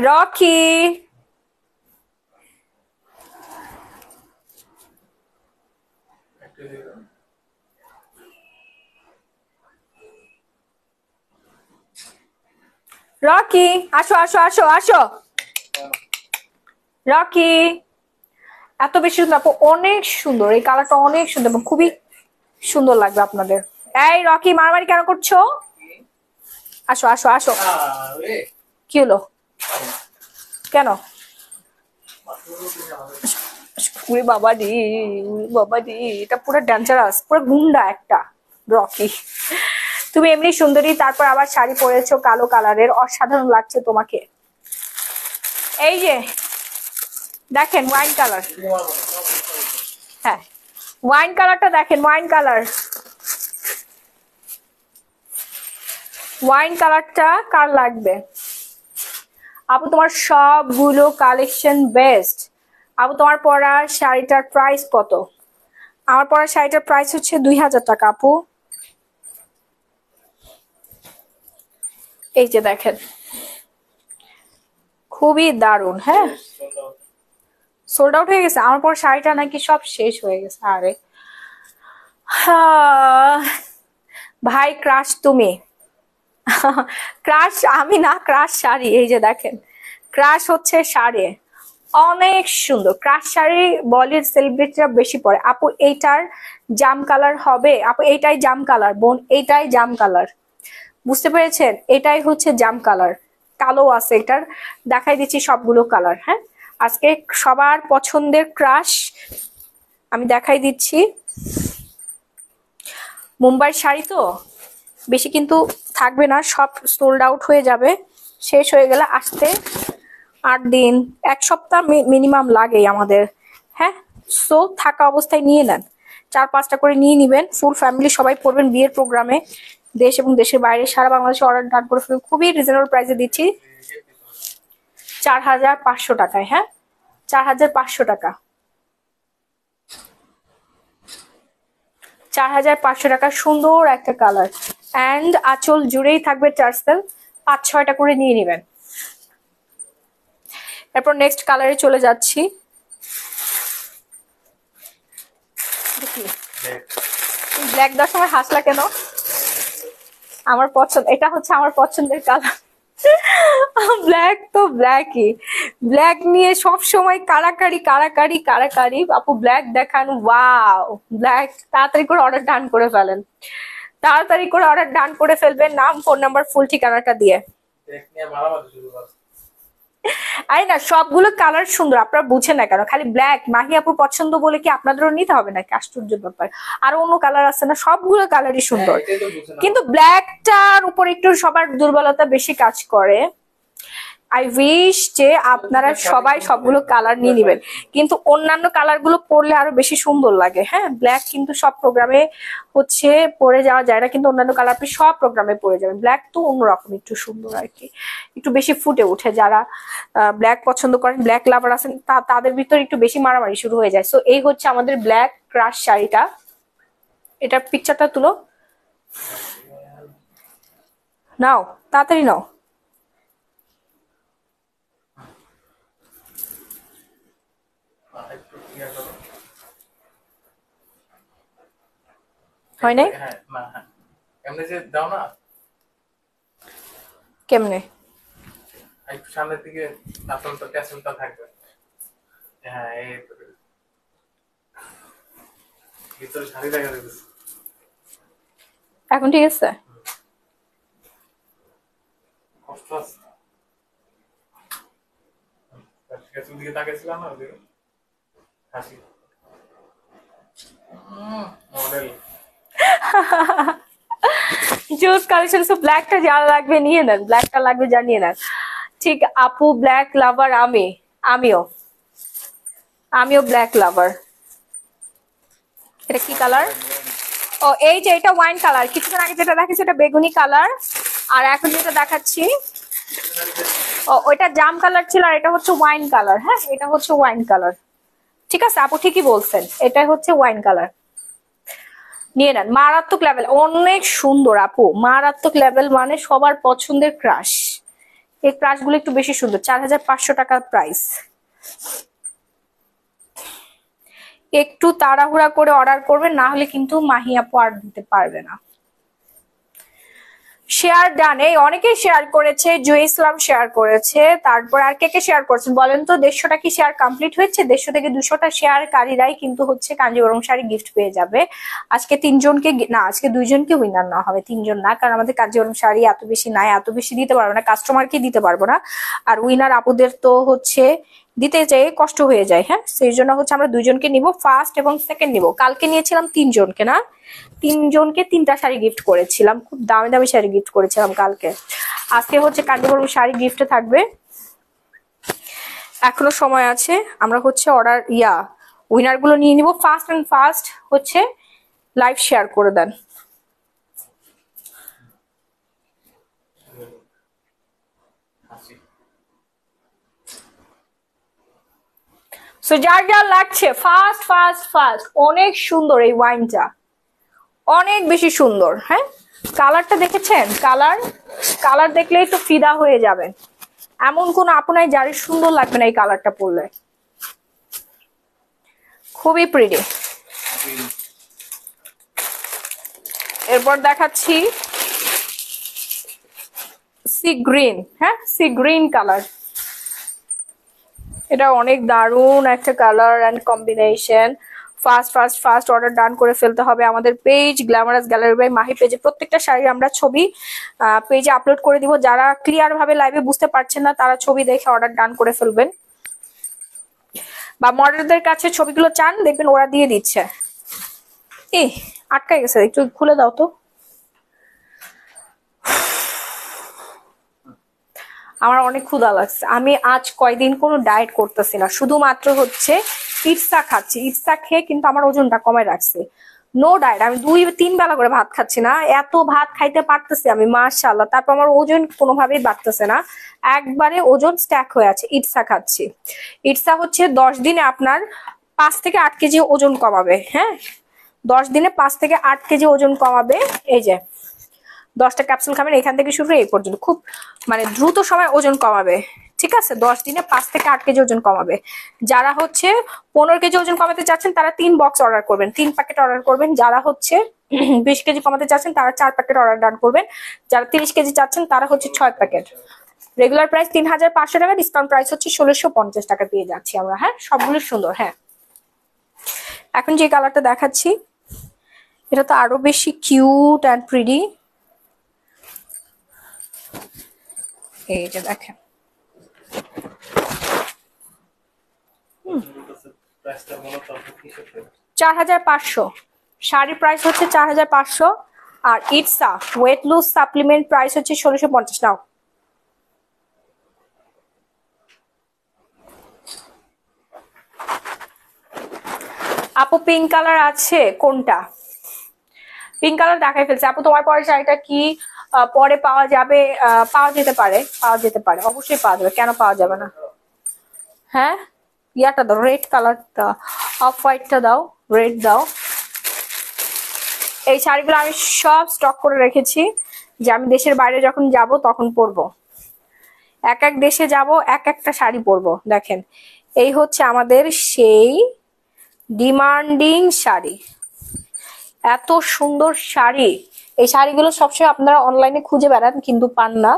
রকি, রকি আসো আসো আসো আসো। রকি এত বেশি সুন্দর আপু, অনেক সুন্দর, এই কালারটা অনেক সুন্দর এবং খুবই সুন্দর লাগবে আপনাদের। এই রকি মারামারি কেন করছো? আসো আসো আসো। কি হলো, কেন? উরে বাবা রে, উরে বাবা রে, এটা পুরো ডেঞ্জারাস, পুরো গুন্ডা একটা রকি। তুমি এমনি সুন্দরী, তারপর আবার শাড়ি পরেছো কালো কালারের, অসাধারণ লাগছে তোমাকে। এই যে দেখেন ওয়াইন কালার, হ্যাঁ ওয়াইন কালারটা দেখেন, ওয়াইন কালার, ওয়াইন কালারটা কার লাগবে? আপু তোমার সবগুলো কালেকশন বেস্ট। আপু তোমার পরা শাড়িটার প্রাইস কত? আমার পরা শাড়িটার প্রাইস হচ্ছে 2000 টাকা আপু। এই যে দেখেন, খুবই দারুণ। হ্যাঁ, সোল্ড আউট হয়ে গেছে আমার পর শাড়িটা, নাকি সব শেষ হয়ে গেছে? আরে ভাই ক্রাশ তুমি। ক্রাশ আমি না, ক্রাশ শাড়ি। এই যে দেখেন, ক্রাশ হচ্ছে শাড়ি, অনেক সুন্দর ক্রাশ শাড়ি বলিউড সেলিব্রিটিরা বেশি পরে। আপু এইটার জাম কালার হবে? আপু এইটাই জাম কালার বোন, এইটাই জাম কালার, বুঝতে পেরেছেন? এটাই হচ্ছে জাম কালার, কালো আছে এটার, দেখাই দিচ্ছি সবগুলো কালার। হ্যাঁ, আজকে সবার পছন্দের ক্রাশ আমি দেখাই দিচ্ছি। মুম্বাই শাড়ি তো বেশি কিন্তু থাকবে না, সব সোল্ড আউট হয়ে যাবে। শেষ হয়ে গেলে আসতে 8 দিন 1 সপ্তাহ মিনিমাম লাগেই আমাদের। হ্যাঁ, সো থাকা অবস্থায় নিয়ে নেন, 4-5টা করে নিয়ে নিবেন, ফুল ফ্যামিলি সবাই পড়বেন বিয়ের প্রোগ্রামে। দেশ এবং দেশের বাইরে সারা বাংলাদেশে অর্ডার ডান করে ফেলবেন, খুবই রিজনেবল প্রাইসে দিচ্ছি 4500 টাকায়। হ্যাঁ, 4500 টাকা, 4500 টাকা, সুন্দর একটা কালার অ্যান্ড আঁচল জুড়েই থাকবে টার্সেল, 5-6টা করে নিয়ে নেবেন। এরপর নেক্সট কালারে চলে যাচ্ছি। ব্ল্যাক দেওয়ার সময় হাসলা কেন? আমার পছন্দ, এটা হচ্ছে আমার পছন্দের কালার। ব্ল্যাক তো ব্ল্যাকই, ব্ল্যাক নিয়ে সব সময় কারাকারি কারাকারি কারাকারি। আপু ব্ল্যাক দেখান, ওয়াও ব্ল্যাক, তাড়াতাড়ি করে অর্ডার ডান করে ফেলেন, তাড়াতাড়ি করে অর্ডার ডান করে ফেলবেন, নাম ফোন নাম্বার ফুল ঠিকানাটা দিয়ে। আরে না, সবগুলো কালার সুন্দর, আপনারা বুঝেন না কেন? খালি ব্ল্যাক মাহি আপুর পছন্দ বলে কি আপনাদেরও নিতে হবে নাকি? আশ্চর্য ব্যাপার, আরো অন্য কালার আছে না, সবগুলো কালারই সুন্দর, কিন্তু ব্ল্যাকটার উপর একটু সবার দুর্বলতা বেশি কাজ করে। আই উইশ যে আপনারা সবাই সবগুলো কালার নিয়ে নেবেন, কিন্তু অন্যান্য কালার গুলো পরলে আরো বেশি সুন্দর লাগে। হ্যাঁ, ব্ল্যাক কিন্তু সব প্রোগ্রামে হচ্ছে পরে যাওয়া যায় না, কিন্তু অন্যান্য কালার আপনি সব প্রোগ্রামে পরে যাবেন। ব্ল্যাক তো অন্যরকম একটু সুন্দর আর কি, একটু বেশি ফুটে ওঠে। যারা ব্ল্যাক পছন্দ করেন, ব্ল্যাক লাভার আছেন, তাদের ভিতর একটু বেশি মারামারি শুরু হয়ে যায়। সো এই হচ্ছে আমাদের ব্ল্যাক ক্রাশ শাড়িটা, এটার পিকচারটা তুলো, নাও তাড়াতাড়ি নাও।
একটু ইয়ে করো।
হয় নাই?
হ্যাঁ না হ্যাঁ এমনি যে দাও না,
কেমনে?
একটু সামনের দিকে আসলটা ট্যাসেলটা থাকবে। হ্যাঁ এই তো। ভিতরে শাড়ি দেখা যাচ্ছে।
এখন ঠিক আছে?
কষ্ট আছে। ঠিক আছে ওদিকে তাকিয়েছিলাম না ওদিকে হাসি মডেল।
জোস কালেকশন। সো ব্ল্যাকটা যারা লাগবে নিয়ে নেন, ব্ল্যাকটা লাগবে জানিয়ে নেন। ঠিক আপু ব্ল্যাক লাভার, আমিও আমিও ব্ল্যাক লাভার। এটা কি কালার? ও এই যে এটা ওয়াইন কালার, কিছুক্ষণ আগে যেটা দেখাচ্ছি এটা বেগুনি কালার, আর এখন যেটা দেখাচ্ছি ও ওইটা জাম কালার ছিল, আর এটা হচ্ছে ওয়াইন কালার। হ্যাঁ এটা হচ্ছে ওয়াইন কালার। ঠিক আছে আপু ঠিকই বলছেন, এটা হচ্ছে ওয়াইন কালার। নিয়ে নেন, মারাত্মক লেভেল, অনেক সুন্দর আপু, মারাত্মক লেভেল, মানে সবার পছন্দের ক্রাশ। এই ক্রাশ গুলো একটু বেশি সুন্দর। 4500 টাকা প্রাইস। একটু তাড়াহুড়া করে অর্ডার করবেন, না হলে কিন্তু মাহি আপু আর দিতে পারবে না। শেয়ার ডান, এই অনেকেই শেয়ার করেছে, জুই ইসলাম শেয়ার করেছে, তারপর আর কে কে শেয়ার করছেন বলেন তো? 150টা কি শেয়ার কমপ্লিট হয়েছে? 150 থেকে 200টা শেয়ারকারীরাই কিন্তু হচ্ছে কাঞ্জিবরম শাড়ি গিফট পেয়ে যাবে। আজকে 3জনকে না, আজকে 2জনকে উইনার না হবে, 3জন না, কারণ আমাদের কাঞ্জিবরম শাড়ি এত বেশি নাই, এত বেশি দিতে পারবো না, কাস্টমারকে দিতে পারবো না। আর উইনার আপুদের তো হচ্ছে দিতে চাই কষ্ট হয়ে যায়। হ্যাঁ সেই জন্য হচ্ছে আমরা 2জনকে নিব, ফার্স্ট এবং সেকেন্ড নিব। কালকে নিয়েছিলাম 3জনকে, না 3জনকে 3টা শাড়ি গিফট করেছিলাম, খুব দামি দামি শাড়ি গিফট করেছিলাম কালকে। আজকে হচ্ছে কাঞ্জিবরম শাড়ি গিফটে থাকবে, এখনো সময় আছে। আমরা হচ্ছে অর্ডার উইনার গুলো নিয়ে নিব। ফার্স্ট এন্ড ফার্স্ট হচ্ছে লাইভ শেয়ার করে দেন। সো যার যার লাগছে ফার্স্ট ফার্স্ট ফার্স্ট। অনেক সুন্দর এই ওয়াইনটা, অনেক বেশি সুন্দর। হ্যাঁ কালারটা দেখেছেন? কালার কালার দেখলেই তো ফিদা হয়ে যাবেন, এমন কোন আপনার যারই সুন্দর লাগবে না এই কালারটা পরলে, খুবই প্রিটি। এরপর দেখাচ্ছি সি গ্রিন। হ্যাঁ সি গ্রিন কালার, এটা অনেক দারুণ একটা colour and combination. First first first order done করে ফেলতে হবে। আমাদের page glamorous gallery by Mahi পেজে প্রত্যেকটা শাড়ির আমরা ছবি পেজে আপলোড করে দিব। যারা ক্লিয়ার ভাবে লাইভে বুঝতে পারছেন না তারা ছবি দেখে অর্ডার ডান করে ফেলবেন, বা মডেলদের কাছে ছবিগুলো চান, দেখবেন ওরা দিয়ে দিচ্ছে। এই আটকে গেছে, একটু খুলে দাও তো। আমার অনেক ক্ষুধা লাগছে, আমি আজ কয়দিন কোনো ডায়েট করতেছি না, শুধুমাত্র হচ্ছে ইটসা খাচ্ছি। ইটসা খেয়ে কিন্তু আমার ওজনটা কমে রাখছে। নো ডায়েট, আমি 2-3 বেলা করে ভাত খাচ্ছি না, এত ভাত খাইতে পারতেছি আমি মাশাআল্লাহ, তারপর আমার ওজন কোনোভাবেই বাড়তেছে না, একবারে ওজন স্ট্যাক হয়ে আছে। ইটসা খাচ্ছি। ইটসা হচ্ছে 10 দিনে আপনার 5 থেকে 8 কেজি ওজন কমাবে। হ্যাঁ 10 দিনে 5 থেকে 8 কেজি ওজন কমাবে। এই যে 10টা ক্যাপসুল খাবেন, এখান থেকে শুরু এই পর্যন্ত, খুব মানে দ্রুত সময় ওজন কমাবে। ঠিক আছে 10 দিনে 5 থেকে 8 কেজি ওজন কমাবে। যারা হচ্ছে 15 কেজি ওজন কমাতে চাচ্ছেন তারা 3 বক্স অর্ডার করবেন, 3 প্যাকেট অর্ডার করবেন। যারা হচ্ছে 20 কেজি কমাতে চাচ্ছেন তারা 4 প্যাকেট অর্ডার ডান করবেন। যারা 30 কেজি চাচ্ছেন তারা হচ্ছে 6 প্যাকেট। রেগুলার প্রাইস 3500 টাকা, ডিসকাউন্ট প্রাইস হচ্ছে 1650 টাকা পেয়ে যাচ্ছি আমরা। হ্যাঁ সবগুলো সুন্দর। হ্যাঁ এখন যে কালারটা দেখাচ্ছি এটা তো আরো বেশি কিউট অ্যান্ড প্রিটি। এই যে দেখেন 4500 শাড়ির প্রাইস হচ্ছে 4500, আর ইটসা ওয়েট লুজ সাপ্লিমেন্ট প্রাইস হচ্ছে 1650। নাও আপু পিঙ্ক কালার আছে কোনটা? পিঙ্ক কালার দেখাই ফেলছে আপু, তোমার পরে শাড়িটা কি পরে পাওয়া যাবে? পাওয়া যেতে পারে, পাওয়া যেতে পারে, অবশ্যই পাওয়া যাবে, কেন পাওয়া যাবে না। হ্যাঁ ইয়াটা দাও, রেড কালারটা, অফ হোয়াইটটা দাও, রেড দাও। এই শাড়িগুলো আমি সব স্টক করে রেখেছি, যে আমি দেশের বাইরে যখন যাব তখন পরবো। এক এক দেশে যাব, এক একটা শাড়ি পরবো। দেখেন, এই হচ্ছে আমাদের সেই ডিমান্ডিং শাড়ি। এত সুন্দর শাড়ি। এই শাড়িগুলো সবসময় আপনারা অনলাইনে খুঁজে বেড়ান কিন্তু পান না,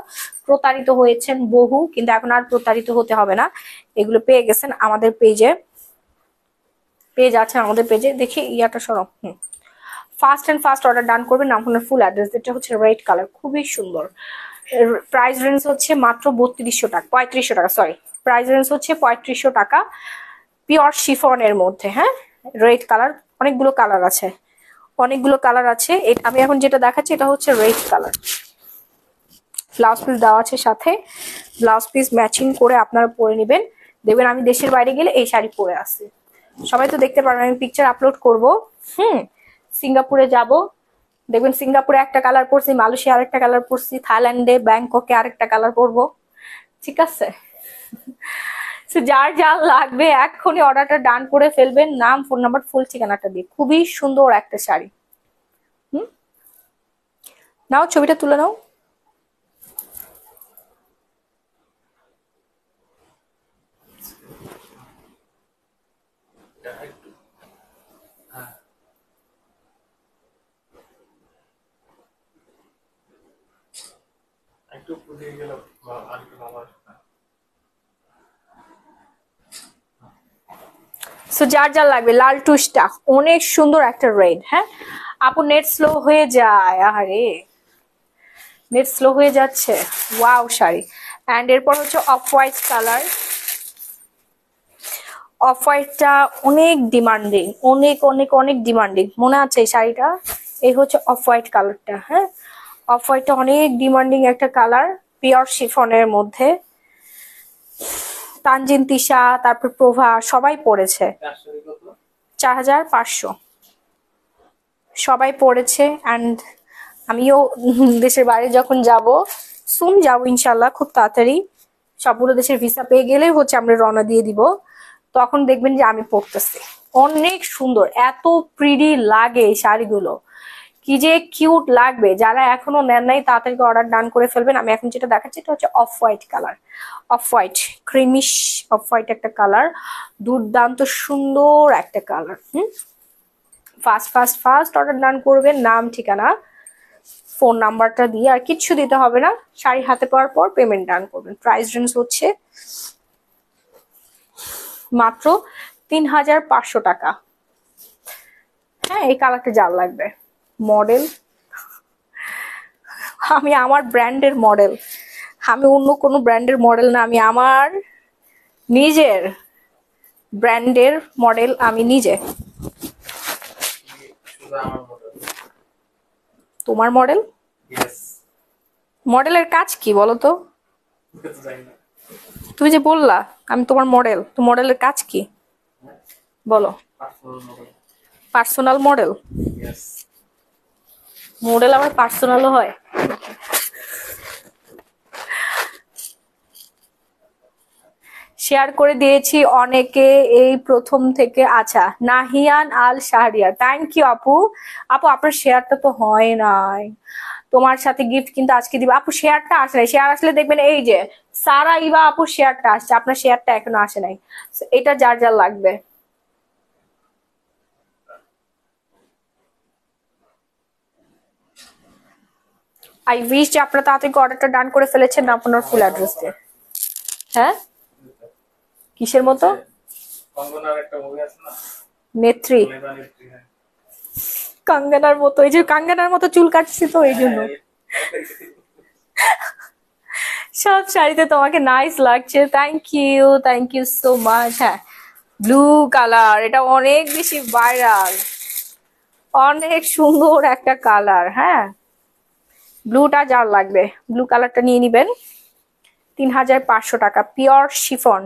প্রতারিত হয়েছেন বহু, কিন্তু এখন আর প্রতারিত হতে হবে না। এগুলো পেয়ে গেছেন আমাদের পেজে, পেজ আছে আমাদের পেজে। দেখি ইয়াটা সরব। Fast and fast order done করবেন। নাম আপনার ফুল অ্যাড্রেস, যেটা হচ্ছে রেড কালার, খুবই সুন্দর। প্রাইস রেঞ্জ হচ্ছে মাত্র 3200 টাকা, 3500 টাকা, সরি। প্রাইস রেঞ্জ হচ্ছে 3500 টাকা, পিওর শিফনের মধ্যে। হ্যাঁ, রেড কালার, অনেকগুলো কালার আছে, অনেকগুলো কালার আছে। আমি এখন যেটা দেখাচ্ছি এটা হচ্ছে রেড কালার। ব্লাউজ পিস দেওয়া আছে সাথে, ব্লাউজ পিস ম্যাচিং করে আপনারা পরে নেবেন। দেখবেন আমি দেশের বাইরে গেলে এই শাড়ি পরে আসি, সবাই তো দেখতে পারবেন। আমি পিকচার আপলোড করব। সিঙ্গাপুরে যাব, দেখবেন সিঙ্গাপুরে একটা কালার পরছি, মালয়েশিয়া আরেকটা কালার পরছি, থাইল্যান্ডে ব্যাংককে আরেকটা কালার পরবো। ঠিক আছে? যার যার লাগবে এক্ষুনি অর্ডারটা ডান করে ফেলবেন, নাম, ফোন নাম্বার, ফুল ঠিকানাটা দিয়ে। খুবই সুন্দর একটা শাড়ি। নাও ছবিটা তুলে নাও।
একটু পুড়িয়ে গেল আর একটু ভালো আসবে।
সো যার যার লাগবে, লাল টুসটা অনেক সুন্দর একটা রেড। হ্যাঁ আপু, নেট স্লো হয়ে যায়, আরে নেট স্লো হয়ে যাচ্ছে। ওয়াও শাড়ি। অ্যান্ড এরপর হচ্ছে অফ হোয়াইট কালার। অফ হোয়াইটটা অনেক ডিমান্ডিং, অনেক অনেক অনেক ডিমান্ডিং। মনে আছে এই শাড়িটা? এই হচ্ছে অফ হোয়াইট কালারটা। হ্যাঁ, অফ হোয়াইটটা অনেক ডিমান্ডিং একটা কালার, পিওর শিফনের মধ্যে। তানজিন, তিশা, তারপর প্রভা সবাই পড়েছে। 4500 সবাই পড়েছে। অ্যান্ড আমিও দেশের বাইরে যখন যাব, সুন যাব ইনশাল্লাহ, খুব তাড়াতাড়ি সবগুলো দেশের ভিসা পেয়ে গেলে হচ্ছে আমরা রওনা দিয়ে দিব, তখন দেখবেন যে আমি পড়তেছি। অনেক সুন্দর, এত প্রিটি লাগে এই শাড়িগুলো, কি যে কিউট লাগবে। যারা এখনো নেন নাই তাড়াতাড়ি অর্ডার ডান করে ফেলবেন। আমি এখন যেটা দেখাচ্ছি এটা হচ্ছে off white colour, off white creamish off white একটা কালার, দুর্দান্ত সুন্দর একটা colour. Fast fast fast order done করবেন, নাম, ঠিকানা, ফোন নাম্বারটা দিয়ে, আর কিচ্ছু দিতে হবে না। শাড়ি হাতে পাওয়ার পর পেমেন্ট ডান করবেন। প্রাইস রেঞ্জ হচ্ছে মাত্র 3500 টাকা। হ্যাঁ, এই কালারটা যার লাগবে, মডেল আমি আমার ব্র্যান্ডের মডেল, আমি অন্য কোনো ব্র্যান্ডের মডেল না, আমি আমার নিজের ব্র্যান্ডের মডেল, আমি নিজে। তোমার মডেল? মডেলের কাজ কি বলো তো? তুমি যে বললা আমি তোমার মডেল, তো মডেলের কাজ কি বলো? Personal model? মডেল আবার পার্সোনালও হয়? শেয়ার করে দিয়েছি অনেকে এই প্রথম থেকে। আচ্ছা, নাহিয়ান আল শাহরিয়ার, থ্যাংক ইউ আপু। আপু আপনার শেয়ারটা তো হয় নাই, তোমার সাথে গিফট কিন্তু আজকে দিবে। আপু শেয়ারটা আসে নাই, শেয়ার আসলে দেখবেন এই যে সারা ইভা আপু শেয়ারটা আসছে, আপনার শেয়ারটা এখনো আসে নাই। এটা যার যার লাগবে। আই উইশ যে আপনারা তাড়াতাড়ি অর্ডারটা ডান করে ফেলেছেন আপনার ফুল অ্যাড্রেস দিয়ে। হ্যাঁ, কিসের মতো? নেত্রী, কাঙ্গানার মতো, এই যে কাঙ্গানার মতো চুল কাটছি তো এই জন্য। সব শাড়িতে তোমাকে নাইস লাগছে, থ্যাংক ইউ সো মাচ। হ্যাঁ, ব্লু কালার, এটা অনেক বেশি ভাইরাল, অনেক সুন্দর একটা কালার। হ্যাঁ, ব্লুটা যার লাগবে ব্লু কালারটা নিয়ে নিবেন। 3500 টাকা, পিওর শিফন।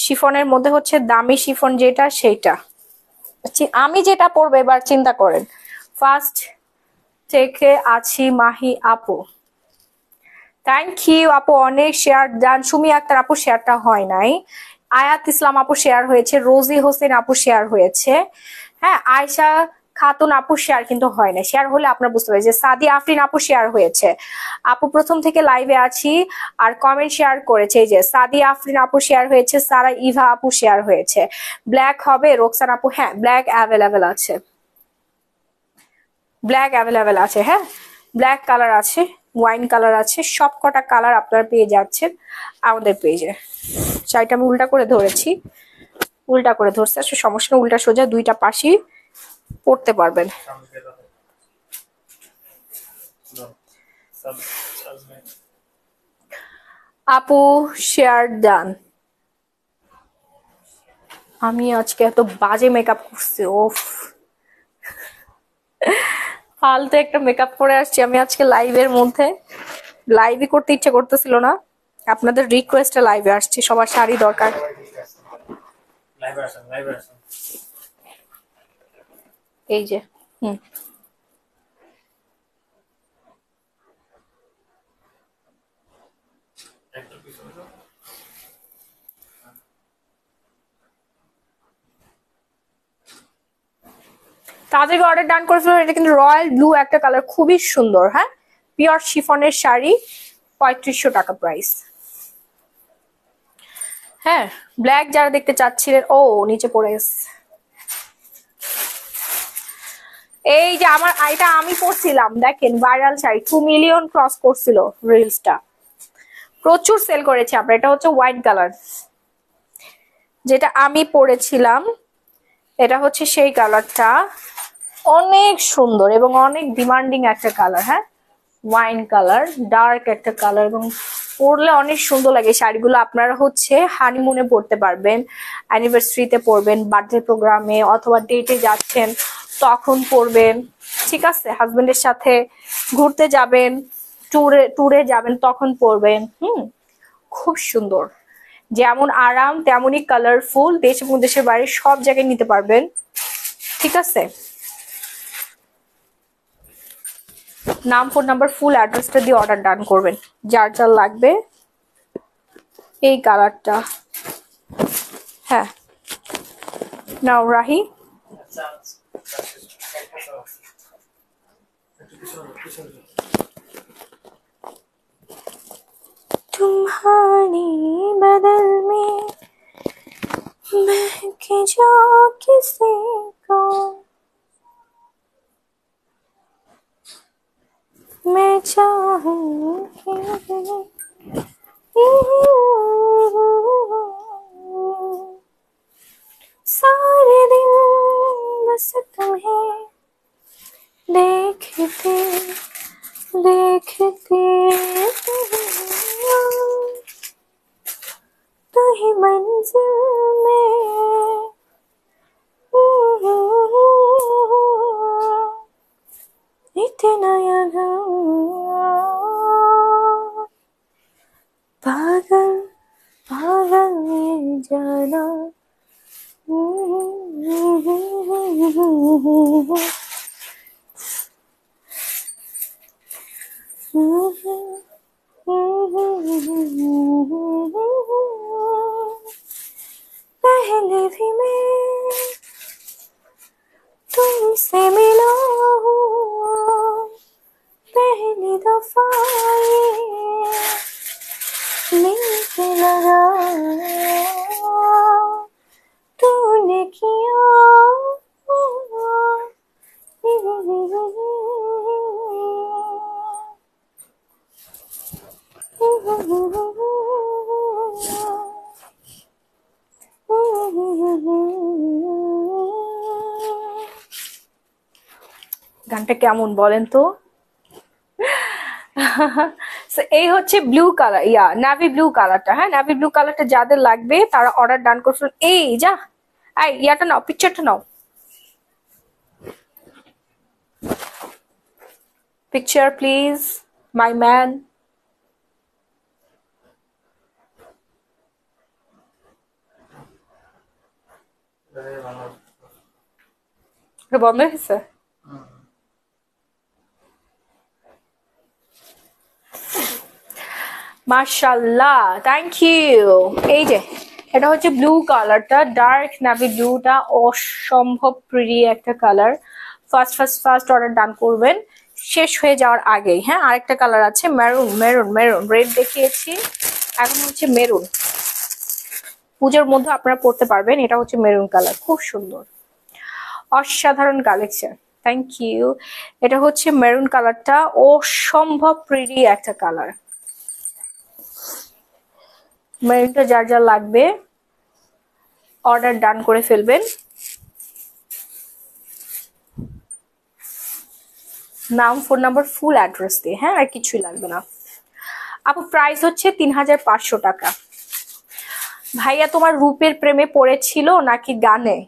শিফনের মধ্যে হচ্ছে দামি শিফন যেটা, সেইটা। আমি যেটা পরবো এবার চিন্তা করেন। ফার্স্ট থেকে আছি মাহি আপু, থ্যাংক ইউ আপু, অনেক শেয়ার দেন। সুমি আক্তার আপু শেয়ারটা হয় নাই। আয়াত ইসলাম আপু শেয়ার হয়েছে, রোজি হোসেন আপু শেয়ার হয়েছে। হ্যাঁ, আয়শা খাতুন আপু শেয়ার কিন্তু হয় না, শেয়ার হলে আপনার বুঝতে পারবেন যে সাদিয়া আফরিন আপু শেয়ার হয়েছে। আপু প্রথম থেকে লাইভে আছি আর কমেন্ট শেয়ার করেছে, এই যে সাদিয়া আফরিন আপু শেয়ার হয়েছে, সারা ইভা আপু শেয়ার হয়েছে। ব্ল্যাক হবে রোকসান আপু? হ্যাঁ ব্ল্যাক অ্যাভেলেবেল আছে, ব্ল্যাক অ্যাভেলেবেল আছে, হ্যাঁ ব্ল্যাক কালার আছে, ওয়াইন কালার আছে, সব কটা কালার আপনারা পেয়ে যাচ্ছেন আমাদের পেজে। শাড়িটা আমি উল্টা করে ধরেছি, উল্টা করে ধরছে, সমস্যা না, উল্টা সোজা দুইটা পাশেই পড়তে পারবেন। আপু শেয়ার ডান। আমি আজকে এত বাজে মেকআপ করছি, ওফ ফালতু একটা মেকআপ করে আসছি আমি আজকে লাইভের মধ্যে। লাইভই করতে ইচ্ছে করতেছিল না, আপনাদের রিকোয়েস্টে লাইভে আসছি, সবার শাড়ি দরকার। এই যে তাদেরকে অর্ডার ডান করে ফেলুন। এটা কিন্তু রয়্যাল ব্লু একটা কালার, খুবই সুন্দর, হ্যাঁ পিওর শিফনের শাড়ি, 3500 টাকা প্রাইস। হ্যাঁ ব্ল্যাক যারা দেখতে চাচ্ছিলেন, ও নিচে পড়ে গেছে। এই যে আমার এটা আমি পরছিলাম, দেখেন ভাইরাল শাড়ি 2 মিলিয়ন ক্রস করছিল রিলসটা, প্রচুর সেল করেছে আমরা। এটা হচ্ছে হোয়াইট কালার, যেটা আমি পরেছিলাম এটা হচ্ছে সেই কালারটা, অনেক সুন্দর এবং অনেক ডিমান্ডিং একটা কালার, হ্যাঁ ওয়াইন কালার, ডার্ক একটা কালার, এবং পরলে অনেক সুন্দর লাগে শাড়িগুলো। আপনারা হচ্ছে হানিমুনে পরতে পারবেন, অ্যানিভার্সারিতে পরবেন, বার্থডে প্রোগ্রামে অথবা ডেটে যাচ্ছেন তখন পরবেন, ঠিক আছে, হাজবেন্ডের সাথে ঘুরতে যাবেন, ট্যুরে যাবেন তখন পরবেন। খুব সুন্দর, যেমন আরাম তেমনই কালারফুল, দেশ এবং দেশের বাইরে সব জায়গায় নিতে পারবেন, ঠিক আছে। নাম, ফোন নাম্বার, ফুল অ্যাড্রেসটা দিয়ে অর্ডার ডান করবেন, যার যার লাগবে। এই কালারটা, হ্যাঁ নাও রাহি। तुम्हारी बदल में महके जो किसी को मैं चाहूंगी, सारे दिन बस तुम्हें देखते देखते तो ही मंजिल में इतना यादा पागल पागल ये जाना। पहले भी मैं तुमसे मिला हूँ, पहली दफा ये मिलके लगा तूने किया। গানটা কেমন বলেন তো? এই হচ্ছে ব্লু কালার, নাভি ব্লু কালারটা, হ্যাঁ নাভি ব্লু কালারটা যাদের লাগবে তারা অর্ডার ডান করছেন। এই যা ইয়াটা নাও, পিকচারটা নাও, পিকচার প্লিজ মাই ম্যান। বন্ধ হয়েছে? মাশাআল্লাহ, থ্যাংক ইউ। এই যে এটা হচ্ছে ব্লু কালারটা, ডার্ক নাভি ব্লুটা অসম্ভব প্রিটি একটা colour, first first first order done করবেন শেষ হয়ে যাওয়ার আগেই। হ্যাঁ, আরেকটা কালার আছে মেরুন, মেরুন মেরুন, রেড দেখিয়েছি, এখন হচ্ছে মেরুন। পুজোর মধ্যে আপনারা পড়তে পারবেন। এটা হচ্ছে মেরুন কালার, খুব সুন্দর, অসাধারণ কালেকশন। Thank you. এটা হচ্ছে মেরুন কালারটা, অসম্ভব প্রিটি একটা কালার। মেরুনটা যার যার লাগবে অর্ডার ডান করে ফেলবেন। নাম, ফোন নাম্বার, ফুল অ্যাড্রেস দিয়ে। হ্যাঁ, আর কিছুই লাগবে না। আপু প্রাইস হচ্ছে 3500 টাকা। ভাইয়া তোমার রূপের প্রেমে পড়েছিল নাকি গানে?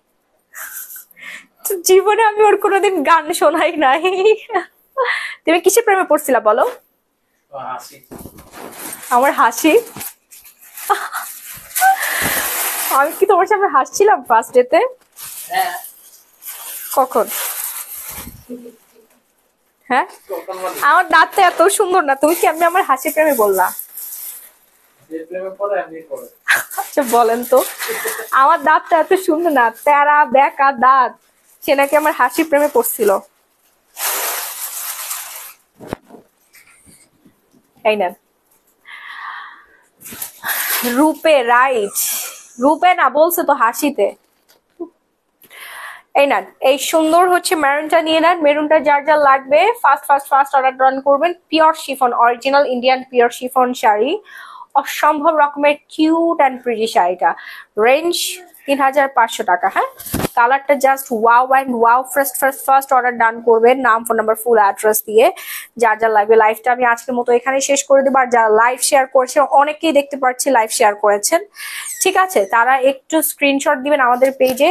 জীবনে আমি ওর কোনোদিন গান শোনাই নাই। তুমি কিসের প্রেমে পড়ছিলা বলো? আমার হাসি? আমি কি তোমার সামনে হাসছিলাম ফার্স্ট ডেতে? কখন? হ্যাঁ, আমার দাঁতটা এত সুন্দর না, তুমি কি আমি আমার হাসি প্রেমে বললা? আচ্ছা বলেন তো, আমার দাঁতটা এত সুন্দর না, তেরা বেকা দাঁত, সে নাকি আমার হাসি প্রেমে পড়ছিল। এই না রূপে, রাইট, রূপে না বলছে তো হাসিতে। এই না, এই সুন্দর হচ্ছে মেরুনটা নিয়ে নেন। মেরুনটা যার যার লাগবে first first first order done করবেন। Pure chiffon, original Indian pure chiffon sari, অসম্ভব রকমের কিউট অ্যান্ড প্রিটি শাড়িটা। রেঞ্জ 3500 টাকা। হ্যাঁ, কালারটা just wow and wow. First first first order done করবেন, নাম, ফোন নাম্বার, ফুল অ্যাড্রেস দিয়ে। যার যার লাগবে। লাইভটা আমি আজকের মতো এখানে শেষ করে দেবো। আর যারা লাইভ শেয়ার করেছে, অনেকেই দেখতে পাচ্ছি লাইভ শেয়ার করেছেন, ঠিক আছে, তারা একটু স্ক্রিনশট দিবেন আমাদের পেজে,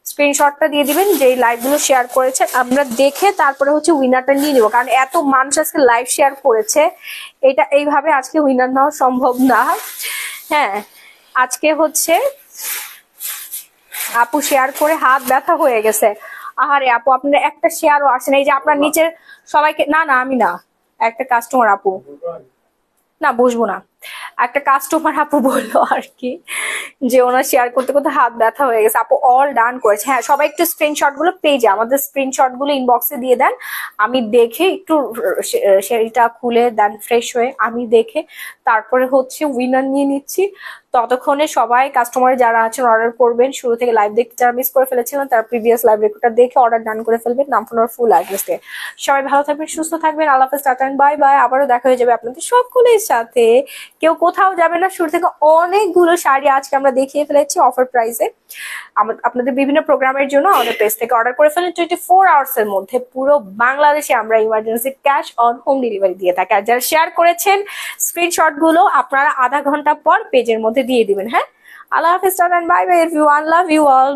স্ক্রিনশটটা দিয়ে দিবেন যে লাইভগুলো শেয়ার করেছেন, আমরা দেখে তারপরে হচ্ছে উইনারটা নিয়ে নেবো। কারণ এত মানুষ আজকে লাইভ শেয়ার করেছে, এটা এইভাবে আজকে উইনার নেওয়া সম্ভব না। হ্যাঁ, আজকে হচ্ছে আপু শেয়ার করে হাত ব্যথা হয়ে গেছে। আহারে আপু, আপনার একটা শেয়ারও আসে না। এই যে আপনার নিচের সবাইকে, না না আমি না, একটা কাস্টমার আপু, না বসবো না, একটা কাস্টমার আপু বললো আর কি যে ওনার শেয়ার করতে করতে হাত ব্যথা হয়ে গেছে। আপু অল ডান করেছে। হ্যাঁ, সবাই একটু স্ক্রিনশট গুলো পেজে, আমাদের স্ক্রিনশট গুলো ইনবক্সে দিয়ে দেন, আমি দেখে একটু সেটা খুলে দেন, ফ্রেশ হয়ে আমি দেখে তারপরে হচ্ছে উইনার নিয়ে নিচ্ছি। ততক্ষণে সবাই কাস্টমার যারা আছেন অর্ডার করবেন, শুরু থেকে লাইভ দেখতে যারা মিস করে ফেলেছিলেন তারা প্রিভিয়াস লাইভ রেকর্ডটা দেখে অর্ডার ডান করে ফেলবেন, নাম, ফোন আর ফুল অ্যাড্রেস দিয়ে। সবাই ভালো থাকবেন, সুস্থ থাকবেন, আল্লাহ হাফেজ, টাটা বাই বাই। আবারও দেখা হয়ে যাবে আপনাদের সকলের সাথে। কেউ কোথাও যাবে না, শুরু থেকে অনেকগুলো শাড়ি আজকে আমরা দেখিয়ে ফেলেছি অফার প্রাইসে। আপনাদের বিভিন্ন প্রোগ্রামের জন্য আমাদের পেজ থেকে অর্ডার করে ফেলেন। 24 আওয়ার্স এর মধ্যে পুরো বাংলাদেশে আমরা emergency cash on home delivery দিয়ে থাকি। আর যারা শেয়ার করেছেন স্ক্রিনশট গুলো আপনারা আধা ঘন্টা পর পেজের মধ্যে দিয়ে দিবেন। হ্যাঁ, আল্লাহ হাফেজ, tata bye bye everyone, love you all.